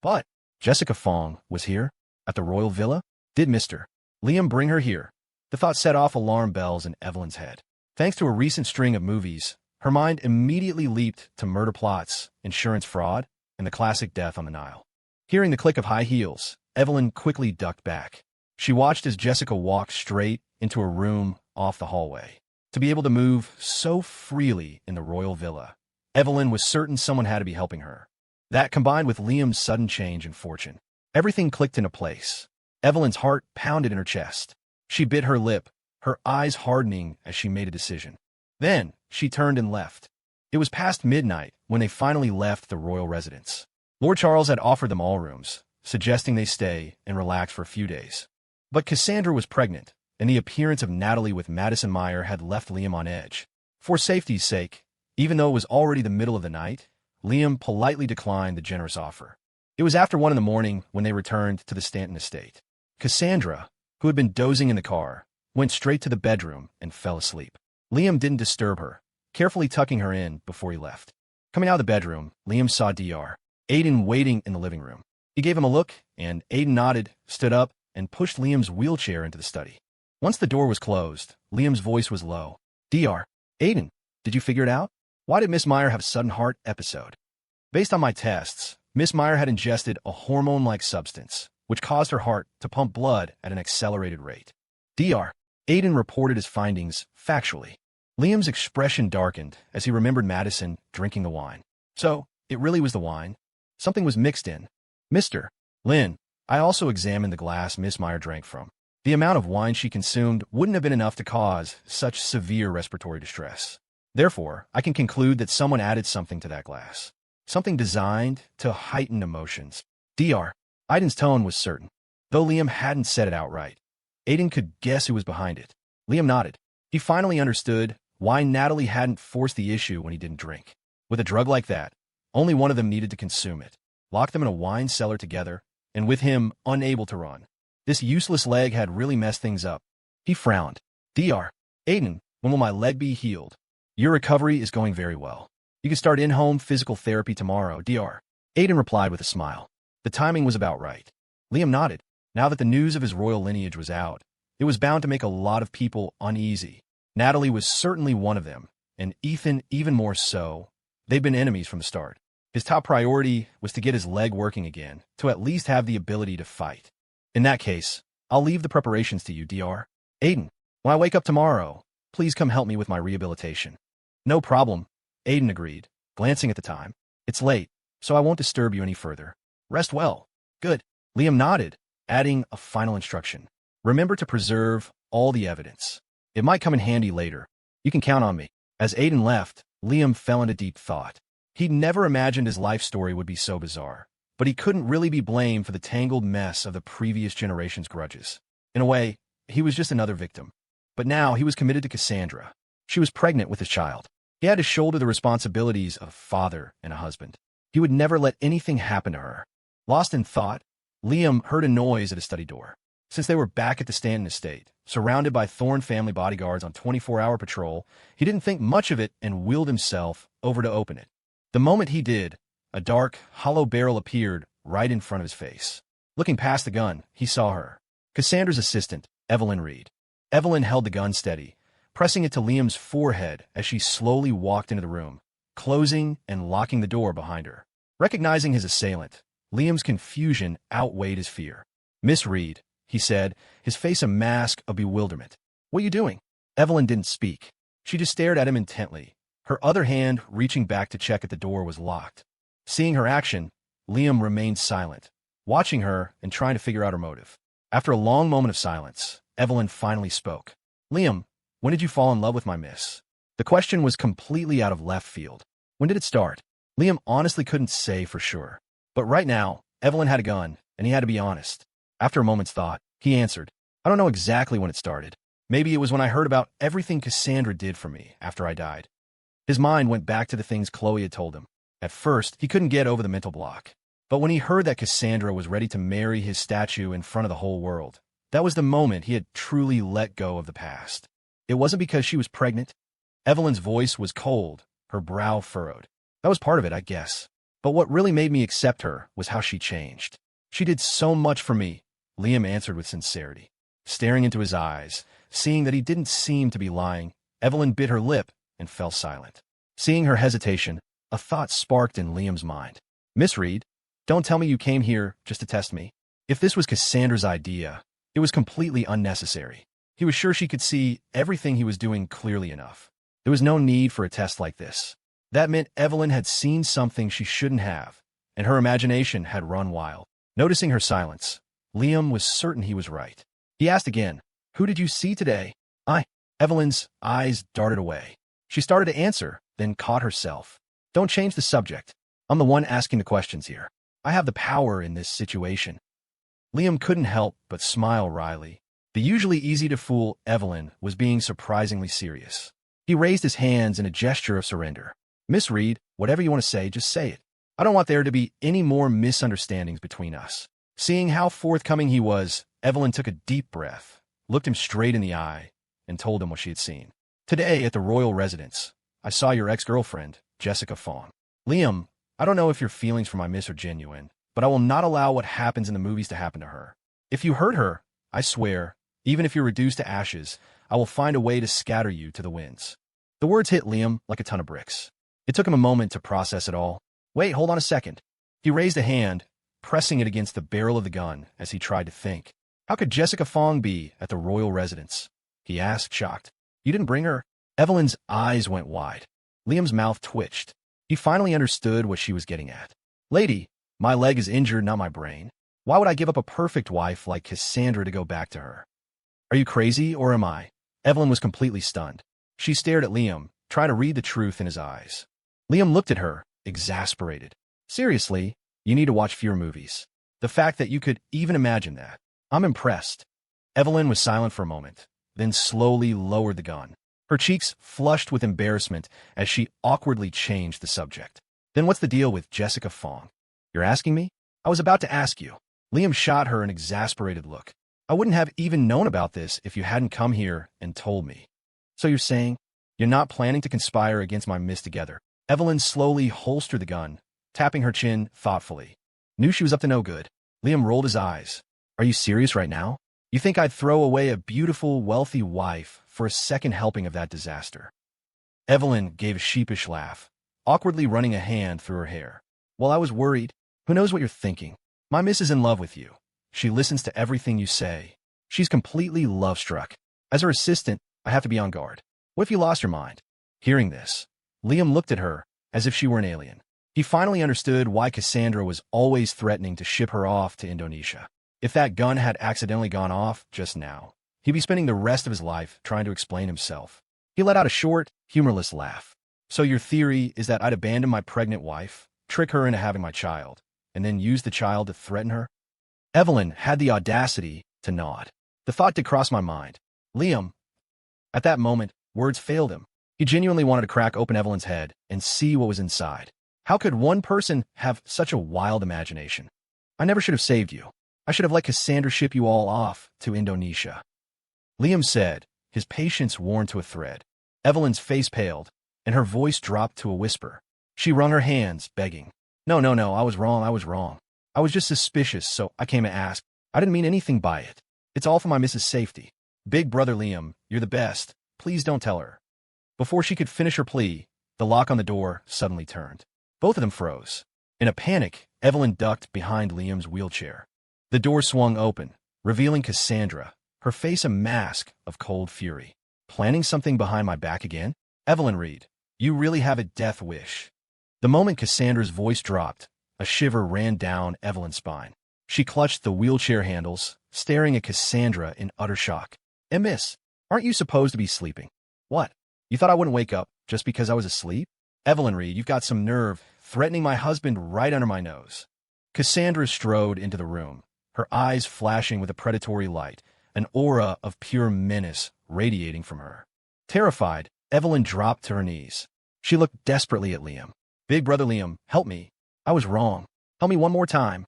But Jessica Fong was here, at the royal villa? Did Mr. Liam bring her here? The thought set off alarm bells in Evelyn's head. Thanks to a recent string of movies, her mind immediately leaped to murder plots, insurance fraud, and the classic death on the Nile. Hearing the click of high heels, Evelyn quickly ducked back. She watched as Jessica walked straight into a room off the hallway. To be able to move so freely in the royal villa, Evelyn was certain someone had to be helping her. That combined with Liam's sudden change in fortune. Everything clicked into place. Evelyn's heart pounded in her chest. She bit her lip, her eyes hardening as she made a decision. Then, she turned and left. It was past midnight when they finally left the royal residence. Lord Charles had offered them all rooms, suggesting they stay and relax for a few days. But Cassandra was pregnant, and the appearance of Natalie with Madison Meyer had left Liam on edge. For safety's sake, even though it was already the middle of the night, Liam politely declined the generous offer. It was after 1 a.m. when they returned to the Stanton estate. Cassandra, who had been dozing in the car, went straight to the bedroom and fell asleep. Liam didn't disturb her, carefully tucking her in before he left. Coming out of the bedroom, Liam saw Dr. Aiden waiting in the living room. He gave him a look, and Aiden nodded, stood up, and pushed Liam's wheelchair into the study. Once the door was closed, Liam's voice was low. Dr. Aiden, did you figure it out? Why did Miss Meyer have a sudden heart episode? Based on my tests, Miss Meyer had ingested a hormone-like substance, which caused her heart to pump blood at an accelerated rate. Dr. Aiden reported his findings factually. Liam's expression darkened as he remembered Madison drinking the wine. So, it really was the wine. Something was mixed in. Mr. Lynn, I also examined the glass Miss Meyer drank from. The amount of wine she consumed wouldn't have been enough to cause such severe respiratory distress. Therefore, I can conclude that someone added something to that glass. Something designed to heighten emotions. Dr. Aiden's tone was certain, though Liam hadn't said it outright. Aiden could guess who was behind it. Liam nodded. He finally understood why Natalie hadn't forced the issue when he didn't drink. With a drug like that, only one of them needed to consume it. Lock them in a wine cellar together, and with him unable to run. This useless leg had really messed things up. He frowned. Dr. Aiden, when will my leg be healed? Your recovery is going very well. You can start in-home physical therapy tomorrow, Dr. Aiden replied with a smile. The timing was about right. Liam nodded. Now that the news of his royal lineage was out, it was bound to make a lot of people uneasy. Natalie was certainly one of them, and Ethan even more so. They'd been enemies from the start. His top priority was to get his leg working again, to at least have the ability to fight. In that case, I'll leave the preparations to you, Dr. Aiden. When I wake up tomorrow, please come help me with my rehabilitation. No problem, Aiden agreed, glancing at the time. It's late, so I won't disturb you any further. Rest well. Good. Liam nodded, adding a final instruction. Remember to preserve all the evidence. It might come in handy later. You can count on me. As Aiden left, Liam fell into deep thought. He'd never imagined his life story would be so bizarre, but he couldn't really be blamed for the tangled mess of the previous generation's grudges. In a way, he was just another victim. But now he was committed to Cassandra. She was pregnant with his child. He had to shoulder the responsibilities of a father and a husband. He would never let anything happen to her. Lost in thought, Liam heard a noise at his study door. Since they were back at the Stanton estate, surrounded by Thorne family bodyguards on 24-hour patrol, he didn't think much of it and wheeled himself over to open it. The moment he did, a dark, hollow barrel appeared right in front of his face. Looking past the gun, he saw her. Cassandra's assistant, Evelyn Reed. Evelyn held the gun steady, pressing it to Liam's forehead as she slowly walked into the room, closing and locking the door behind her. Recognizing his assailant, Liam's confusion outweighed his fear. Miss Reed, he said, his face a mask of bewilderment. What are you doing? Evelyn didn't speak. She just stared at him intently. Her other hand, reaching back to check if the door was locked. Seeing her action, Liam remained silent, watching her and trying to figure out her motive. After a long moment of silence, Evelyn finally spoke. Liam, when did you fall in love with my miss? The question was completely out of left field. When did it start? Liam honestly couldn't say for sure. But right now, Evelyn had a gun, and he had to be honest. After a moment's thought, he answered, I don't know exactly when it started. Maybe it was when I heard about everything Cassandra did for me after I died. His mind went back to the things Chloe had told him. At first, he couldn't get over the mental block. But when he heard that Cassandra was ready to marry his statue in front of the whole world, that was the moment he had truly let go of the past. It wasn't because she was pregnant. Evelyn's voice was cold, her brow furrowed. That was part of it, I guess. But what really made me accept her was how she changed. She did so much for me, Liam answered with sincerity. Staring into his eyes, seeing that he didn't seem to be lying, Evelyn bit her lip and fell silent. Seeing her hesitation, a thought sparked in Liam's mind. Miss Reed, don't tell me you came here just to test me. If this was Cassandra's idea, it was completely unnecessary. He was sure she could see everything he was doing clearly enough. There was no need for a test like this. That meant Evelyn had seen something she shouldn't have, and her imagination had run wild. Noticing her silence, Liam was certain he was right. He asked again, Who did you see today? Evelyn's eyes darted away. She started to answer, then caught herself. Don't change the subject. I'm the one asking the questions here. I have the power in this situation. Liam couldn't help but smile wryly. The usually easy-to-fool Evelyn was being surprisingly serious. He raised his hands in a gesture of surrender. Miss Reed, whatever you want to say, just say it. I don't want there to be any more misunderstandings between us. Seeing how forthcoming he was, Evelyn took a deep breath, looked him straight in the eye, and told him what she had seen. Today, at the royal residence, I saw your ex-girlfriend, Jessica Fawn. Liam, I don't know if your feelings for my miss are genuine, but I will not allow what happens in the movies to happen to her. If you hurt her, I swear, even if you're reduced to ashes, I will find a way to scatter you to the winds. The words hit Liam like a ton of bricks. It took him a moment to process it all. Wait, hold on a second. He raised a hand, pressing it against the barrel of the gun as he tried to think. How could Jessica Fong be at the royal residence? He asked, shocked. You didn't bring her? Evelyn's eyes went wide. Liam's mouth twitched. He finally understood what she was getting at. Lady, my leg is injured, not my brain. Why would I give up a perfect wife like Cassandra to go back to her? Are you crazy, or am I? Evelyn was completely stunned. She stared at Liam, trying to read the truth in his eyes. Liam looked at her, exasperated. Seriously, you need to watch fewer movies. The fact that you could even imagine that. I'm impressed. Evelyn was silent for a moment, then slowly lowered the gun. Her cheeks flushed with embarrassment as she awkwardly changed the subject. Then what's the deal with Jessica Fong? You're asking me? I was about to ask you. Liam shot her an exasperated look. I wouldn't have even known about this if you hadn't come here and told me. So you're saying you're not planning to conspire against my miss together? Evelyn slowly holstered the gun, tapping her chin thoughtfully. Knew she was up to no good. Liam rolled his eyes. Are you serious right now? You think I'd throw away a beautiful, wealthy wife for a second helping of that disaster? Evelyn gave a sheepish laugh, awkwardly running a hand through her hair. Well, I was worried. Who knows what you're thinking? My miss is in love with you. She listens to everything you say. She's completely love-struck. As her assistant, I have to be on guard. What if you lost your mind? Hearing this, Liam looked at her as if she were an alien. He finally understood why Cassandra was always threatening to ship her off to Indonesia. If that gun had accidentally gone off just now, he'd be spending the rest of his life trying to explain himself. He let out a short, humorless laugh. So your theory is that I'd abandon my pregnant wife, trick her into having my child, and then use the child to threaten her? Evelyn had the audacity to nod. The thought did cross my mind. Liam. At that moment, words failed him. He genuinely wanted to crack open Evelyn's head and see what was inside. How could one person have such a wild imagination? I never should have saved you. I should have let Cassandra ship you all off to Indonesia. Liam said, his patience worn to a thread. Evelyn's face paled, and her voice dropped to a whisper. She wrung her hands, begging. No, I was wrong. I was just suspicious, so I came to ask. I didn't mean anything by it. It's all for my Mrs. Safety. Big brother Liam, you're the best. Please don't tell her. Before she could finish her plea, the lock on the door suddenly turned. Both of them froze. In a panic, Evelyn ducked behind Liam's wheelchair. The door swung open, revealing Cassandra, her face a mask of cold fury. Planning something behind my back again? Evelyn Reed, you really have a death wish. The moment Cassandra's voice dropped, a shiver ran down Evelyn's spine. She clutched the wheelchair handles, staring at Cassandra in utter shock. Miss, aren't you supposed to be sleeping? What? You thought I wouldn't wake up just because I was asleep? Evelyn Reed, you've got some nerve, threatening my husband right under my nose. Cassandra strode into the room, her eyes flashing with a predatory light, an aura of pure menace radiating from her. Terrified, Evelyn dropped to her knees. She looked desperately at Liam. Big brother Liam, help me. I was wrong. Help me one more time.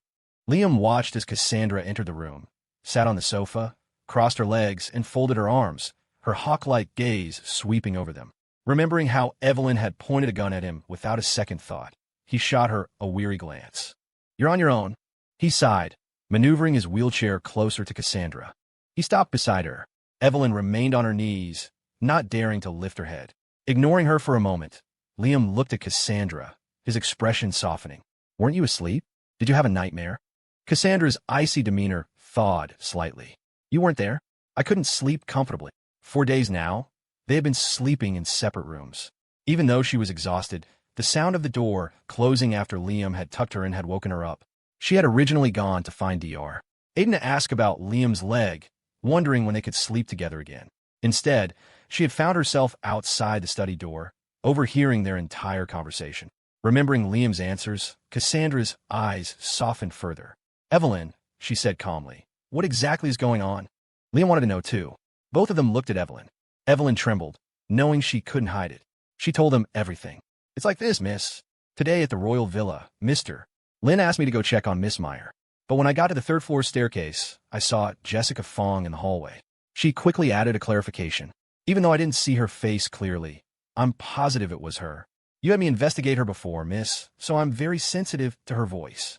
Liam watched as Cassandra entered the room, sat on the sofa, crossed her legs, and folded her arms, her hawk-like gaze sweeping over them. Remembering how Evelyn had pointed a gun at him without a second thought, he shot her a weary glance. You're on your own. He sighed, maneuvering his wheelchair closer to Cassandra. He stopped beside her. Evelyn remained on her knees, not daring to lift her head. Ignoring her for a moment, Liam looked at Cassandra, his expression softening. Weren't you asleep? Did you have a nightmare? Cassandra's icy demeanor thawed slightly. You weren't there. I couldn't sleep comfortably. 4 days now, they had been sleeping in separate rooms. Even though she was exhausted, the sound of the door closing after Liam had tucked her in had woken her up. She had originally gone to find Dr. Aiden to ask about Liam's leg, wondering when they could sleep together again. Instead, she had found herself outside the study door, overhearing their entire conversation. Remembering Liam's answers, Cassandra's eyes softened further. Evelyn, she said calmly, what exactly is going on? Liam wanted to know too. Both of them looked at Evelyn. Evelyn trembled, knowing she couldn't hide it. She told him everything. It's like this, miss. Today at the Royal Villa, Mr. Lynn asked me to go check on Miss Meyer. But when I got to the third-floor staircase, I saw Jessica Fong in the hallway. She quickly added a clarification. Even though I didn't see her face clearly, I'm positive it was her. You had me investigate her before, miss, so I'm very sensitive to her voice.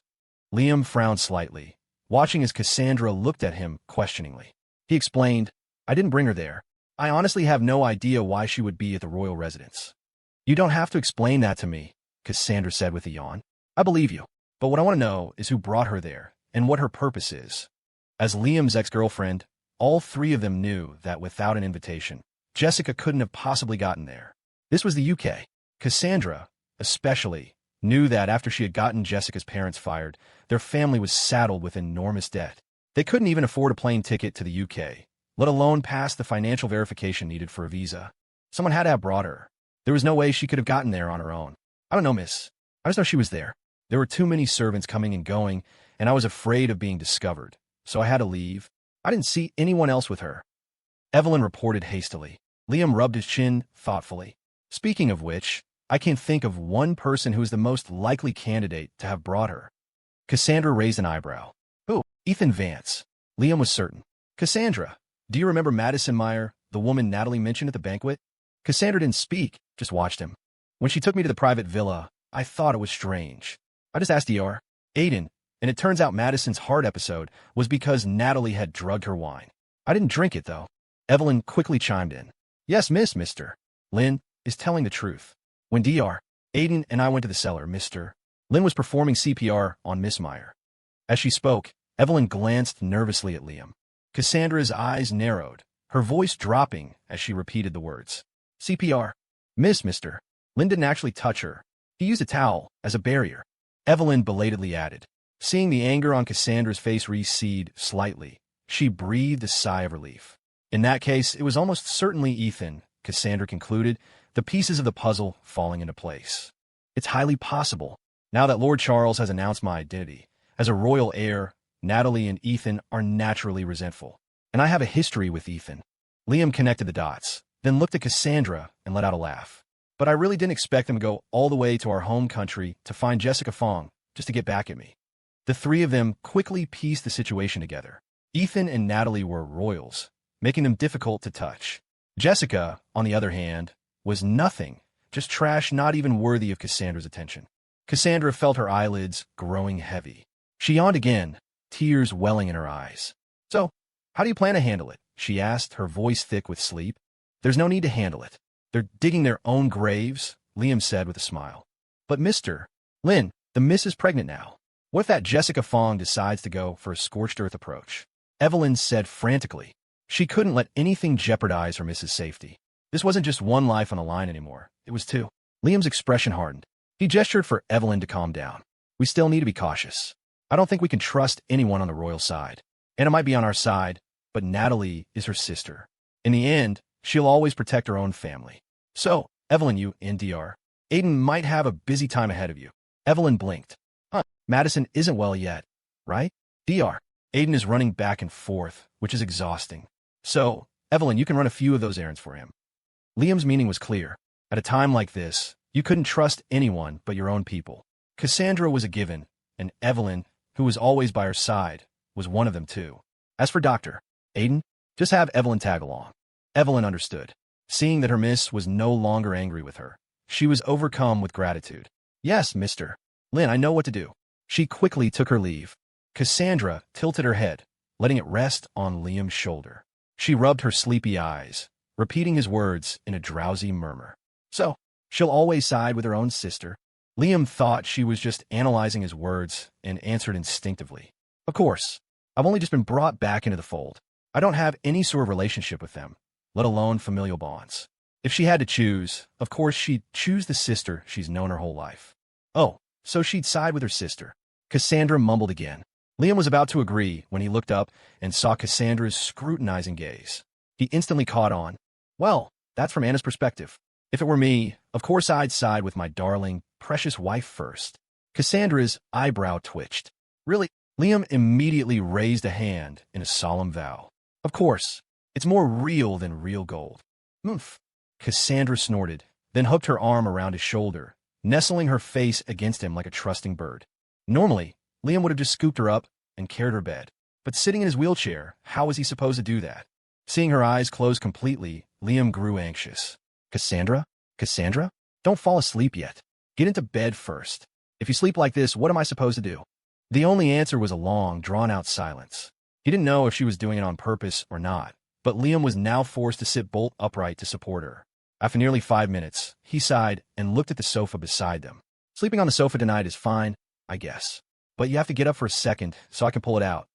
Liam frowned slightly, watching as Cassandra looked at him questioningly. He explained, I didn't bring her there. I honestly have no idea why she would be at the royal residence. You don't have to explain that to me, Cassandra said with a yawn. I believe you, but what I want to know is who brought her there and what her purpose is. As Liam's ex-girlfriend, all three of them knew that without an invitation, Jessica couldn't have possibly gotten there. This was the UK. Cassandra, especially, knew that after she had gotten Jessica's parents fired, their family was saddled with enormous debt. They couldn't even afford a plane ticket to the UK, let alone pass the financial verification needed for a visa. Someone had to have brought her. There was no way she could have gotten there on her own. I don't know, miss. I just know she was there. There were too many servants coming and going, and I was afraid of being discovered, so I had to leave. I didn't see anyone else with her. Evelyn reported hastily. Liam rubbed his chin thoughtfully. Speaking of which, I can think of one person who is the most likely candidate to have brought her. Cassandra raised an eyebrow. Who? Ethan Vance. Liam was certain. Cassandra, do you remember Madison Meyer, the woman Natalie mentioned at the banquet? Cassandra didn't speak, just watched him. When she took me to the private villa, I thought it was strange. I just asked Dr. Aiden, and it turns out Madison's heart episode was because Natalie had drugged her wine. I didn't drink it, though. Evelyn quickly chimed in. Yes, Mr. Lynn is telling the truth. When Dr. Aiden and I went to the cellar, Mr. Lynn was performing CPR on Miss Meyer. As she spoke, Evelyn glanced nervously at Liam. Cassandra's eyes narrowed, her voice dropping as she repeated the words. CPR. Mr. Lynn didn't actually touch her. He used a towel as a barrier. Evelyn belatedly added. Seeing the anger on Cassandra's face recede slightly, she breathed a sigh of relief. In that case, it was almost certainly Ethan, Cassandra concluded, the pieces of the puzzle falling into place. It's highly possible. Now that Lord Charles has announced my identity, as a royal heir, Natalie and Ethan are naturally resentful. And I have a history with Ethan. Liam connected the dots, then looked at Cassandra and let out a laugh. But I really didn't expect them to go all the way to our home country to find Jessica Fong just to get back at me. The three of them quickly pieced the situation together. Ethan and Natalie were royals, making them difficult to touch. Jessica, on the other hand, was nothing, just trash not even worthy of Cassandra's attention. Cassandra felt her eyelids growing heavy. She yawned again, tears welling in her eyes. So, how do you plan to handle it? She asked, her voice thick with sleep. There's no need to handle it. They're digging their own graves, Liam said with a smile. But Mr. Lynn, the miss is pregnant now. What if that Jessica Fong decides to go for a scorched earth approach? Evelyn said frantically. She couldn't let anything jeopardize her miss's safety. This wasn't just one life on the line anymore. It was two. Liam's expression hardened. He gestured for Evelyn to calm down. We still need to be cautious. I don't think we can trust anyone on the royal side. Anna might be on our side, but Natalie is her sister. In the end, she'll always protect her own family. So, Evelyn, you and Dr. Aiden might have a busy time ahead of you. Evelyn blinked. Madison isn't well yet, right? Dr. Aiden is running back and forth, which is exhausting. So, Evelyn, you can run a few of those errands for him. Liam's meaning was clear. At a time like this, you couldn't trust anyone but your own people. Cassandra was a given, and Evelyn, who was always by her side, was one of them too. As for Dr. Aiden, just have Evelyn tag along. Evelyn understood. Seeing that her miss was no longer angry with her, she was overcome with gratitude. Yes, Mr. Lynn, I know what to do. She quickly took her leave. Cassandra tilted her head, letting it rest on Liam's shoulder. She rubbed her sleepy eyes, repeating his words in a drowsy murmur. So, she'll always side with her own sister. Liam thought she was just analyzing his words and answered instinctively. Of course. I've only just been brought back into the fold. I don't have any sort of relationship with them, let alone familial bonds. If she had to choose, of course she'd choose the sister she's known her whole life. Oh, so she'd side with her sister. Cassandra mumbled again. Liam was about to agree when he looked up and saw Cassandra's scrutinizing gaze. He instantly caught on. Well, that's from Anna's perspective. If it were me, of course I'd side with my darling, precious wife first. Cassandra's eyebrow twitched. Really? Liam immediately raised a hand in a solemn vow. Of course. It's more real than real gold. Oomph. Cassandra snorted, then hooked her arm around his shoulder, nestling her face against him like a trusting bird. Normally, Liam would have just scooped her up and carried her bed. But sitting in his wheelchair, how was he supposed to do that? Seeing her eyes close completely, Liam grew anxious. Cassandra? Cassandra? Don't fall asleep yet. Get into bed first. If you sleep like this, what am I supposed to do? The only answer was a long, drawn-out silence. He didn't know if she was doing it on purpose or not, but Liam was now forced to sit bolt upright to support her. After nearly 5 minutes, he sighed and looked at the sofa beside them. Sleeping on the sofa tonight is fine, I guess. But you have to get up for a second so I can pull it out.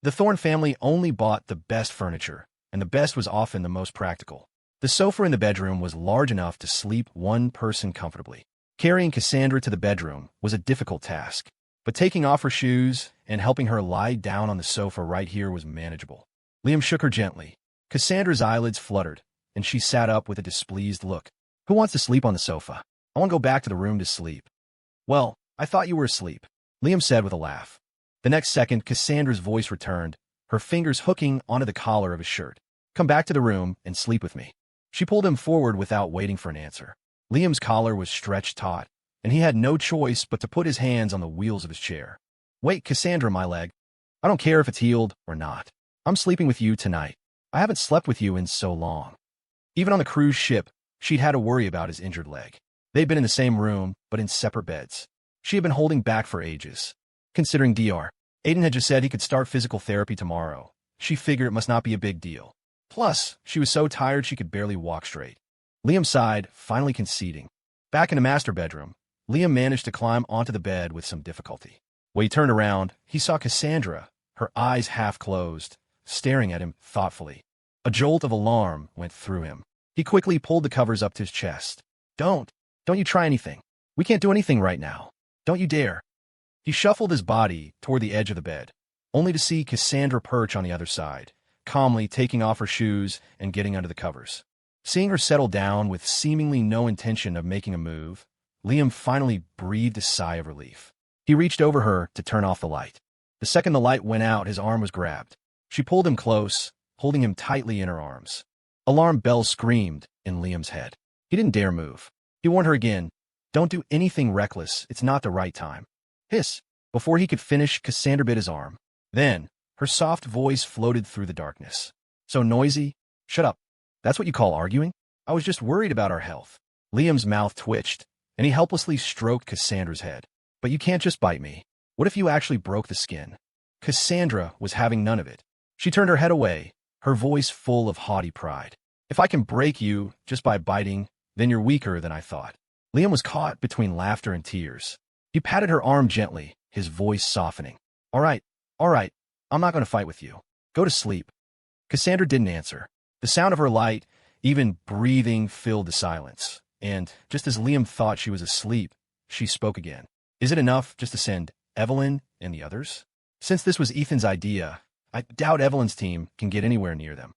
The Thorne family only bought the best furniture, and the best was often the most practical. The sofa in the bedroom was large enough to sleep one person comfortably. Carrying Cassandra to the bedroom was a difficult task, but taking off her shoes and helping her lie down on the sofa right here was manageable. Liam shook her gently. Cassandra's eyelids fluttered, and she sat up with a displeased look. Who wants to sleep on the sofa? I want to go back to the room to sleep. Well, I thought you were asleep, Liam said with a laugh. The next second, Cassandra's voice returned, her fingers hooking onto the collar of his shirt. Come back to the room and sleep with me. She pulled him forward without waiting for an answer. Liam's collar was stretched taut, and he had no choice but to put his hands on the wheels of his chair. Wait, Cassandra, my leg. I don't care if it's healed or not. I'm sleeping with you tonight. I haven't slept with you in so long. Even on the cruise ship, she'd had to worry about his injured leg. They'd been in the same room, but in separate beds. She had been holding back for ages. Considering Dr. Aiden had just said he could start physical therapy tomorrow, she figured it must not be a big deal. Plus, she was so tired she could barely walk straight. Liam sighed, finally conceding. Back in the master bedroom, Liam managed to climb onto the bed with some difficulty. When he turned around, he saw Cassandra, her eyes half closed, staring at him thoughtfully. A jolt of alarm went through him. He quickly pulled the covers up to his chest. Don't you try anything. We can't do anything right now. Don't you dare. He shuffled his body toward the edge of the bed, only to see Cassandra perch on the other side, calmly taking off her shoes and getting under the covers. Seeing her settle down with seemingly no intention of making a move, Liam finally breathed a sigh of relief. He reached over her to turn off the light. The second the light went out, his arm was grabbed. She pulled him close, holding him tightly in her arms. Alarm bells screamed in Liam's head. He didn't dare move. He warned her again, don't do anything reckless, it's not the right time. Hiss. Before he could finish, Cassandra bit his arm. Then, her soft voice floated through the darkness. So noisy? Shut up. That's what you call arguing? I was just worried about our health. Liam's mouth twitched, and he helplessly stroked Cassandra's head. But you can't just bite me. What if you actually broke the skin? Cassandra was having none of it. She turned her head away, her voice full of haughty pride. If I can break you just by biting, then you're weaker than I thought. Liam was caught between laughter and tears. He patted her arm gently, his voice softening. All right, I'm not going to fight with you. Go to sleep. Cassandra didn't answer. The sound of her light, even breathing, filled the silence. And just as Liam thought she was asleep, she spoke again. Is it enough just to send Evelyn and the others? Since this was Ethan's idea, I doubt Evelyn's team can get anywhere near them.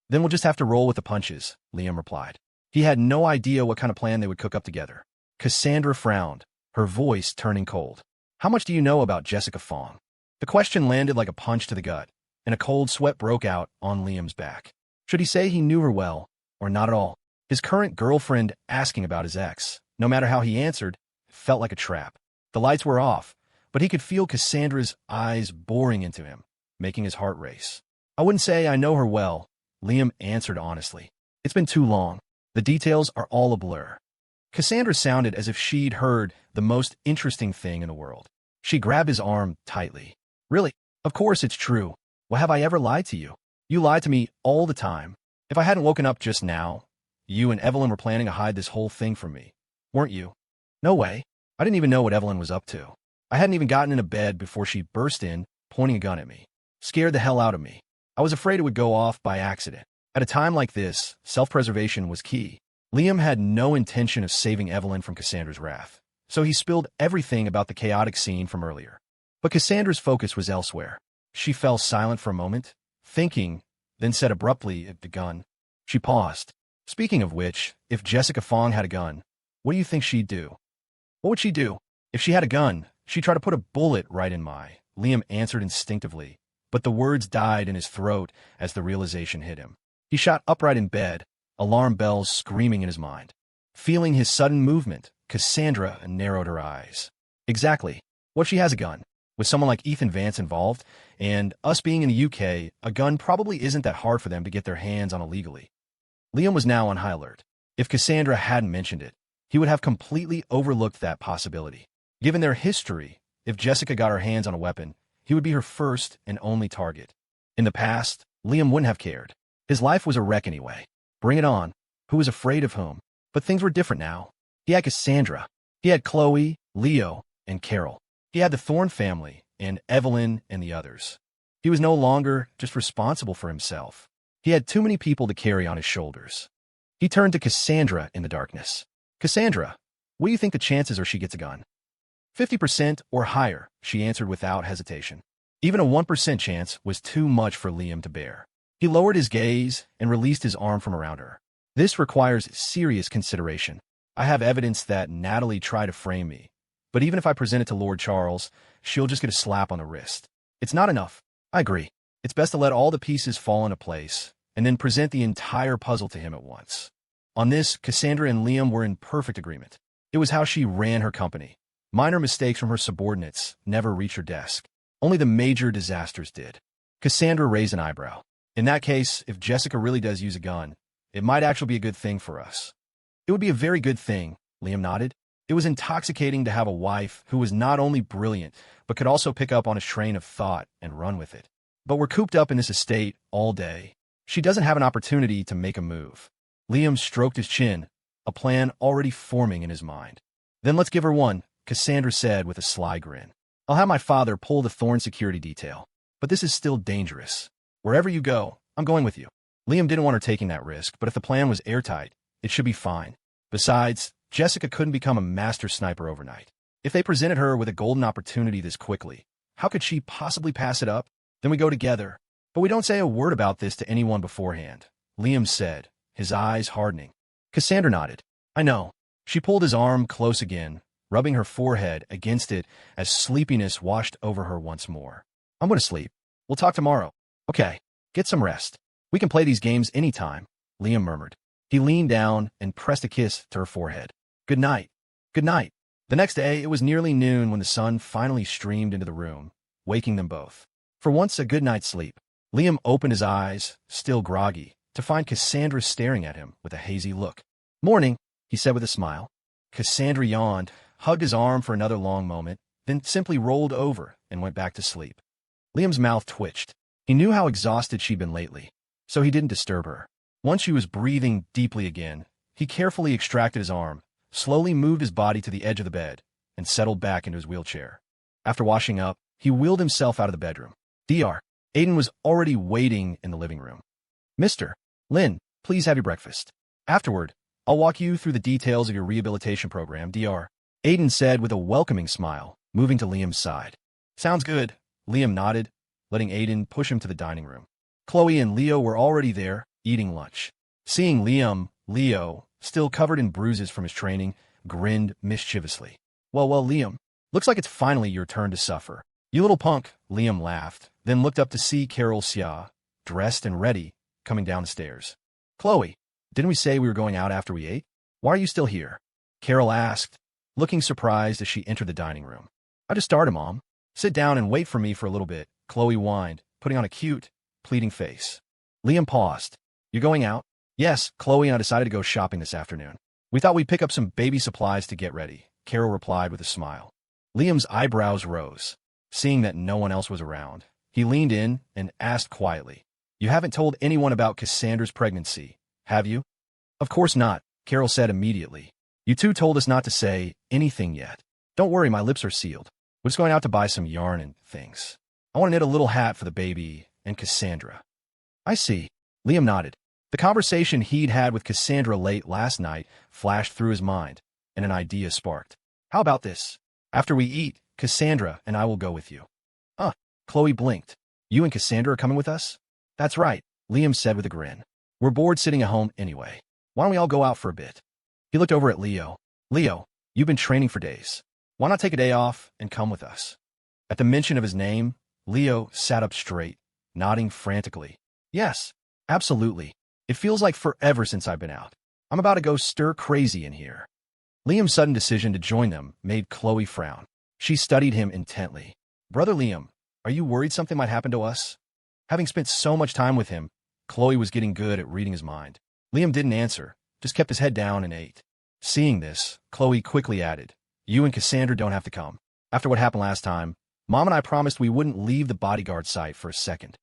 Then we'll just have to roll with the punches, Liam replied. He had no idea what kind of plan they would cook up together. Cassandra frowned, her voice turning cold. How much do you know about Jessica Fong? The question landed like a punch to the gut, and a cold sweat broke out on Liam's back. Should he say he knew her well, or not at all? His current girlfriend asking about his ex, no matter how he answered, felt like a trap. The lights were off, but he could feel Cassandra's eyes boring into him, making his heart race. I wouldn't say I know her well, Liam answered honestly. It's been too long. The details are all a blur. Cassandra sounded as if she'd heard the most interesting thing in the world. She grabbed his arm tightly. Really? Of course it's true. Well, have I ever lied to you? You lied to me all the time. If I hadn't woken up just now, you and Evelyn were planning to hide this whole thing from me, weren't you? No way. I didn't even know what Evelyn was up to. I hadn't even gotten into bed before she burst in, pointing a gun at me. Scared the hell out of me. I was afraid it would go off by accident. At a time like this, self-preservation was key. Liam had no intention of saving Evelyn from Cassandra's wrath, so he spilled everything about the chaotic scene from earlier. But Cassandra's focus was elsewhere. She fell silent for a moment, thinking, then said abruptly at the gun. She paused. Speaking of which, if Jessica Fong had a gun, what do you think she'd do? What would she do? If she had a gun, she'd try to put a bullet right in my... Liam answered instinctively, but the words died in his throat as the realization hit him. He shot upright in bed, alarm bells screaming in his mind. Feeling his sudden movement, Cassandra narrowed her eyes. Exactly. What, she has a gun? With someone like Ethan Vance involved, and us being in the UK, a gun probably isn't that hard for them to get their hands on illegally. Liam was now on high alert. If Cassandra hadn't mentioned it, He would have completely overlooked that possibility. Given their history, if Jessica got her hands on a weapon, he would be her first and only target. In the past, Liam wouldn't have cared. His life was a wreck anyway. Bring it on. Who was afraid of whom? But things were different now. He had Cassandra. He had Chloe, Leo, and Carol. He had the Thorne family, and Evelyn and the others. He was no longer just responsible for himself. He had too many people to carry on his shoulders. He turned to Cassandra in the darkness. Cassandra, what do you think the chances are she gets a gun? 50% or higher, she answered without hesitation. Even a 1% chance was too much for Liam to bear. He lowered his gaze and released his arm from around her. This requires serious consideration. I have evidence that Natalie tried to frame me, but even if I present it to Lord Charles, she'll just get a slap on the wrist. It's not enough. I agree. It's best to let all the pieces fall into place and then present the entire puzzle to him at once. On this, Cassandra and Liam were in perfect agreement. It was how she ran her company. Minor mistakes from her subordinates never reached her desk. Only the major disasters did. Cassandra raised an eyebrow. In that case, if Jessica really does use a gun, it might actually be a good thing for us. It would be a very good thing, Liam nodded. It was intoxicating to have a wife who was not only brilliant, but could also pick up on his train of thought and run with it. But we're cooped up in this estate all day. She doesn't have an opportunity to make a move. Liam stroked his chin, a plan already forming in his mind. Then let's give her one, Cassandra said with a sly grin. I'll have my father pull the Thorne security detail, but this is still dangerous. Wherever you go, I'm going with you. Liam didn't want her taking that risk, but if the plan was airtight, it should be fine. Besides, Jessica couldn't become a master sniper overnight. If they presented her with a golden opportunity this quickly, how could she possibly pass it up? Then we go together. But we don't say a word about this to anyone beforehand, Liam said, his eyes hardening. Cassandra nodded. I know. She pulled his arm close again, rubbing her forehead against it as sleepiness washed over her once more. I'm going to sleep. We'll talk tomorrow. Okay, get some rest. We can play these games anytime, Liam murmured. He leaned down and pressed a kiss to her forehead. Good night. Good night. The next day, it was nearly noon when the sun finally streamed into the room, waking them both. For once, a good night's sleep. Liam opened his eyes, still groggy, to find Cassandra staring at him with a hazy look. Morning, he said with a smile. Cassandra yawned, hugged his arm for another long moment, then simply rolled over and went back to sleep. Liam's mouth twitched. He knew how exhausted she'd been lately, so he didn't disturb her. Once she was breathing deeply again, he carefully extracted his arm, slowly moved his body to the edge of the bed, and settled back into his wheelchair. After washing up, he wheeled himself out of the bedroom. Dr. Aiden was already waiting in the living room. Mr. Lynn, please have your breakfast. Afterward, I'll walk you through the details of your rehabilitation program, Dr. Aiden said with a welcoming smile, moving to Liam's side. Sounds good, Liam nodded, letting Aiden push him to the dining room. Chloe and Leo were already there, eating lunch. Seeing Liam, Leo, still covered in bruises from his training, grinned mischievously. Well, Liam, looks like it's finally your turn to suffer. You little punk, Liam laughed, then looked up to see Carol Sia, dressed and ready, coming down the stairs. Chloe, didn't we say we were going out after we ate? Why are you still here? Carol asked, looking surprised as she entered the dining room. I just started, Mom. Sit down and wait for me for a little bit, Chloe whined, putting on a cute, pleading face. Liam paused. You're going out? Yes, Chloe and I decided to go shopping this afternoon. We thought we'd pick up some baby supplies to get ready, Carol replied with a smile. Liam's eyebrows rose. Seeing that no one else was around, he leaned in and asked quietly, You haven't told anyone about Cassandra's pregnancy, have you? Of course not, Carol said immediately. You two told us not to say anything yet. Don't worry, my lips are sealed. We're just going out to buy some yarn and things. I want to knit a little hat for the baby and Cassandra. I see. Liam nodded. The conversation he'd had with Cassandra late last night flashed through his mind, and an idea sparked. How about this? After we eat, Cassandra and I will go with you. Chloe blinked. You and Cassandra are coming with us? That's right, Liam said with a grin. We're bored sitting at home anyway. Why don't we all go out for a bit? He looked over at Leo. Leo, you've been training for days. Why not take a day off and come with us? At the mention of his name, Leo sat up straight, nodding frantically. Yes, absolutely. It feels like forever since I've been out. I'm about to go stir crazy in here. Liam's sudden decision to join them made Chloe frown. She studied him intently. Brother Liam, are you worried something might happen to us? Having spent so much time with him, Chloe was getting good at reading his mind. Liam didn't answer, just kept his head down and ate. Seeing this, Chloe quickly added, "You and Cassandra don't have to come. After what happened last time, Mom and I promised we wouldn't leave the bodyguard site for a second."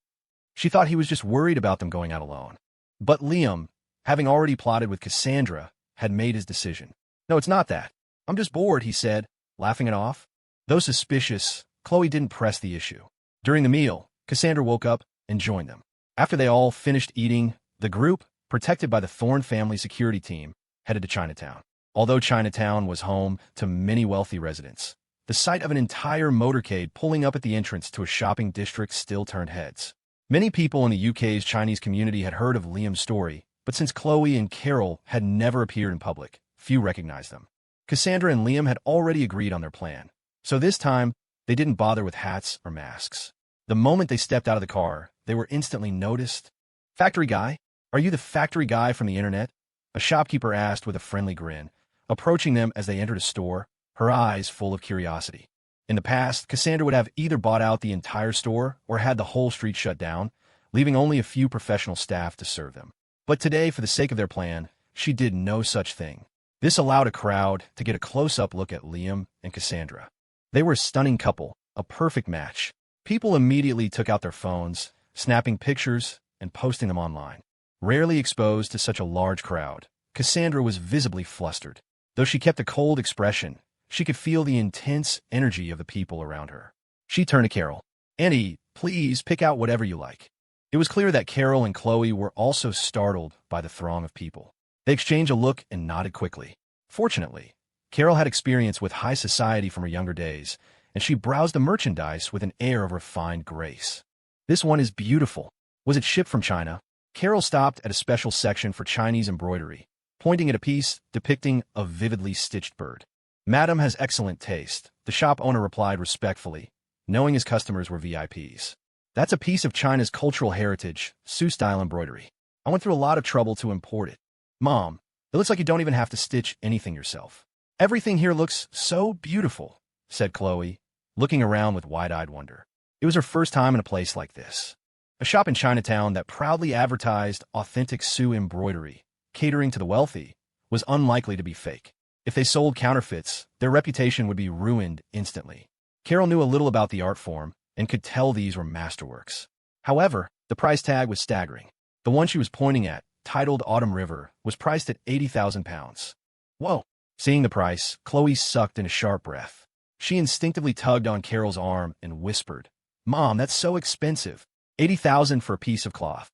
She thought he was just worried about them going out alone. But Liam, having already plotted with Cassandra, had made his decision. "No, it's not that. I'm just bored," he said, laughing it off. Though suspicious, Chloe didn't press the issue. During the meal, Cassandra woke up and joined them. After they all finished eating, the group, protected by the Thorne family security team, headed to Chinatown. Although Chinatown was home to many wealthy residents, the sight of an entire motorcade pulling up at the entrance to a shopping district still turned heads. Many people in the UK's Chinese community had heard of Liam's story, but since Chloe and Carol had never appeared in public, few recognized them. Cassandra and Liam had already agreed on their plan, so this time they didn't bother with hats or masks. The moment they stepped out of the car, they were instantly noticed. "Factory guy? Are you the factory guy from the internet?" a shopkeeper asked with a friendly grin, approaching them as they entered a store, her eyes full of curiosity. In the past, Cassandra would have either bought out the entire store or had the whole street shut down, leaving only a few professional staff to serve them. But today, for the sake of their plan, she did no such thing. This allowed a crowd to get a close-up look at Liam and Cassandra. They were a stunning couple, a perfect match. People immediately took out their phones, snapping pictures and posting them online. Rarely exposed to such a large crowd, Cassandra was visibly flustered. Though she kept a cold expression, she could feel the intense energy of the people around her. She turned to Carol. "Auntie, please pick out whatever you like." It was clear that Carol and Chloe were also startled by the throng of people. They exchanged a look and nodded quickly. Fortunately, Carol had experience with high society from her younger days, and she browsed the merchandise with an air of refined grace. "This one is beautiful. Was it shipped from China?" Carol stopped at a special section for Chinese embroidery, pointing at a piece depicting a vividly stitched bird. "Madam has excellent taste," the shop owner replied respectfully, knowing his customers were VIPs. "That's a piece of China's cultural heritage, Sioux-style embroidery. I went through a lot of trouble to import it. Mom, it looks like you don't even have to stitch anything yourself." "Everything here looks so beautiful," said Chloe, looking around with wide-eyed wonder. It was her first time in a place like this. A shop in Chinatown that proudly advertised authentic Sioux embroidery, catering to the wealthy, was unlikely to be fake. If they sold counterfeits, their reputation would be ruined instantly. Carol knew a little about the art form and could tell these were masterworks. However, the price tag was staggering. The one she was pointing at, titled Autumn River, was priced at £80,000. Whoa! Seeing the price, Chloe sucked in a sharp breath. She instinctively tugged on Carol's arm and whispered, "Mom, that's so expensive. $80,000 for a piece of cloth."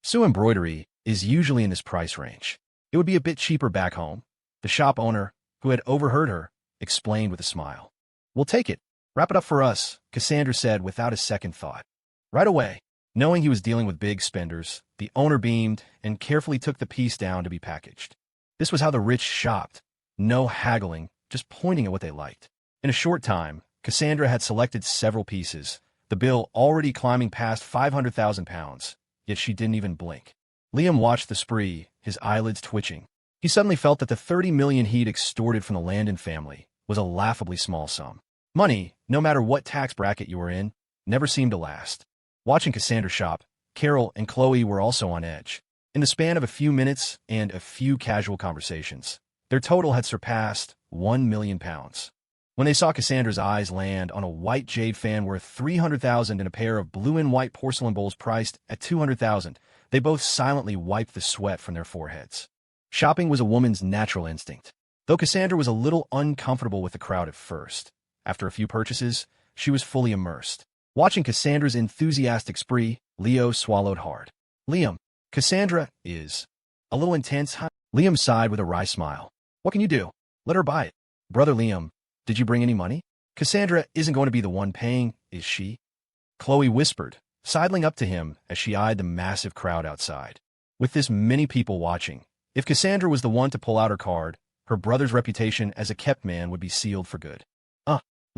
Sioux embroidery is usually in this price range. It would be a bit cheaper back home, the shop owner, who had overheard her, explained with a smile. "We'll take it. Wrap it up for us," Cassandra said without a second thought. Right away, knowing he was dealing with big spenders, the owner beamed and carefully took the piece down to be packaged. This was how the rich shopped. No haggling, just pointing at what they liked. In a short time, Cassandra had selected several pieces, the bill already climbing past £500,000, yet she didn't even blink. Liam watched the spree, his eyelids twitching. He suddenly felt that the $30 million he'd extorted from the Landon family was a laughably small sum. Money, no matter what tax bracket you were in, never seemed to last. Watching Cassandra shop, Carol and Chloe were also on edge. In the span of a few minutes and a few casual conversations, their total had surpassed £1 million. When they saw Cassandra's eyes land on a white jade fan worth $300,000 and a pair of blue and white porcelain bowls priced at $200,000, they both silently wiped the sweat from their foreheads. Shopping was a woman's natural instinct. Though Cassandra was a little uncomfortable with the crowd at first, after a few purchases, she was fully immersed. Watching Cassandra's enthusiastic spree, Leo swallowed hard. "Liam, Cassandra is a little intense, huh?" Liam sighed with a wry smile. "What can you do? Let her buy it." "Brother Liam, did you bring any money? Cassandra isn't going to be the one paying, is she?" Chloe whispered, sidling up to him as she eyed the massive crowd outside. With this many people watching, if Cassandra was the one to pull out her card, her brother's reputation as a kept man would be sealed for good.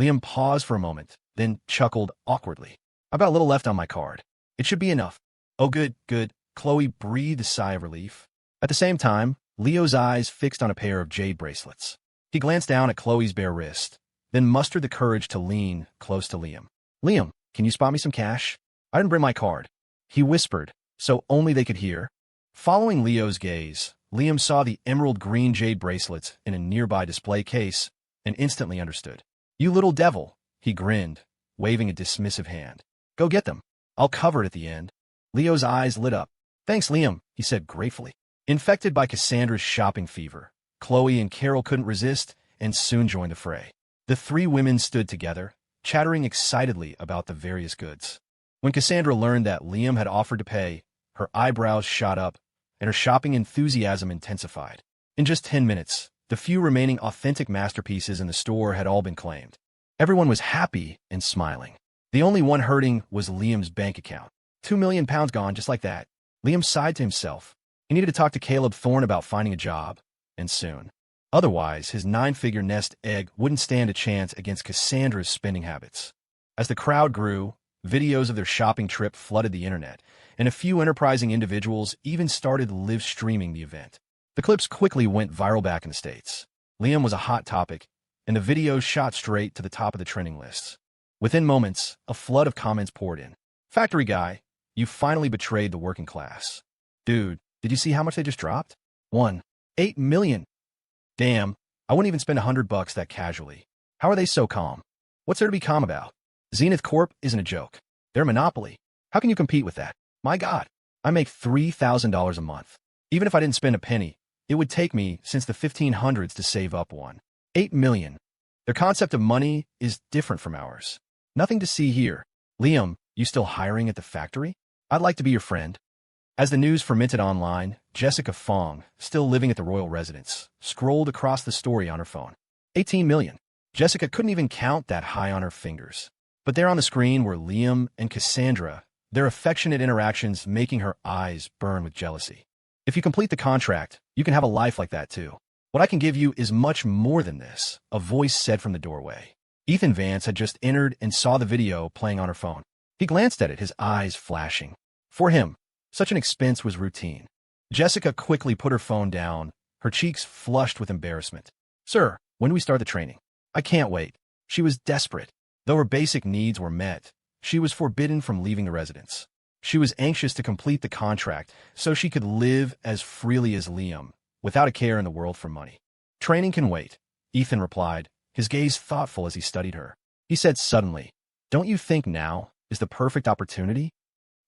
Liam paused for a moment, then chuckled awkwardly. "I've got a little left on my card. It should be enough." "Oh, good, good." Chloe breathed a sigh of relief. At the same time, Leo's eyes fixed on a pair of jade bracelets. He glanced down at Chloe's bare wrist, then mustered the courage to lean close to Liam. "Liam, can you spot me some cash? I didn't bring my card," he whispered, so only they could hear. Following Leo's gaze, Liam saw the emerald green jade bracelets in a nearby display case and instantly understood. "You little devil," he grinned, waving a dismissive hand. "Go get them. I'll cover it at the end." Leo's eyes lit up. "Thanks, Liam," he said gratefully. Infected by Cassandra's shopping fever, Chloe and Carol couldn't resist and soon joined the fray. The three women stood together, chattering excitedly about the various goods. When Cassandra learned that Liam had offered to pay, her eyebrows shot up and her shopping enthusiasm intensified. In just 10 minutes, the few remaining authentic masterpieces in the store had all been claimed. Everyone was happy and smiling. The only one hurting was Liam's bank account. £2 million gone just like that. Liam sighed to himself. He needed to talk to Caleb Thorne about finding a job, and soon. Otherwise, his 9-figure nest egg wouldn't stand a chance against Cassandra's spending habits. As the crowd grew, videos of their shopping trip flooded the internet, and a few enterprising individuals even started live streaming the event. The clips quickly went viral back in the States. Liam was a hot topic, and the videos shot straight to the top of the trending lists. Within moments, a flood of comments poured in. "Factory guy, you finally betrayed the working class. Dude, did you see how much they just dropped? 1.8 million. Damn, I wouldn't even spend $100 that casually. How are they so calm? What's there to be calm about? Zenith Corp isn't a joke. They're a monopoly. How can you compete with that? My God, I make $3,000 a month. Even if I didn't spend a penny, it would take me since the 1500s to save up 1.8 million. Their concept of money is different from ours. Nothing to see here. Liam, you still hiring at the factory? I'd like to be your friend." As the news fermented online, Jessica Fong, still living at the royal residence, scrolled across the story on her phone. 18 million. Jessica couldn't even count that high on her fingers. But there on the screen were Liam and Cassandra, their affectionate interactions making her eyes burn with jealousy. "If you complete the contract, you can have a life like that too. What I can give you is much more than this," a voice said from the doorway. Ethan Vance had just entered and saw the video playing on her phone. He glanced at it, his eyes flashing. For him, such an expense was routine. Jessica quickly put her phone down, her cheeks flushed with embarrassment. "Sir, when do we start the training? I can't wait." She was desperate. Though her basic needs were met, she was forbidden from leaving the residence. She was anxious to complete the contract so she could live as freely as Liam, without a care in the world for money. "Training can wait," Ethan replied, his gaze thoughtful as he studied her. He said suddenly, "Don't you think now is the perfect opportunity?"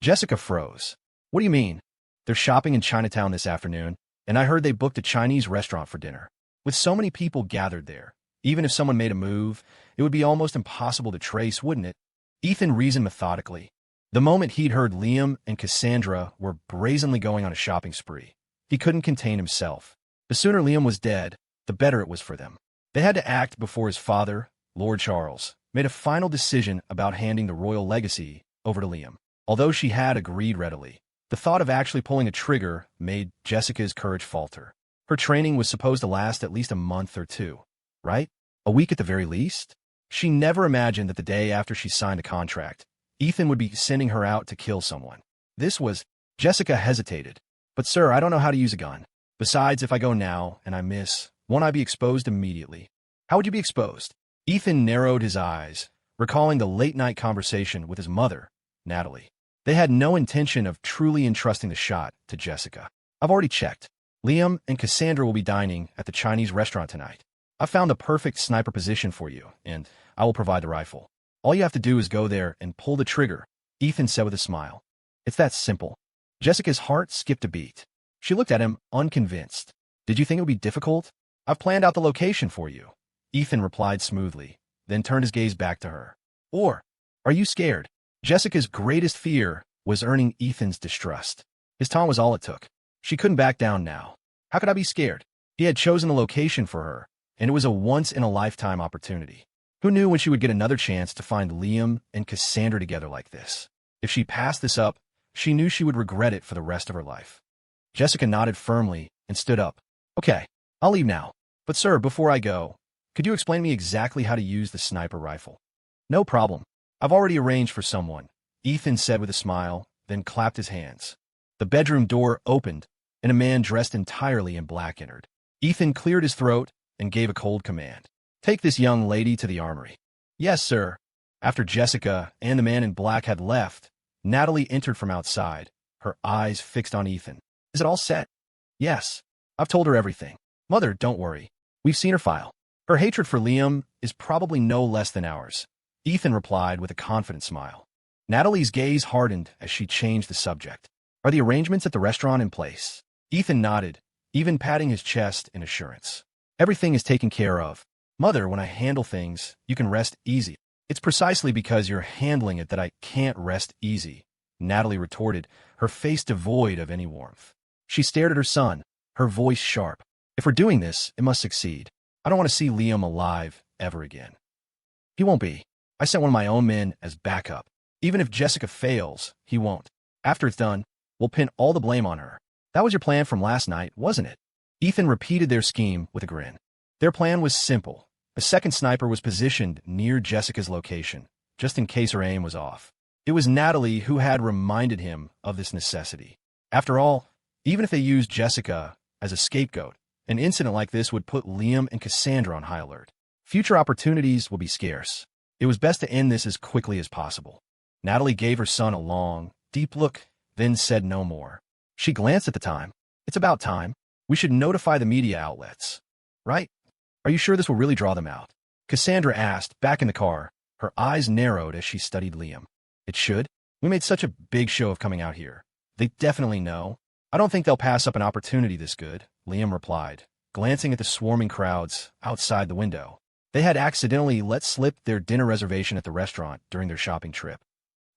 Jessica froze. "What do you mean?" "They're shopping in Chinatown this afternoon, and I heard they booked a Chinese restaurant for dinner. With so many people gathered there, even if someone made a move, it would be almost impossible to trace, wouldn't it?" Ethan reasoned methodically. The moment he'd heard Liam and Cassandra were brazenly going on a shopping spree, he couldn't contain himself. The sooner Liam was dead, the better it was for them. They had to act before his father, Lord Charles, made a final decision about handing the royal legacy over to Liam. Although she had agreed readily, the thought of actually pulling a trigger made Jessica's courage falter. Her training was supposed to last at least a month or two, right? A week at the very least? She never imagined that the day after she signed the contract, Ethan would be sending her out to kill someone. This was... Jessica hesitated. "But sir, I don't know how to use a gun. Besides, if I go now and I miss, won't I be exposed immediately?" "How would you be exposed?" Ethan narrowed his eyes, recalling the late-night conversation with his mother, Natalie. They had no intention of truly entrusting the shot to Jessica. "I've already checked. Liam and Cassandra will be dining at the Chinese restaurant tonight. I found the perfect sniper position for you, and I will provide the rifle. All you have to do is go there and pull the trigger," Ethan said with a smile. "It's that simple." Jessica's heart skipped a beat. She looked at him, unconvinced. "Did you think it would be difficult? I've planned out the location for you," Ethan replied smoothly, then turned his gaze back to her. "Or, are you scared?" Jessica's greatest fear was earning Ethan's distrust. His tone was all it took. She couldn't back down now. How could I be scared? He had chosen the location for her, and it was a once-in-a-lifetime opportunity. Who knew when she would get another chance to find Liam and Cassandra together like this? If she passed this up, she knew she would regret it for the rest of her life. Jessica nodded firmly and stood up. "Okay, I'll leave now. But sir, before I go, could you explain to me exactly how to use the sniper rifle?" "No problem. I've already arranged for someone," Ethan said with a smile, then clapped his hands. The bedroom door opened, and a man dressed entirely in black entered. Ethan cleared his throat and gave a cold command. "Take this young lady to the armory." "Yes, sir." After Jessica and the man in black had left, Natalie entered from outside, her eyes fixed on Ethan. "Is it all set?" "Yes. I've told her everything. Mother, don't worry. We've seen her file. Her hatred for Liam is probably no less than ours. Ethan replied with a confident smile. Natalie's gaze hardened as she changed the subject. Are the arrangements at the restaurant in place? Ethan nodded, even patting his chest in assurance. Everything is taken care of. Mother, when I handle things, you can rest easy. It's precisely because you're handling it that I can't rest easy, Natalie retorted, her face devoid of any warmth. She stared at her son, her voice sharp. If we're doing this, it must succeed. I don't want to see Liam alive ever again. He won't be. I sent one of my own men as backup. Even if Jessica fails, he won't. After it's done, we'll pin all the blame on her. That was your plan from last night, wasn't it? Ethan repeated their scheme with a grin. Their plan was simple. A second sniper was positioned near Jessica's location, just in case her aim was off. It was Natalie who had reminded him of this necessity. After all, even if they used Jessica as a scapegoat, an incident like this would put Liam and Cassandra on high alert. Future opportunities will be scarce. It was best to end this as quickly as possible. Natalie gave her son a long, deep look, then said no more. She glanced at the time. It's about time. We should notify the media outlets. Right? Are you sure this will really draw them out? Cassandra asked, back in the car. Her eyes narrowed as she studied Liam. It should. We made such a big show of coming out here. They definitely know. I don't think they'll pass up an opportunity this good, Liam replied, glancing at the swarming crowds outside the window. They had accidentally let slip their dinner reservation at the restaurant during their shopping trip.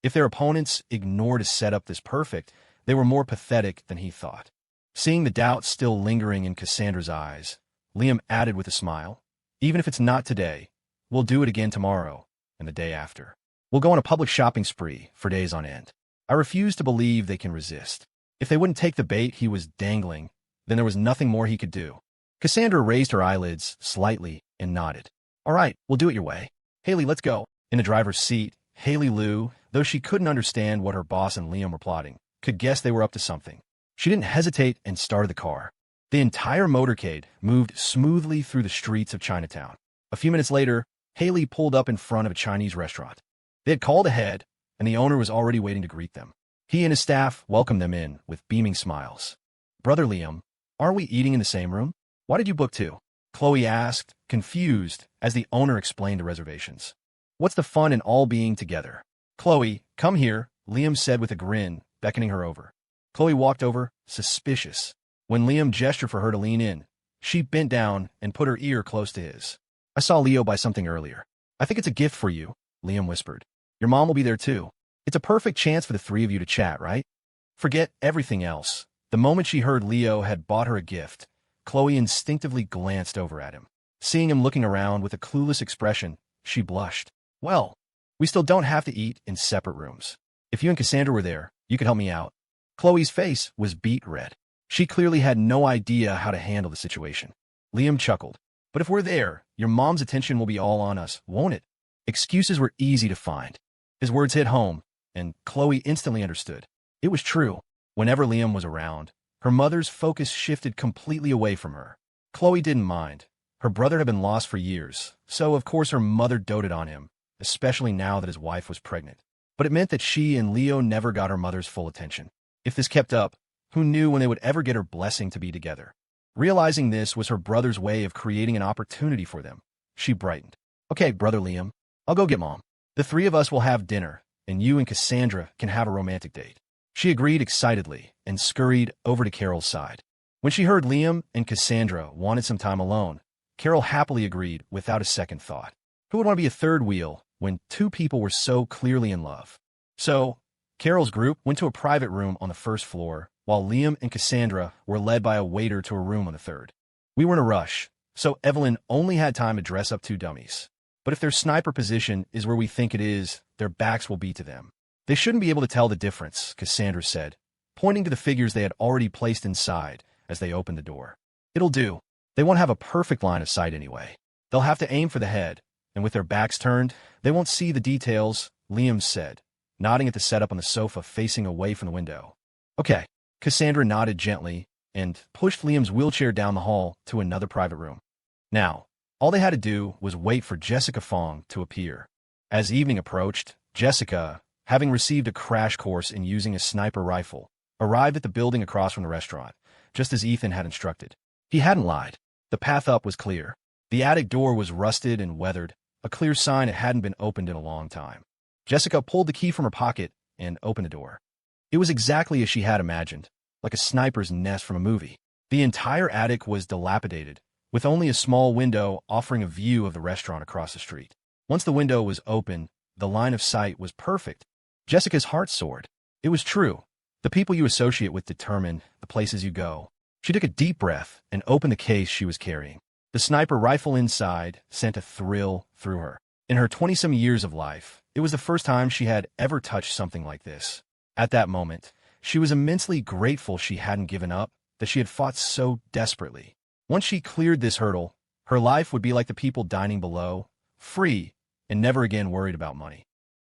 If their opponents ignored a setup this perfect, they were more pathetic than he thought. Seeing the doubt still lingering in Cassandra's eyes, Liam added with a smile, even if it's not today, we'll do it again tomorrow and the day after. We'll go on a public shopping spree for days on end. I refuse to believe they can resist. If they wouldn't take the bait he was dangling, then there was nothing more he could do. Cassandra raised her eyelids slightly and nodded. All right, we'll do it your way. Haley, let's go. In the driver's seat, Haley Lou, though she couldn't understand what her boss and Liam were plotting, could guess they were up to something. She didn't hesitate and started the car. The entire motorcade moved smoothly through the streets of Chinatown. A few minutes later, Haley pulled up in front of a Chinese restaurant. They had called ahead, and the owner was already waiting to greet them. He and his staff welcomed them in with beaming smiles. Brother Liam, are we eating in the same room? Why did you book two? Chloe asked, confused, as the owner explained the reservations. What's the fun in all being together? Chloe, come here, Liam said with a grin, beckoning her over. Chloe walked over, suspicious. When Liam gestured for her to lean in, she bent down and put her ear close to his. I saw Leo buy something earlier. I think it's a gift for you, Liam whispered. Your mom will be there too. It's a perfect chance for the three of you to chat, right? Forget everything else. The moment she heard Leo had bought her a gift, Chloe instinctively glanced over at him. Seeing him looking around with a clueless expression, she blushed. Well, we still don't have to eat in separate rooms. If you and Cassandra were there, you could help me out. Chloe's face was beet red. She clearly had no idea how to handle the situation. Liam chuckled. But if we're there, your mom's attention will be all on us, won't it? Excuses were easy to find. His words hit home, and Chloe instantly understood. It was true. Whenever Liam was around, her mother's focus shifted completely away from her. Chloe didn't mind. Her brother had been lost for years, so of course her mother doted on him, especially now that his wife was pregnant. But it meant that she and Leo never got her mother's full attention. If this kept up, who knew when they would ever get her blessing to be together? Realizing this was her brother's way of creating an opportunity for them, she brightened. Okay, Brother Liam, I'll go get Mom. The three of us will have dinner, and you and Cassandra can have a romantic date. She agreed excitedly and scurried over to Carol's side. When she heard Liam and Cassandra wanted some time alone, Carol happily agreed without a second thought. Who would want to be a third wheel when two people were so clearly in love? So, Carol's group went to a private room on the first floor, while Liam and Cassandra were led by a waiter to a room on the third. We were in a rush, so Evelyn only had time to dress up two dummies. But if their sniper position is where we think it is, their backs will be to them. They shouldn't be able to tell the difference, Cassandra said, pointing to the figures they had already placed inside as they opened the door. It'll do. They won't have a perfect line of sight anyway. They'll have to aim for the head, and with their backs turned, they won't see the details, Liam said, nodding at the setup on the sofa facing away from the window. Okay. Cassandra nodded gently and pushed Liam's wheelchair down the hall to another private room. Now, all they had to do was wait for Jessica Fong to appear. As evening approached, Jessica, having received a crash course in using a sniper rifle, arrived at the building across from the restaurant, just as Ethan had instructed. He hadn't lied. The path up was clear. The attic door was rusted and weathered, a clear sign it hadn't been opened in a long time. Jessica pulled the key from her pocket and opened the door. It was exactly as she had imagined, like a sniper's nest from a movie. The entire attic was dilapidated, with only a small window offering a view of the restaurant across the street. Once the window was open, the line of sight was perfect. Jessica's heart soared. It was true. The people you associate with determine the places you go. She took a deep breath and opened the case she was carrying. The sniper rifle inside sent a thrill through her. In her 20-some years of life, it was the first time she had ever touched something like this. At that moment, she was immensely grateful she hadn't given up, that she had fought so desperately. Once she cleared this hurdle, her life would be like the people dining below, free and never again worried about money.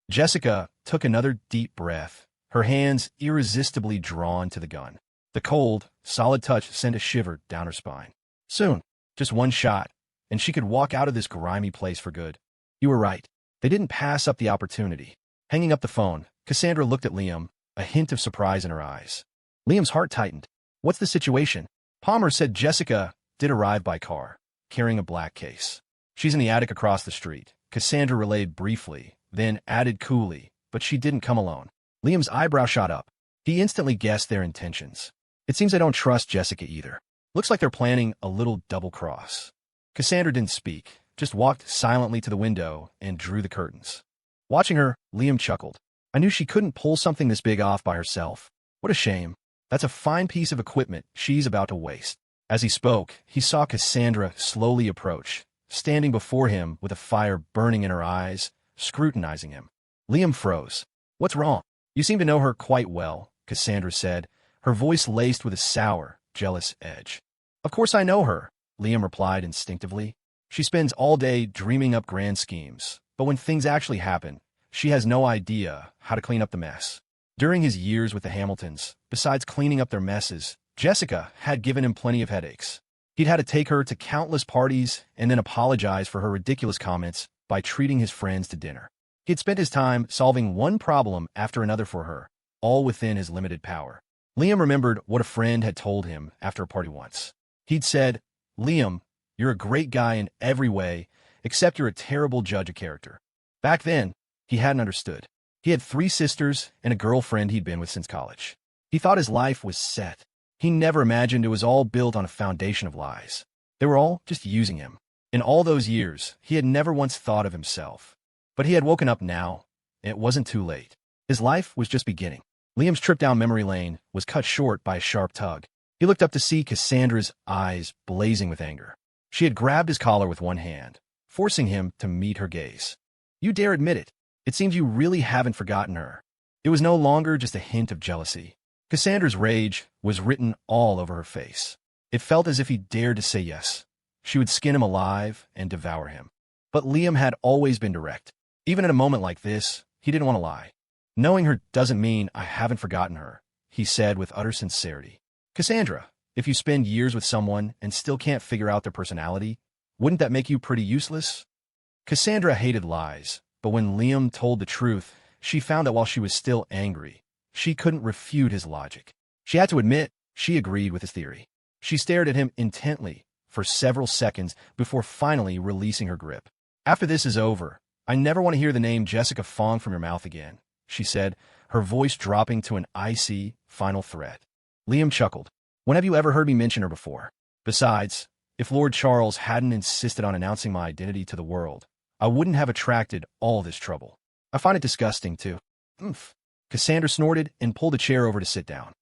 Jessica took another deep breath, her hands irresistibly drawn to the gun. The cold, solid touch sent a shiver down her spine. Soon, just one shot, and she could walk out of this grimy place for good. You were right. They didn't pass up the opportunity. Hanging up the phone, Cassandra looked at Liam, a hint of surprise in her eyes. Liam's heart tightened. What's the situation? Palmer said Jessica did arrive by car, carrying a black case. She's in the attic across the street. Cassandra relayed briefly, then added coolly, but she didn't come alone. Liam's eyebrow shot up. He instantly guessed their intentions. It seems I don't trust Jessica either. Looks like they're planning a little double-cross. Cassandra didn't speak, just walked silently to the window and drew the curtains. Watching her, Liam chuckled. I knew she couldn't pull something this big off by herself. What a shame. That's a fine piece of equipment she's about to waste. As he spoke, he saw Cassandra slowly approach, standing before him with a fire burning in her eyes, scrutinizing him. Liam froze. What's wrong? You seem to know her quite well, Cassandra said, her voice laced with a sour, jealous edge. Of course I know her, Liam replied instinctively. She spends all day dreaming up grand schemes, but when things actually happen, she has no idea how to clean up the mess. During his years with the Hamiltons, besides cleaning up their messes, Jessica had given him plenty of headaches. He'd had to take her to countless parties and then apologize for her ridiculous comments by treating his friends to dinner. He had spent his time solving one problem after another for her, all within his limited power. Liam remembered what a friend had told him after a party once. He'd said, Liam, you're a great guy in every way, except you're a terrible judge of character. Back then, he hadn't understood. He had 3 sisters and a girlfriend he'd been with since college. He thought his life was set. He never imagined it was all built on a foundation of lies. They were all just using him. In all those years, he had never once thought of himself. But he had woken up now. It wasn't too late. His life was just beginning. Liam's trip down memory lane was cut short by a sharp tug. He looked up to see Cassandra's eyes blazing with anger. She had grabbed his collar with one hand, forcing him to meet her gaze. You dare admit it. It seems you really haven't forgotten her. It was no longer just a hint of jealousy. Cassandra's rage was written all over her face. It felt as if he dared to say yes. She would skin him alive and devour him. But Liam had always been direct. Even at a moment like this, he didn't want to lie. Knowing her doesn't mean I haven't forgotten her, he said with utter sincerity. Cassandra, if you spend years with someone and still can't figure out their personality, wouldn't that make you pretty useless? Cassandra hated lies, but when Liam told the truth, she found that while she was still angry, she couldn't refute his logic. She had to admit she agreed with his theory. She stared at him intently for several seconds before finally releasing her grip. After this is over, I never want to hear the name Jessica Fong from your mouth again, she said, her voice dropping to an icy, final threat. Liam chuckled. When have you ever heard me mention her before? Besides, if Lord Charles hadn't insisted on announcing my identity to the world, I wouldn't have attracted all this trouble. I find it disgusting, too. Oomph. Cassandra snorted and pulled a chair over to sit down.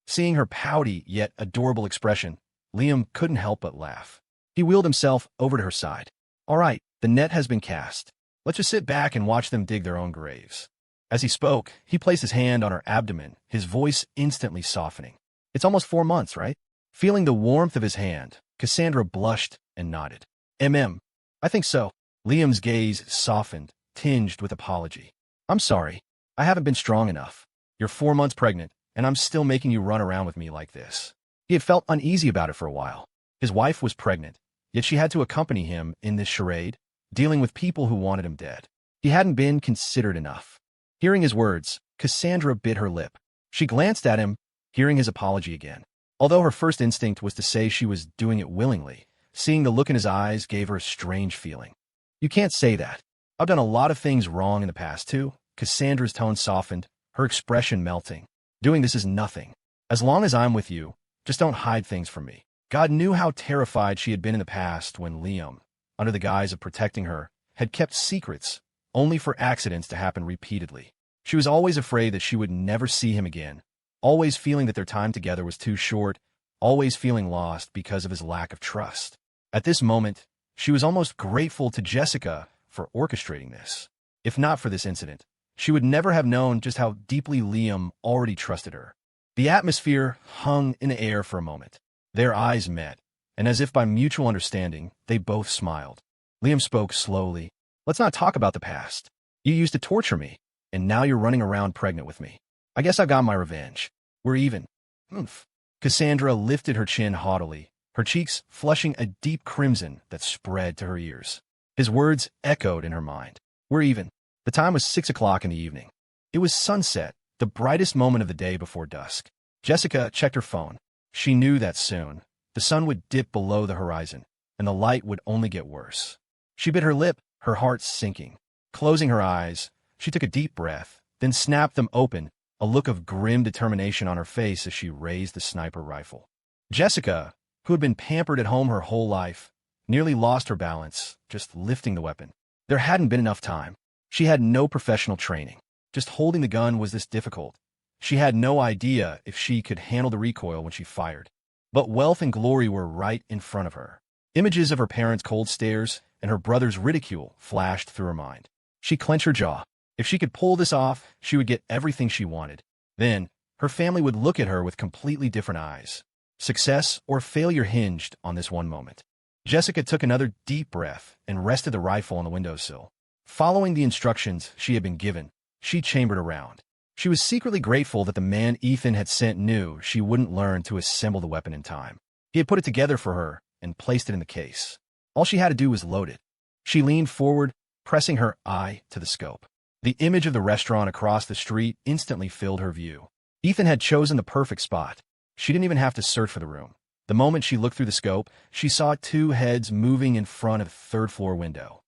Seeing her pouty yet adorable expression, Liam couldn't help but laugh. He wheeled himself over to her side. All right, the net has been cast. Let's just sit back and watch them dig their own graves. As he spoke, he placed his hand on her abdomen, his voice instantly softening. It's almost 4 months, right? Feeling the warmth of his hand, Cassandra blushed and nodded. I think so. Liam's gaze softened, tinged with apology. I'm sorry. I haven't been strong enough. You're 4 months pregnant, and I'm still making you run around with me like this. He had felt uneasy about it for a while. His wife was pregnant, yet she had to accompany him in this charade, dealing with people who wanted him dead. He hadn't been considered enough. Hearing his words, Cassandra bit her lip. She glanced at him, hearing his apology again. Although her first instinct was to say she was doing it willingly, seeing the look in his eyes gave her a strange feeling. You can't say that. I've done a lot of things wrong in the past, too. Cassandra's tone softened, her expression melting. Doing this is nothing. As long as I'm with you, just don't hide things from me. God knew how terrified she had been in the past when Liam, under the guise of protecting her, had kept secrets, only for accidents to happen repeatedly. She was always afraid that she would never see him again, always feeling that their time together was too short, always feeling lost because of his lack of trust. At this moment, she was almost grateful to Jessica for orchestrating this. If not for this incident, she would never have known just how deeply Liam already trusted her. The atmosphere hung in the air for a moment. Their eyes met, and as if by mutual understanding, they both smiled. Liam spoke slowly. Let's not talk about the past. You used to torture me, and now you're running around pregnant with me. I guess I got my revenge. We're even. Oomph. Cassandra lifted her chin haughtily, her cheeks flushing a deep crimson that spread to her ears. His words echoed in her mind. We're even. The time was 6 o'clock in the evening. It was sunset, the brightest moment of the day before dusk. Jessica checked her phone. She knew that soon, the sun would dip below the horizon, and the light would only get worse. She bit her lip, her heart sinking. Closing her eyes, she took a deep breath, then snapped them open, a look of grim determination on her face as she raised the sniper rifle. Jessica, who had been pampered at home her whole life, nearly lost her balance, just lifting the weapon. There hadn't been enough time. She had no professional training. Just holding the gun was this difficult. She had no idea if she could handle the recoil when she fired. But wealth and glory were right in front of her. Images of her parents' cold stares and her brother's ridicule flashed through her mind. She clenched her jaw. If she could pull this off, she would get everything she wanted. Then, her family would look at her with completely different eyes. Success or failure hinged on this one moment. Jessica took another deep breath and rested the rifle on the windowsill. Following the instructions she had been given, she chambered around. She was secretly grateful that the man Ethan had sent knew she wouldn't learn to assemble the weapon in time. He had put it together for her and placed it in the case. All she had to do was load it. She leaned forward, pressing her eye to the scope. The image of the restaurant across the street instantly filled her view. Ethan had chosen the perfect spot. She didn't even have to search for the room. The moment she looked through the scope, she saw two heads moving in front of the third-floor window.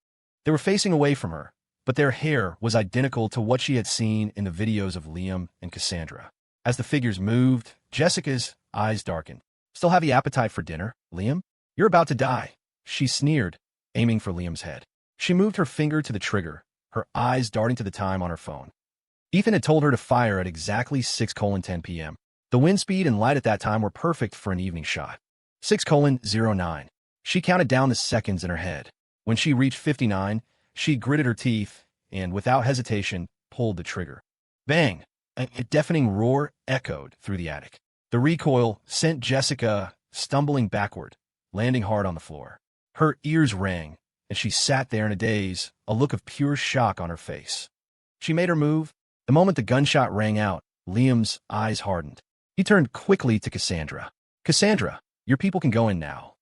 They were facing away from her, but their hair was identical to what she had seen in the videos of Liam and Cassandra. As the figures moved, Jessica's eyes darkened. Still have the appetite for dinner, Liam? You're about to die, she sneered, aiming for Liam's head. She moved her finger to the trigger, her eyes darting to the time on her phone. Ethan had told her to fire at exactly 6:10 p.m. The wind speed and light at that time were perfect for an evening shot. 6:09. She counted down the seconds in her head. When she reached 59, she gritted her teeth and, without hesitation, pulled the trigger. Bang! A deafening roar echoed through the attic. The recoil sent Jessica stumbling backward, landing hard on the floor. Her ears rang, and she sat there in a daze, a look of pure shock on her face. She made her move. The moment the gunshot rang out, Liam's eyes hardened. He turned quickly to Cassandra. Cassandra, your people can go in now.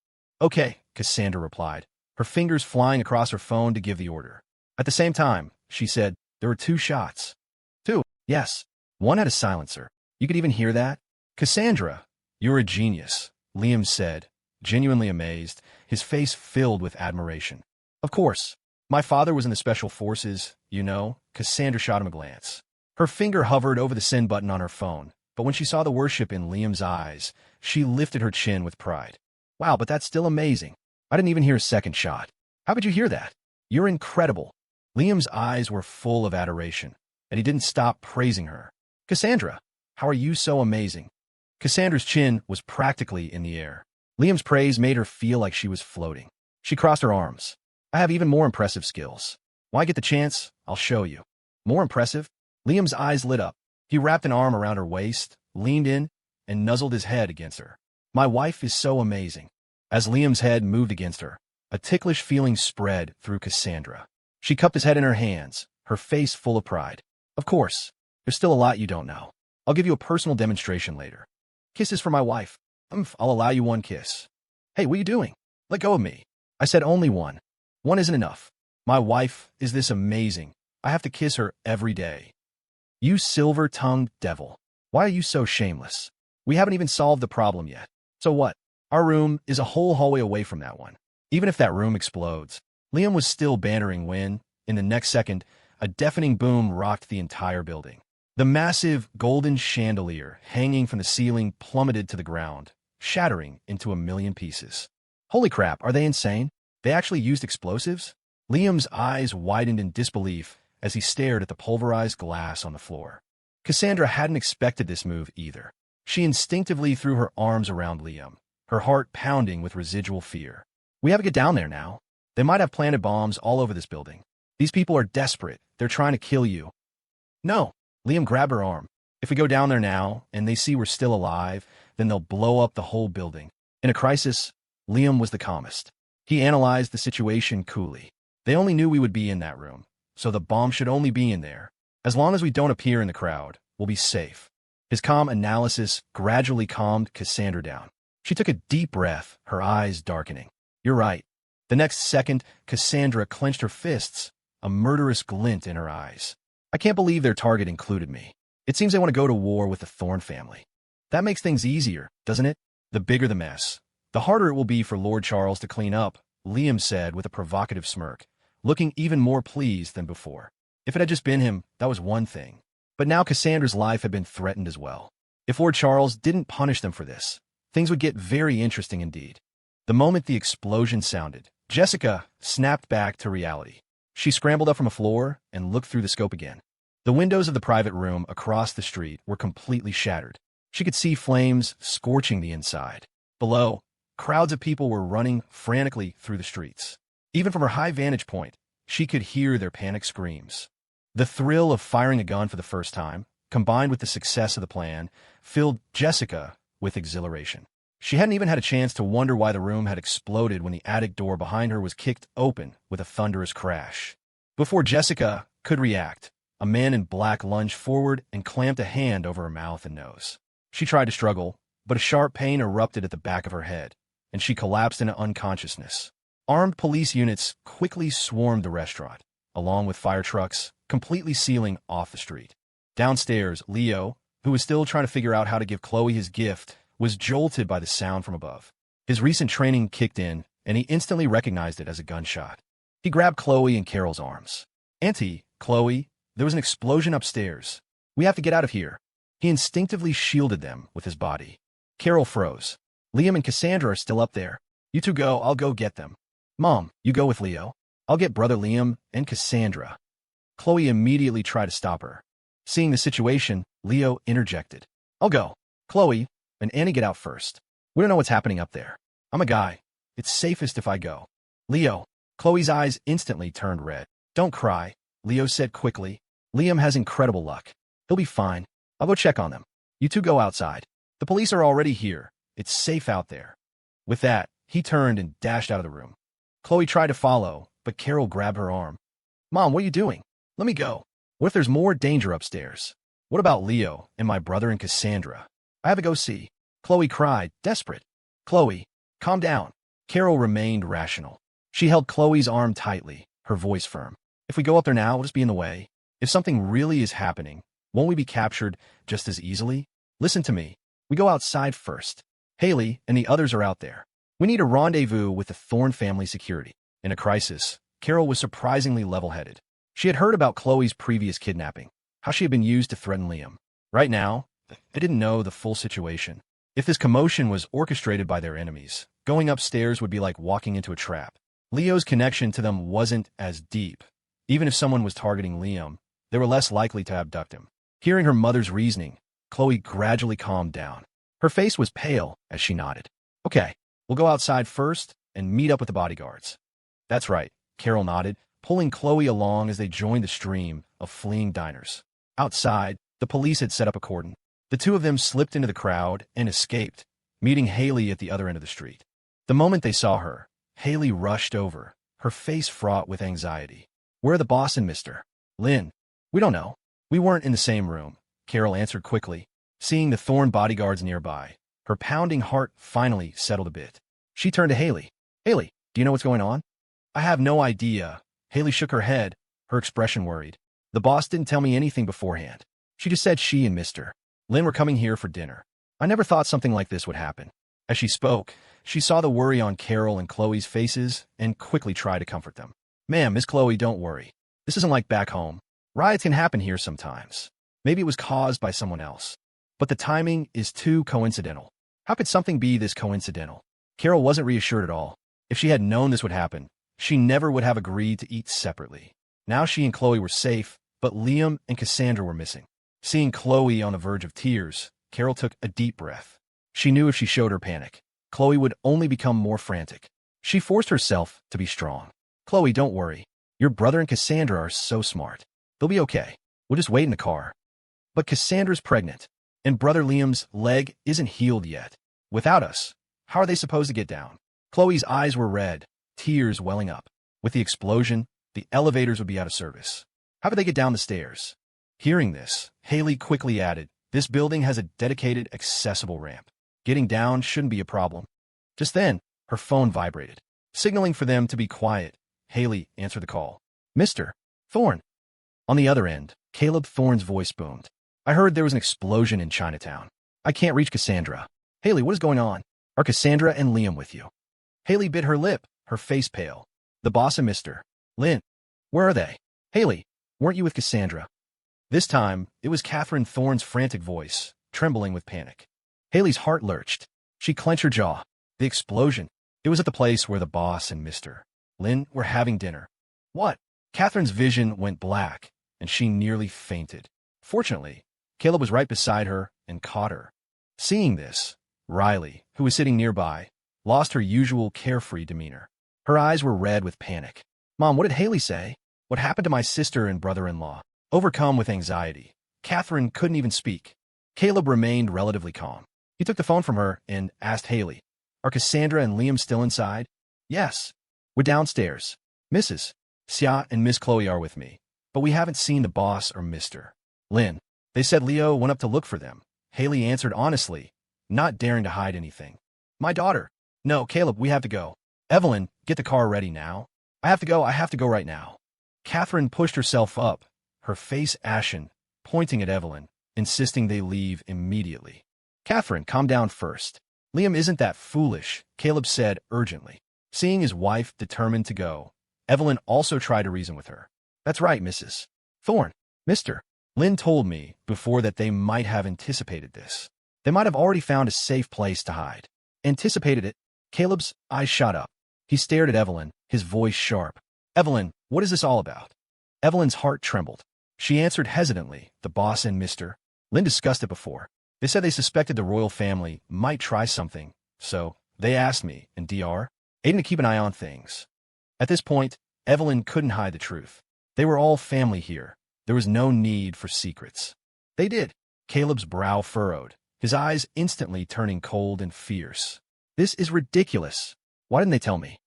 Okay, Cassandra replied, her fingers flying across her phone to give the order. At the same time, she said, there were 2 shots. 2, yes. One had a silencer. You could even hear that? Cassandra, you're a genius, Liam said, genuinely amazed, his face filled with admiration. Of course. My father was in the special forces, you know. Cassandra shot him a glance. Her finger hovered over the send button on her phone, but when she saw the worship in Liam's eyes, she lifted her chin with pride. Wow, but that's still amazing. I didn't even hear a second shot. How could you hear that? You're incredible. Liam's eyes were full of adoration, and he didn't stop praising her. Cassandra, how are you so amazing? Cassandra's chin was practically in the air. Liam's praise made her feel like she was floating. She crossed her arms. I have even more impressive skills. When I get the chance, I'll show you. More impressive? Liam's eyes lit up. He wrapped an arm around her waist, leaned in, and nuzzled his head against her. My wife is so amazing. As Liam's head moved against her, a ticklish feeling spread through Cassandra. She cupped his head in her hands, her face full of pride. Of course, there's still a lot you don't know. I'll give you a personal demonstration later. Kisses for my wife. I'll allow you 1 kiss. Hey, what are you doing? Let go of me. I said only 1. 1 isn't enough. My wife is this amazing. I have to kiss her every day. You silver-tongued devil. Why are you so shameless? We haven't even solved the problem yet. So what? Our room is a whole hallway away from that one. Even if that room explodes. Liam was still bantering when, in the next second, a deafening boom rocked the entire building. The massive golden chandelier hanging from the ceiling plummeted to the ground, shattering into a million pieces. Holy crap, are they insane? They actually used explosives? Liam's eyes widened in disbelief as he stared at the pulverized glass on the floor. Cassandra hadn't expected this move either. She instinctively threw her arms around Liam, her heart pounding with residual fear. We have to get down there now. They might have planted bombs all over this building. These people are desperate. They're trying to kill you. No. Liam grabbed her arm. If we go down there now and they see we're still alive, then they'll blow up the whole building. In a crisis, Liam was the calmest. He analyzed the situation coolly. They only knew we would be in that room, so the bomb should only be in there. As long as we don't appear in the crowd, we'll be safe. His calm analysis gradually calmed Cassandra down. She took a deep breath, her eyes darkening. You're right. The next second, Cassandra clenched her fists, a murderous glint in her eyes. I can't believe their target included me. It seems they want to go to war with the Thorne family. That makes things easier, doesn't it? The bigger the mess, the harder it will be for Lord Charles to clean up, Liam said with a provocative smirk, looking even more pleased than before. If it had just been him, that was one thing. But now Cassandra's life had been threatened as well. If Lord Charles didn't punish them for this, things would get very interesting indeed. The moment the explosion sounded, Jessica snapped back to reality. She scrambled up from the floor and looked through the scope again. The windows of the private room across the street were completely shattered. She could see flames scorching the inside. Below, crowds of people were running frantically through the streets. Even from her high vantage point, she could hear their panicked screams. The thrill of firing a gun for the first time, combined with the success of the plan, filled Jessica with exhilaration. She hadn't even had a chance to wonder why the room had exploded when the attic door behind her was kicked open with a thunderous crash. Before Jessica could react, a man in black lunged forward and clamped a hand over her mouth and nose. She tried to struggle, but a sharp pain erupted at the back of her head, and she collapsed into unconsciousness. Armed police units quickly swarmed the restaurant, along with fire trucks, completely sealing off the street. Downstairs, Leo, who was still trying to figure out how to give Chloe his gift, was jolted by the sound from above. His recent training kicked in, and he instantly recognized it as a gunshot. He grabbed Chloe in Carol's arms. Auntie, Chloe, there was an explosion upstairs. We have to get out of here. He instinctively shielded them with his body. Carol froze. Liam and Cassandra are still up there. You two go, I'll go get them. Mom, you go with Leo. I'll get brother Liam and Cassandra. Chloe immediately tried to stop her. Seeing the situation, Leo interjected. I'll go. Chloe and Annie get out first. We don't know what's happening up there. I'm a guy. It's safest if I go. Leo. Chloe's eyes instantly turned red. Don't cry, Leo said quickly. Liam has incredible luck. He'll be fine. I'll go check on them. You two go outside. The police are already here. It's safe out there. With that, he turned and dashed out of the room. Chloe tried to follow, but Carol grabbed her arm. Mom, what are you doing? Let me go. What if there's more danger upstairs? What about Leo and my brother and Cassandra? I have to go see. Chloe cried, desperate. Chloe, calm down. Carol remained rational. She held Chloe's arm tightly, her voice firm. If we go up there now, we'll just be in the way. If something really is happening, won't we be captured just as easily? Listen to me. We go outside first. Haley and the others are out there. We need a rendezvous with the Thorne family security. In a crisis, Carol was surprisingly level-headed. She had heard about Chloe's previous kidnapping, how she had been used to threaten Liam. Right now, they didn't know the full situation. If this commotion was orchestrated by their enemies, going upstairs would be like walking into a trap. Leo's connection to them wasn't as deep. Even if someone was targeting Liam, they were less likely to abduct him. Hearing her mother's reasoning, Chloe gradually calmed down. Her face was pale as she nodded. Okay, we'll go outside first and meet up with the bodyguards. That's right, Carol nodded, pulling Chloe along as they joined the stream of fleeing diners. Outside, the police had set up a cordon. The two of them slipped into the crowd and escaped, meeting Haley at the other end of the street. The moment they saw her, Haley rushed over, her face fraught with anxiety. Where are the boss and Mr. Lynn? We don't know. We weren't in the same room, Carol answered quickly. Seeing the Thorne bodyguards nearby, her pounding heart finally settled a bit. She turned to Haley. Haley, do you know what's going on? I have no idea. Haley shook her head, her expression worried. The boss didn't tell me anything beforehand. She just said she and Mr. Lynn were coming here for dinner. I never thought something like this would happen. As she spoke, she saw the worry on Carol and Chloe's faces and quickly tried to comfort them. Ma'am, Miss Chloe, don't worry. This isn't like back home. Riots can happen here sometimes. Maybe it was caused by someone else. But the timing is too coincidental. How could something be this coincidental? Carol wasn't reassured at all. If she had known this would happen, she never would have agreed to eat separately. Now she and Chloe were safe, but Liam and Cassandra were missing. Seeing Chloe on the verge of tears, Carol took a deep breath. She knew if she showed her panic, Chloe would only become more frantic. She forced herself to be strong. Chloe, don't worry. Your brother and Cassandra are so smart. They'll be okay. We'll just wait in the car. But Cassandra's pregnant, and brother Liam's leg isn't healed yet. Without us, how are they supposed to get down? Chloe's eyes were red, tears welling up. With the explosion, the elevators would be out of service. How could they get down the stairs? Hearing this, Haley quickly added, this building has a dedicated, accessible ramp. Getting down shouldn't be a problem. Just then, her phone vibrated. Signaling for them to be quiet, Haley answered the call. Mr. Thorne. On the other end, Caleb Thorne's voice boomed. I heard there was an explosion in Chinatown. I can't reach Cassandra. Haley, what is going on? Are Cassandra and Liam with you? Haley bit her lip, her face pale. The boss and Mr. Lynn. Where are they? Haley, weren't you with Cassandra? This time, it was Catherine Thorne's frantic voice, trembling with panic. Haley's heart lurched. She clenched her jaw. The explosion. It was at the place where the boss and Mr. Lynn were having dinner. What? Catherine's vision went black, and she nearly fainted. Fortunately, Caleb was right beside her and caught her. Seeing this, Riley, who was sitting nearby, lost her usual carefree demeanor. Her eyes were red with panic. Mom, what did Haley say? What happened to my sister and brother-in-law? Overcome with anxiety, Catherine couldn't even speak. Caleb remained relatively calm. He took the phone from her and asked Haley, are Cassandra and Liam still inside? Yes. We're downstairs. Mrs. Xia and Miss Chloe are with me, but we haven't seen the boss or Mr. Lynn. They said Leo went up to look for them. Haley answered honestly, not daring to hide anything. My daughter. No, Caleb, we have to go. Evelyn, get the car ready now. I have to go right now. Catherine pushed herself up, her face ashen, pointing at Evelyn, insisting they leave immediately. Catherine, calm down first. Liam isn't that foolish, Caleb said urgently. Seeing his wife determined to go, Evelyn also tried to reason with her. That's right, Mrs. Thorne. Mr. Lynn told me before that they might have anticipated this. They might have already found a safe place to hide. Anticipated it? Caleb's eyes shot up. He stared at Evelyn, his voice sharp. Evelyn, what is this all about? Evelyn's heart trembled. She answered hesitantly, the boss and Mr. Lynn discussed it before. They said they suspected the royal family might try something, so they asked me and Dr. Aiden to keep an eye on things. At this point, Evelyn couldn't hide the truth. They were all family here. There was no need for secrets. They did. Caleb's brow furrowed, his eyes instantly turning cold and fierce. This is ridiculous. Why didn't they tell me?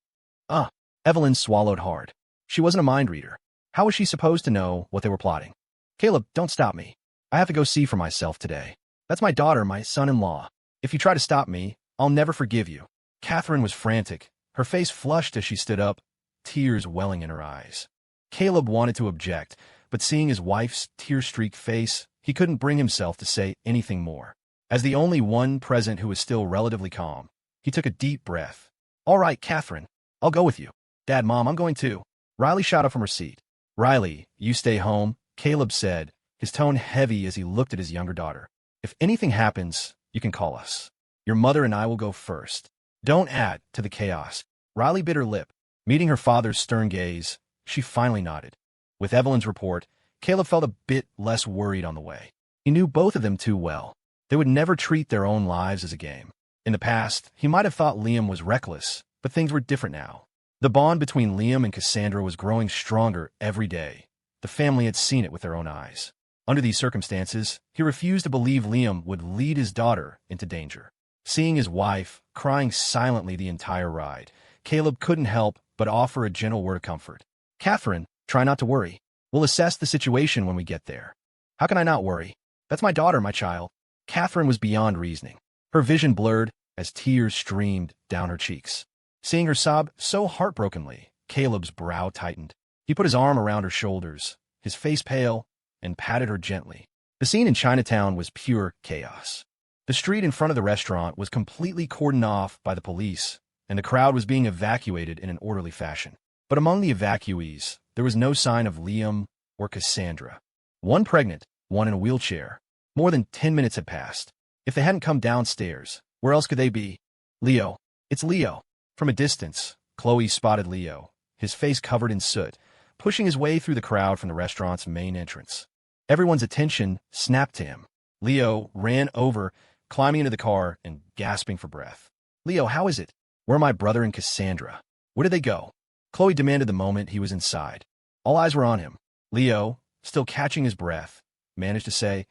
Evelyn swallowed hard. She wasn't a mind reader. How was she supposed to know what they were plotting? Caleb, don't stop me. I have to go see for myself today. That's my daughter, my son-in-law. If you try to stop me, I'll never forgive you. Catherine was frantic. Her face flushed as she stood up, tears welling in her eyes. Caleb wanted to object, but seeing his wife's tear-streaked face, he couldn't bring himself to say anything more. As the only one present who was still relatively calm, he took a deep breath. All right, Catherine, I'll go with you. Dad, Mom, I'm going too. Riley shot up from her seat. Riley, you stay home, Caleb said, his tone heavy as he looked at his younger daughter. If anything happens, you can call us. Your mother and I will go first. Don't add to the chaos. Riley bit her lip. Meeting her father's stern gaze, she finally nodded. With Evelyn's report, Caleb felt a bit less worried on the way. He knew both of them too well. They would never treat their own lives as a game. In the past, he might have thought Liam was reckless, but things were different now. The bond between Liam and Cassandra was growing stronger every day. The family had seen it with their own eyes. Under these circumstances, he refused to believe Liam would lead his daughter into danger. Seeing his wife, crying silently the entire ride, Caleb couldn't help but offer a gentle word of comfort. Catherine, try not to worry. We'll assess the situation when we get there. How can I not worry? That's my daughter, my child. Catherine was beyond reasoning. Her vision blurred as tears streamed down her cheeks. Seeing her sob so heartbrokenly, Caleb's brow tightened. He put his arm around her shoulders, his face pale, and patted her gently. The scene in Chinatown was pure chaos. The The street in front of the restaurant was completely cordoned off by the police, and the crowd was being evacuated in an orderly fashion. But among the evacuees, there was no sign of Liam or Cassandra. One pregnant, one in a wheelchair. More than 10 minutes had passed. If they hadn't come downstairs, where else could they be? Leo. It's Leo. From a distance, Chloe spotted Leo, his face covered in soot, pushing his way through the crowd from the restaurant's main entrance. Everyone's attention snapped to him. Leo ran over, climbing into the car and gasping for breath. Leo, how is it? Where are my brother and Cassandra? Where did they go? Chloe demanded the moment he was inside. All eyes were on him. Leo, still catching his breath, managed to say,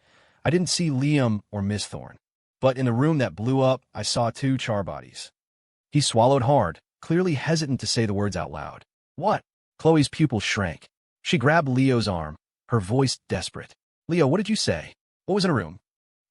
I didn't see Liam or Miss Thorne, but in the room that blew up, I saw 2 char bodies. He swallowed hard, clearly hesitant to say the words out loud. What? Chloe's pupils shrank. She grabbed Leo's arm, her voice desperate. Leo, what did you say? What was in a room?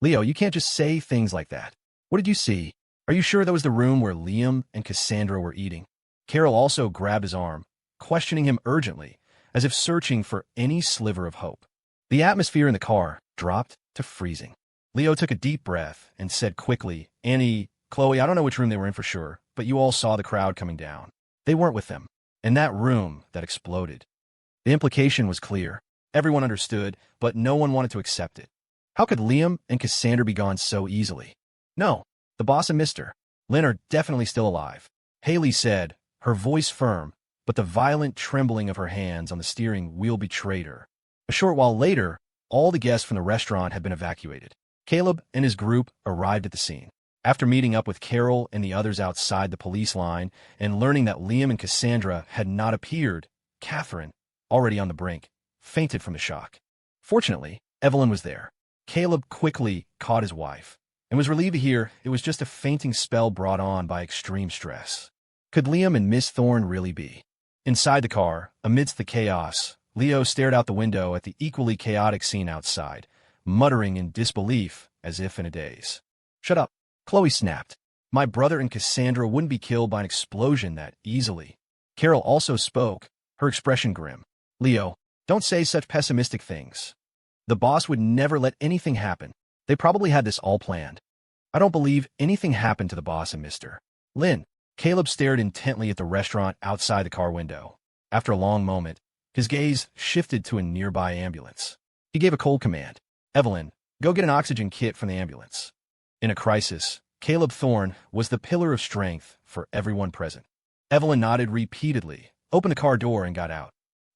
Leo, you can't just say things like that. What did you see? Are you sure that was the room where Liam and Cassandra were eating? Carol also grabbed his arm, questioning him urgently, as if searching for any sliver of hope. The atmosphere in the car dropped to freezing. Leo took a deep breath and said quickly, Annie, Chloe, I don't know which room they were in for sure, but you all saw the crowd coming down. They weren't with them. In that room that exploded. The implication was clear. Everyone understood, but no one wanted to accept it. How could Liam and Cassandra be gone so easily? No, the boss and Mr. Lynn are definitely still alive. Haley said, her voice firm, but the violent trembling of her hands on the steering wheel betrayed her. A short while later, all the guests from the restaurant had been evacuated. Caleb and his group arrived at the scene. After meeting up with Carol and the others outside the police line and learning that Liam and Cassandra had not appeared, Catherine, already on the brink, fainted from the shock. Fortunately, Evelyn was there. Caleb quickly caught his wife and was relieved to hear it was just a fainting spell brought on by extreme stress. Could Liam and Miss Thorne really be? Inside the car, amidst the chaos, Leo stared out the window at the equally chaotic scene outside, muttering in disbelief as if in a daze. Shut up, Chloe snapped. My brother and Cassandra wouldn't be killed by an explosion that easily. Carol also spoke, her expression grim. Leo, don't say such pessimistic things. The boss would never let anything happen. They probably had this all planned. I don't believe anything happened to the boss and Mr. Lynn. Caleb stared intently at the restaurant outside the car window. After a long moment, his gaze shifted to a nearby ambulance. He gave a cold command. Evelyn, go get an oxygen kit from the ambulance. In a crisis, Caleb Thorne was the pillar of strength for everyone present. Evelyn nodded repeatedly, opened the car door, and got out.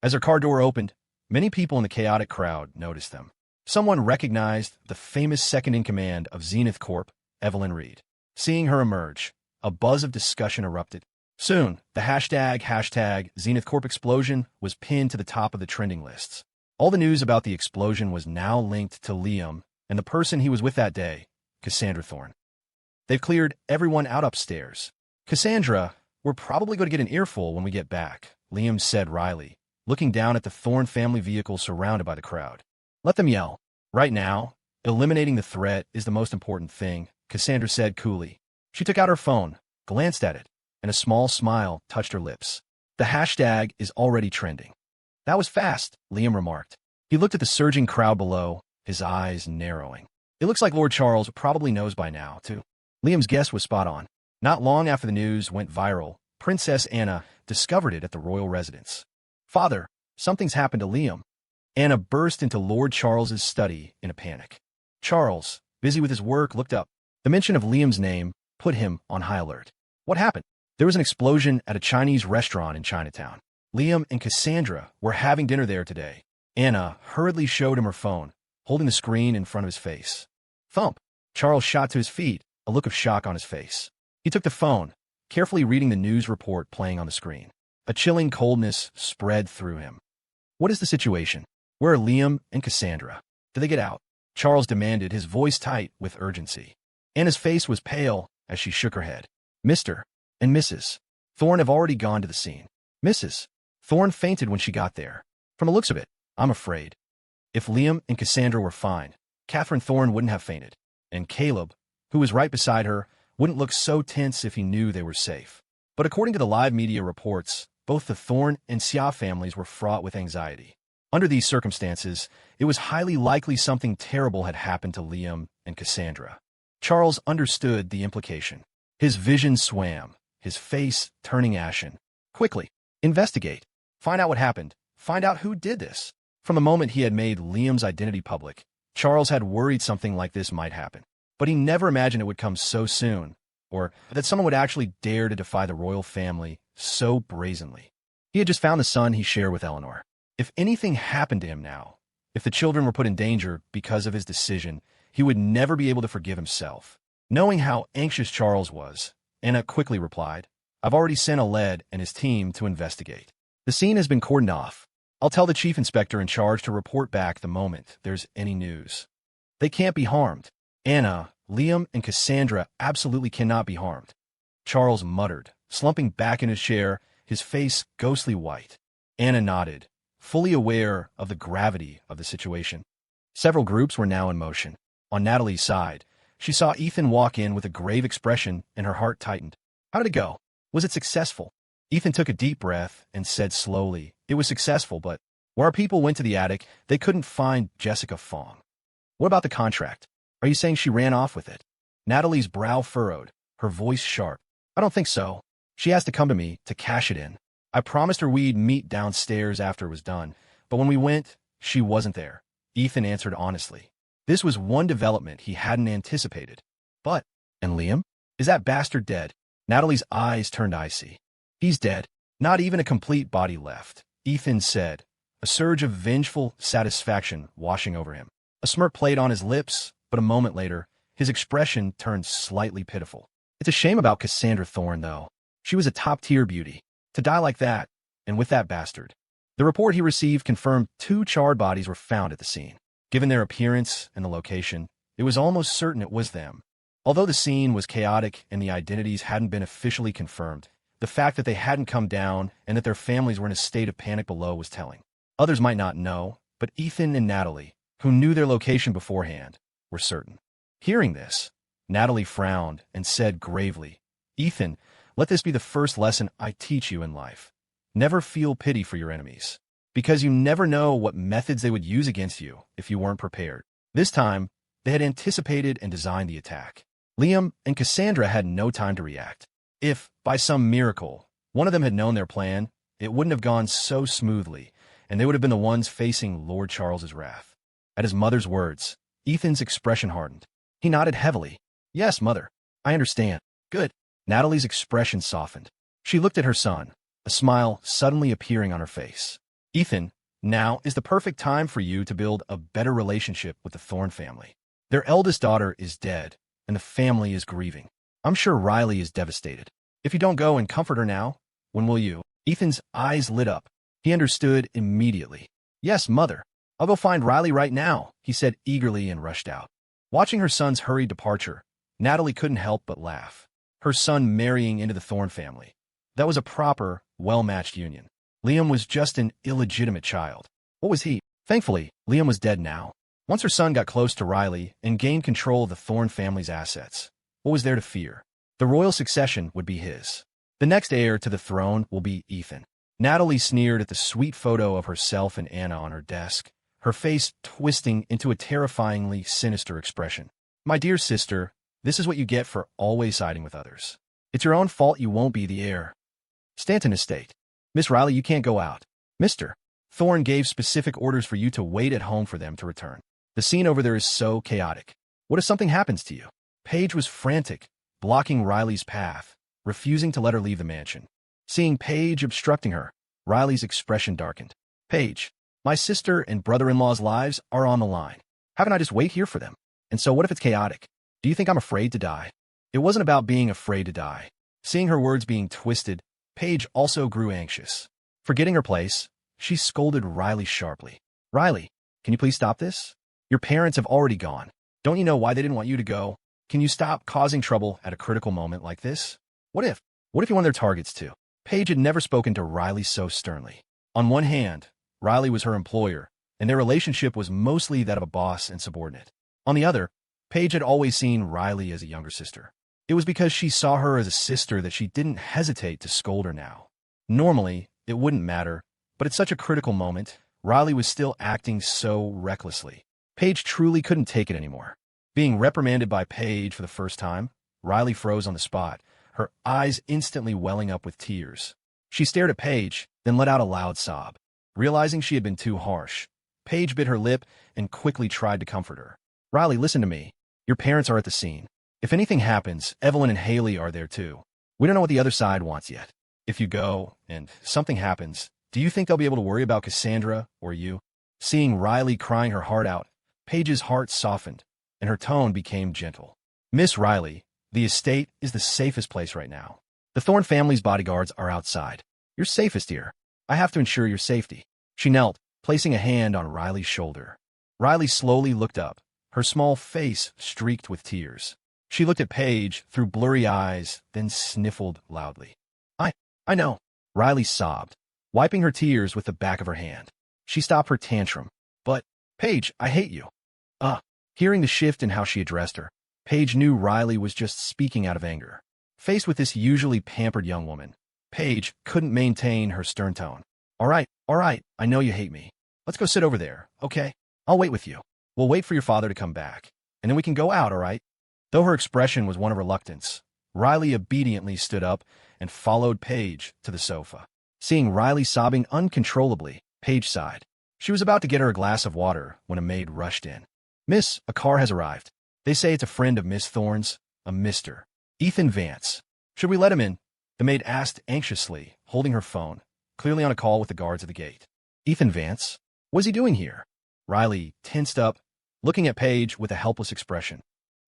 As her car door opened, many people in the chaotic crowd noticed them. Someone recognized the famous second-in-command of Zenith Corp, Evelyn Reed. Seeing her emerge, a buzz of discussion erupted. Soon, the hashtag Zenith Corp explosion was pinned to the top of the trending lists. All the news about the explosion was now linked to Liam and the person he was with that day, Cassandra Thorne. They've cleared everyone out upstairs. Cassandra, we're probably going to get an earful when we get back, Liam said wryly, looking down at the Thorne family vehicle surrounded by the crowd. Let them yell. Right now, eliminating the threat is the most important thing, Cassandra said coolly. She took out her phone, glanced at it, and a small smile touched her lips. The hashtag is already trending. That was fast, Liam remarked. He looked at the surging crowd below, his eyes narrowing. It looks like Lord Charles probably knows by now, too. Liam's guess was spot on. Not long after the news went viral, Princess Anna discovered it at the royal residence. Father, something's happened to Liam. Anna burst into Lord Charles's study in a panic. Charles, busy with his work, looked up. The mention of Liam's name put him on high alert. What happened? There was an explosion at a Chinese restaurant in Chinatown. Liam and Cassandra were having dinner there today. Anna hurriedly showed him her phone, holding the screen in front of his face. Thump! Charles shot to his feet, a look of shock on his face. He took the phone, carefully reading the news report playing on the screen. A chilling coldness spread through him. What is the situation? Where are Liam and Cassandra? Did they get out? Charles demanded, his voice tight with urgency. Anna's face was pale as she shook her head. Mr. and Mrs. Thorne have already gone to the scene. Mrs. Thorne fainted when she got there. From the looks of it, I'm afraid. If Liam and Cassandra were fine, Catherine Thorne wouldn't have fainted, and Caleb, who was right beside her, wouldn't look so tense if he knew they were safe. But according to the live media reports, both the Thorne and Xia families were fraught with anxiety. Under these circumstances, it was highly likely something terrible had happened to Liam and Cassandra. Charles understood the implication. His vision swam, his face turning ashen. Quickly, investigate. Find out what happened. Find out who did this. From the moment he had made Liam's identity public, Charles had worried something like this might happen. But he never imagined it would come so soon, or that someone would actually dare to defy the royal family so brazenly. He had just found the son he shared with Eleanor. If anything happened to him now, if the children were put in danger because of his decision, he would never be able to forgive himself. Knowing how anxious Charles was, Anna quickly replied, "I've already sent a lead and his team to investigate. The scene has been cordoned off. I'll tell the chief inspector in charge to report back the moment there's any news. They can't be harmed. Anna, Liam, and Cassandra absolutely cannot be harmed." Charles muttered, slumping back in his chair, his face ghostly white. Anna nodded, fully aware of the gravity of the situation. Several groups were now in motion. On Natalie's side, she saw Ethan walk in with a grave expression and her heart tightened. How did it go? Was it successful? Ethan took a deep breath and said slowly, "It was successful, but where our people went to the attic, they couldn't find Jessica Fong." "What about the contract? Are you saying she ran off with it?" Natalie's brow furrowed, her voice sharp. "I don't think so. She has to come to me to cash it in. I promised her we'd meet downstairs after it was done, but when we went, she wasn't there." Ethan answered honestly. This was one development he hadn't anticipated. "But, and Liam? Is that bastard dead?" Natalie's eyes turned icy. "He's dead. Not even a complete body left," Ethan said, a surge of vengeful satisfaction washing over him. A smirk played on his lips, but a moment later, his expression turned slightly pitiful. "It's a shame about Cassandra Thorne, though. She was a top-tier beauty. To die like that, and with that bastard." The report he received confirmed 2 charred bodies were found at the scene. Given their appearance and the location, it was almost certain it was them. Although the scene was chaotic and the identities hadn't been officially confirmed, the fact that they hadn't come down and that their families were in a state of panic below was telling. Others might not know, but Ethan and Natalie, who knew their location beforehand, were certain. Hearing this, Natalie frowned and said gravely, "Ethan, let this be the first lesson I teach you in life. Never feel pity for your enemies, because you never know what methods they would use against you if you weren't prepared." This time, they had anticipated and designed the attack. Liam and Cassandra had no time to react. If, by some miracle, one of them had known their plan, it wouldn't have gone so smoothly, and they would have been the ones facing Lord Charles's wrath. At his mother's words, Ethan's expression hardened. He nodded heavily. "Yes, Mother. I understand. Good." Natalie's expression softened. She looked at her son, a smile suddenly appearing on her face. "Ethan, now is the perfect time for you to build a better relationship with the Thorne family. Their eldest daughter is dead, and the family is grieving. I'm sure Riley is devastated. If you don't go and comfort her now, when will you?" Ethan's eyes lit up. He understood immediately. "Yes, Mother. I'll go find Riley right now," he said eagerly and rushed out. Watching her son's hurried departure, Natalie couldn't help but laugh. Her son marrying into the Thorne family. That was a proper, well-matched union. Liam was just an illegitimate child. What was he? Thankfully, Liam was dead now. Once her son got close to Riley and gained control of the Thorne family's assets, what was there to fear? The royal succession would be his. The next heir to the throne will be Ethan. Natalie sneered at the sweet photo of herself and Anna on her desk, her face twisting into a terrifyingly sinister expression. "My dear sister, this is what you get for always siding with others. It's your own fault you won't be the heir. Stanton Estate. Miss Riley, you can't go out. Mr. Thorne gave specific orders for you to wait at home for them to return. The scene over there is so chaotic. What if something happens to you?" Paige was frantic, blocking Riley's path, refusing to let her leave the mansion. Seeing Paige obstructing her, Riley's expression darkened. "Paige, my sister and brother-in-law's lives are on the line. Haven't I just wait here for them? And so what if it's chaotic? Do you think I'm afraid to die?" It wasn't about being afraid to die. Seeing her words being twisted, Paige also grew anxious. Forgetting her place, she scolded Riley sharply. "Riley, can you please stop this? Your parents have already gone. Don't you know why they didn't want you to go? Can you stop causing trouble at a critical moment like this? What if you want their targets too?" Paige had never spoken to Riley so sternly. On one hand, Riley was her employer, and their relationship was mostly that of a boss and subordinate. On the other, Paige had always seen Riley as a younger sister. It was because she saw her as a sister that she didn't hesitate to scold her now. Normally, it wouldn't matter, but at such a critical moment, Riley was still acting so recklessly. Paige truly couldn't take it anymore. Being reprimanded by Paige for the first time, Riley froze on the spot, her eyes instantly welling up with tears. She stared at Paige, then let out a loud sob. Realizing she had been too harsh, Paige bit her lip and quickly tried to comfort her. Riley, listen to me. Your parents are at the scene. If anything happens, Evelyn and Haley are there too. We don't know what the other side wants yet. If you go, and something happens, do you think they'll be able to worry about Cassandra or you? Seeing Riley crying her heart out, Paige's heart softened, and her tone became gentle. Miss Riley, the estate is the safest place right now. The Thorne family's bodyguards are outside. You're safest here. I have to ensure your safety. She knelt, placing a hand on Riley's shoulder. Riley slowly looked up, her small face streaked with tears. She looked at Paige through blurry eyes, then sniffled loudly. I know. Riley sobbed, wiping her tears with the back of her hand. She stopped her tantrum. But, Paige, I hate you. Hearing the shift in how she addressed her, Paige knew Riley was just speaking out of anger. Faced with this usually pampered young woman, Paige couldn't maintain her stern tone. All right, I know you hate me. Let's go sit over there, okay? I'll wait with you. We'll wait for your father to come back, and then we can go out, all right? Though her expression was one of reluctance, Riley obediently stood up and followed Paige to the sofa. Seeing Riley sobbing uncontrollably, Paige sighed. She was about to get her a glass of water when a maid rushed in. Miss, a car has arrived. They say it's a friend of Miss Thorne's, a Mr. Ethan Vance. Should we let him in? The maid asked anxiously, holding her phone, clearly on a call with the guards at the gate. Ethan Vance? What's he doing here? Riley tensed up, looking at Paige with a helpless expression.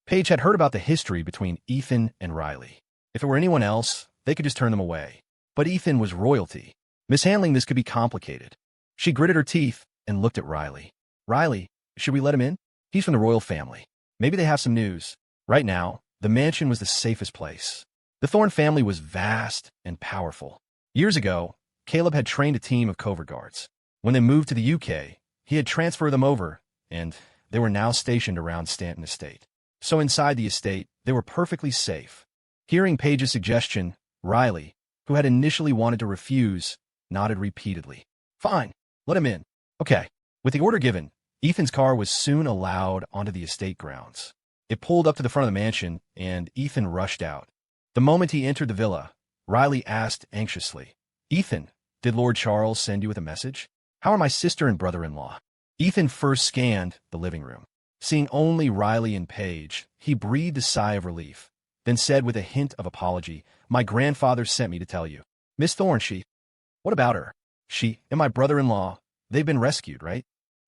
Paige had heard about the history between Ethan and Riley. If it were anyone else, they could just turn them away. But Ethan was royalty. Mishandling this could be complicated. She gritted her teeth and looked at Riley. Riley, should we let him in? He's from the royal family. Maybe they have some news. Right now, the mansion was the safest place. The Thorne family was vast and powerful. Years ago, Caleb had trained a team of covert guards. When they moved to the UK, he had transferred them over, and they were now stationed around Stanton Estate. So inside the estate, they were perfectly safe. Hearing Paige's suggestion, Riley, who had initially wanted to refuse, nodded repeatedly. Fine, let him in. Okay. With the order given, Ethan's car was soon allowed onto the estate grounds. It pulled up to the front of the mansion, and Ethan rushed out. The moment he entered the villa, Riley asked anxiously, Ethan, did Lord Charles send you with a message? How are my sister and brother-in-law? Ethan first scanned the living room. Seeing only Riley and Paige, he breathed a sigh of relief, then said with a hint of apology, My grandfather sent me to tell you. Miss Thorne, she... What about her? She and my brother-in-law, they've been rescued, right?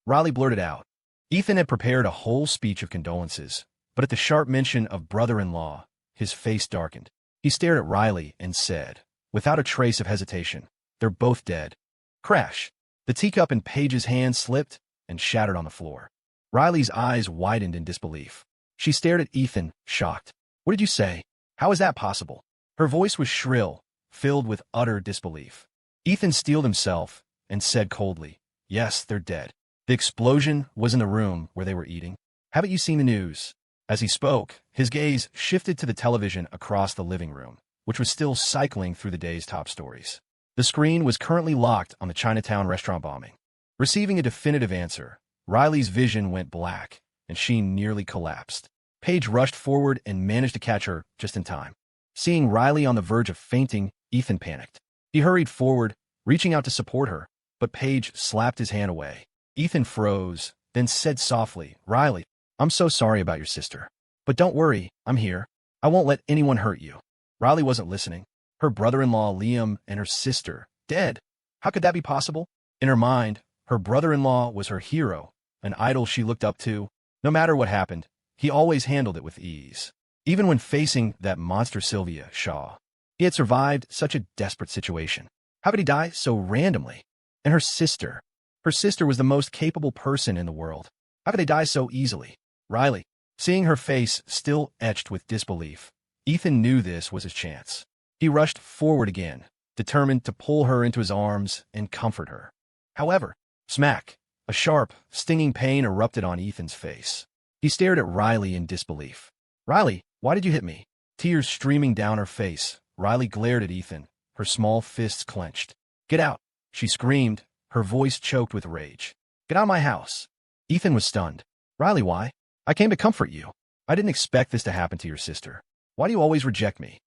Riley blurted out. Ethan had prepared a whole speech of condolences, but at the sharp mention of brother-in-law, his face darkened. He stared at Riley and said, without a trace of hesitation, They're both dead. Crash. The teacup in Paige's hand slipped and shattered on the floor. Riley's eyes widened in disbelief. She stared at Ethan, shocked. What did you say? How is that possible? Her voice was shrill, filled with utter disbelief. Ethan steeled himself and said coldly, Yes, they're dead. The explosion was in the room where they were eating. Haven't you seen the news? As he spoke, his gaze shifted to the television across the living room, which was still cycling through the day's top stories. The screen was currently locked on the Chinatown restaurant bombing. Receiving a definitive answer, Riley's vision went black, and she nearly collapsed. Paige rushed forward and managed to catch her just in time. Seeing Riley on the verge of fainting, Ethan panicked. He hurried forward, reaching out to support her, but Paige slapped his hand away. Ethan froze, then said softly, Riley, I'm so sorry about your sister. But don't worry, I'm here. I won't let anyone hurt you. Riley wasn't listening. Her brother-in-law Liam and her sister, dead. How could that be possible? In her mind, her brother-in-law was her hero, an idol she looked up to. No matter what happened, he always handled it with ease. Even when facing that monster Sylvia Shaw, he had survived such a desperate situation. How could he die so randomly? And her sister was the most capable person in the world. How could they die so easily? Riley, seeing her face still etched with disbelief, Ethan knew this was his chance. He rushed forward again, determined to pull her into his arms and comfort her. However, smack, a sharp, stinging pain erupted on Ethan's face. He stared at Riley in disbelief. Riley, why did you hit me? Tears streaming down her face, Riley glared at Ethan, her small fists clenched. Get out, she screamed, her voice choked with rage. Get out of my house. Ethan was stunned. Riley, why? I came to comfort you. I didn't expect this to happen to your sister. Why do you always reject me?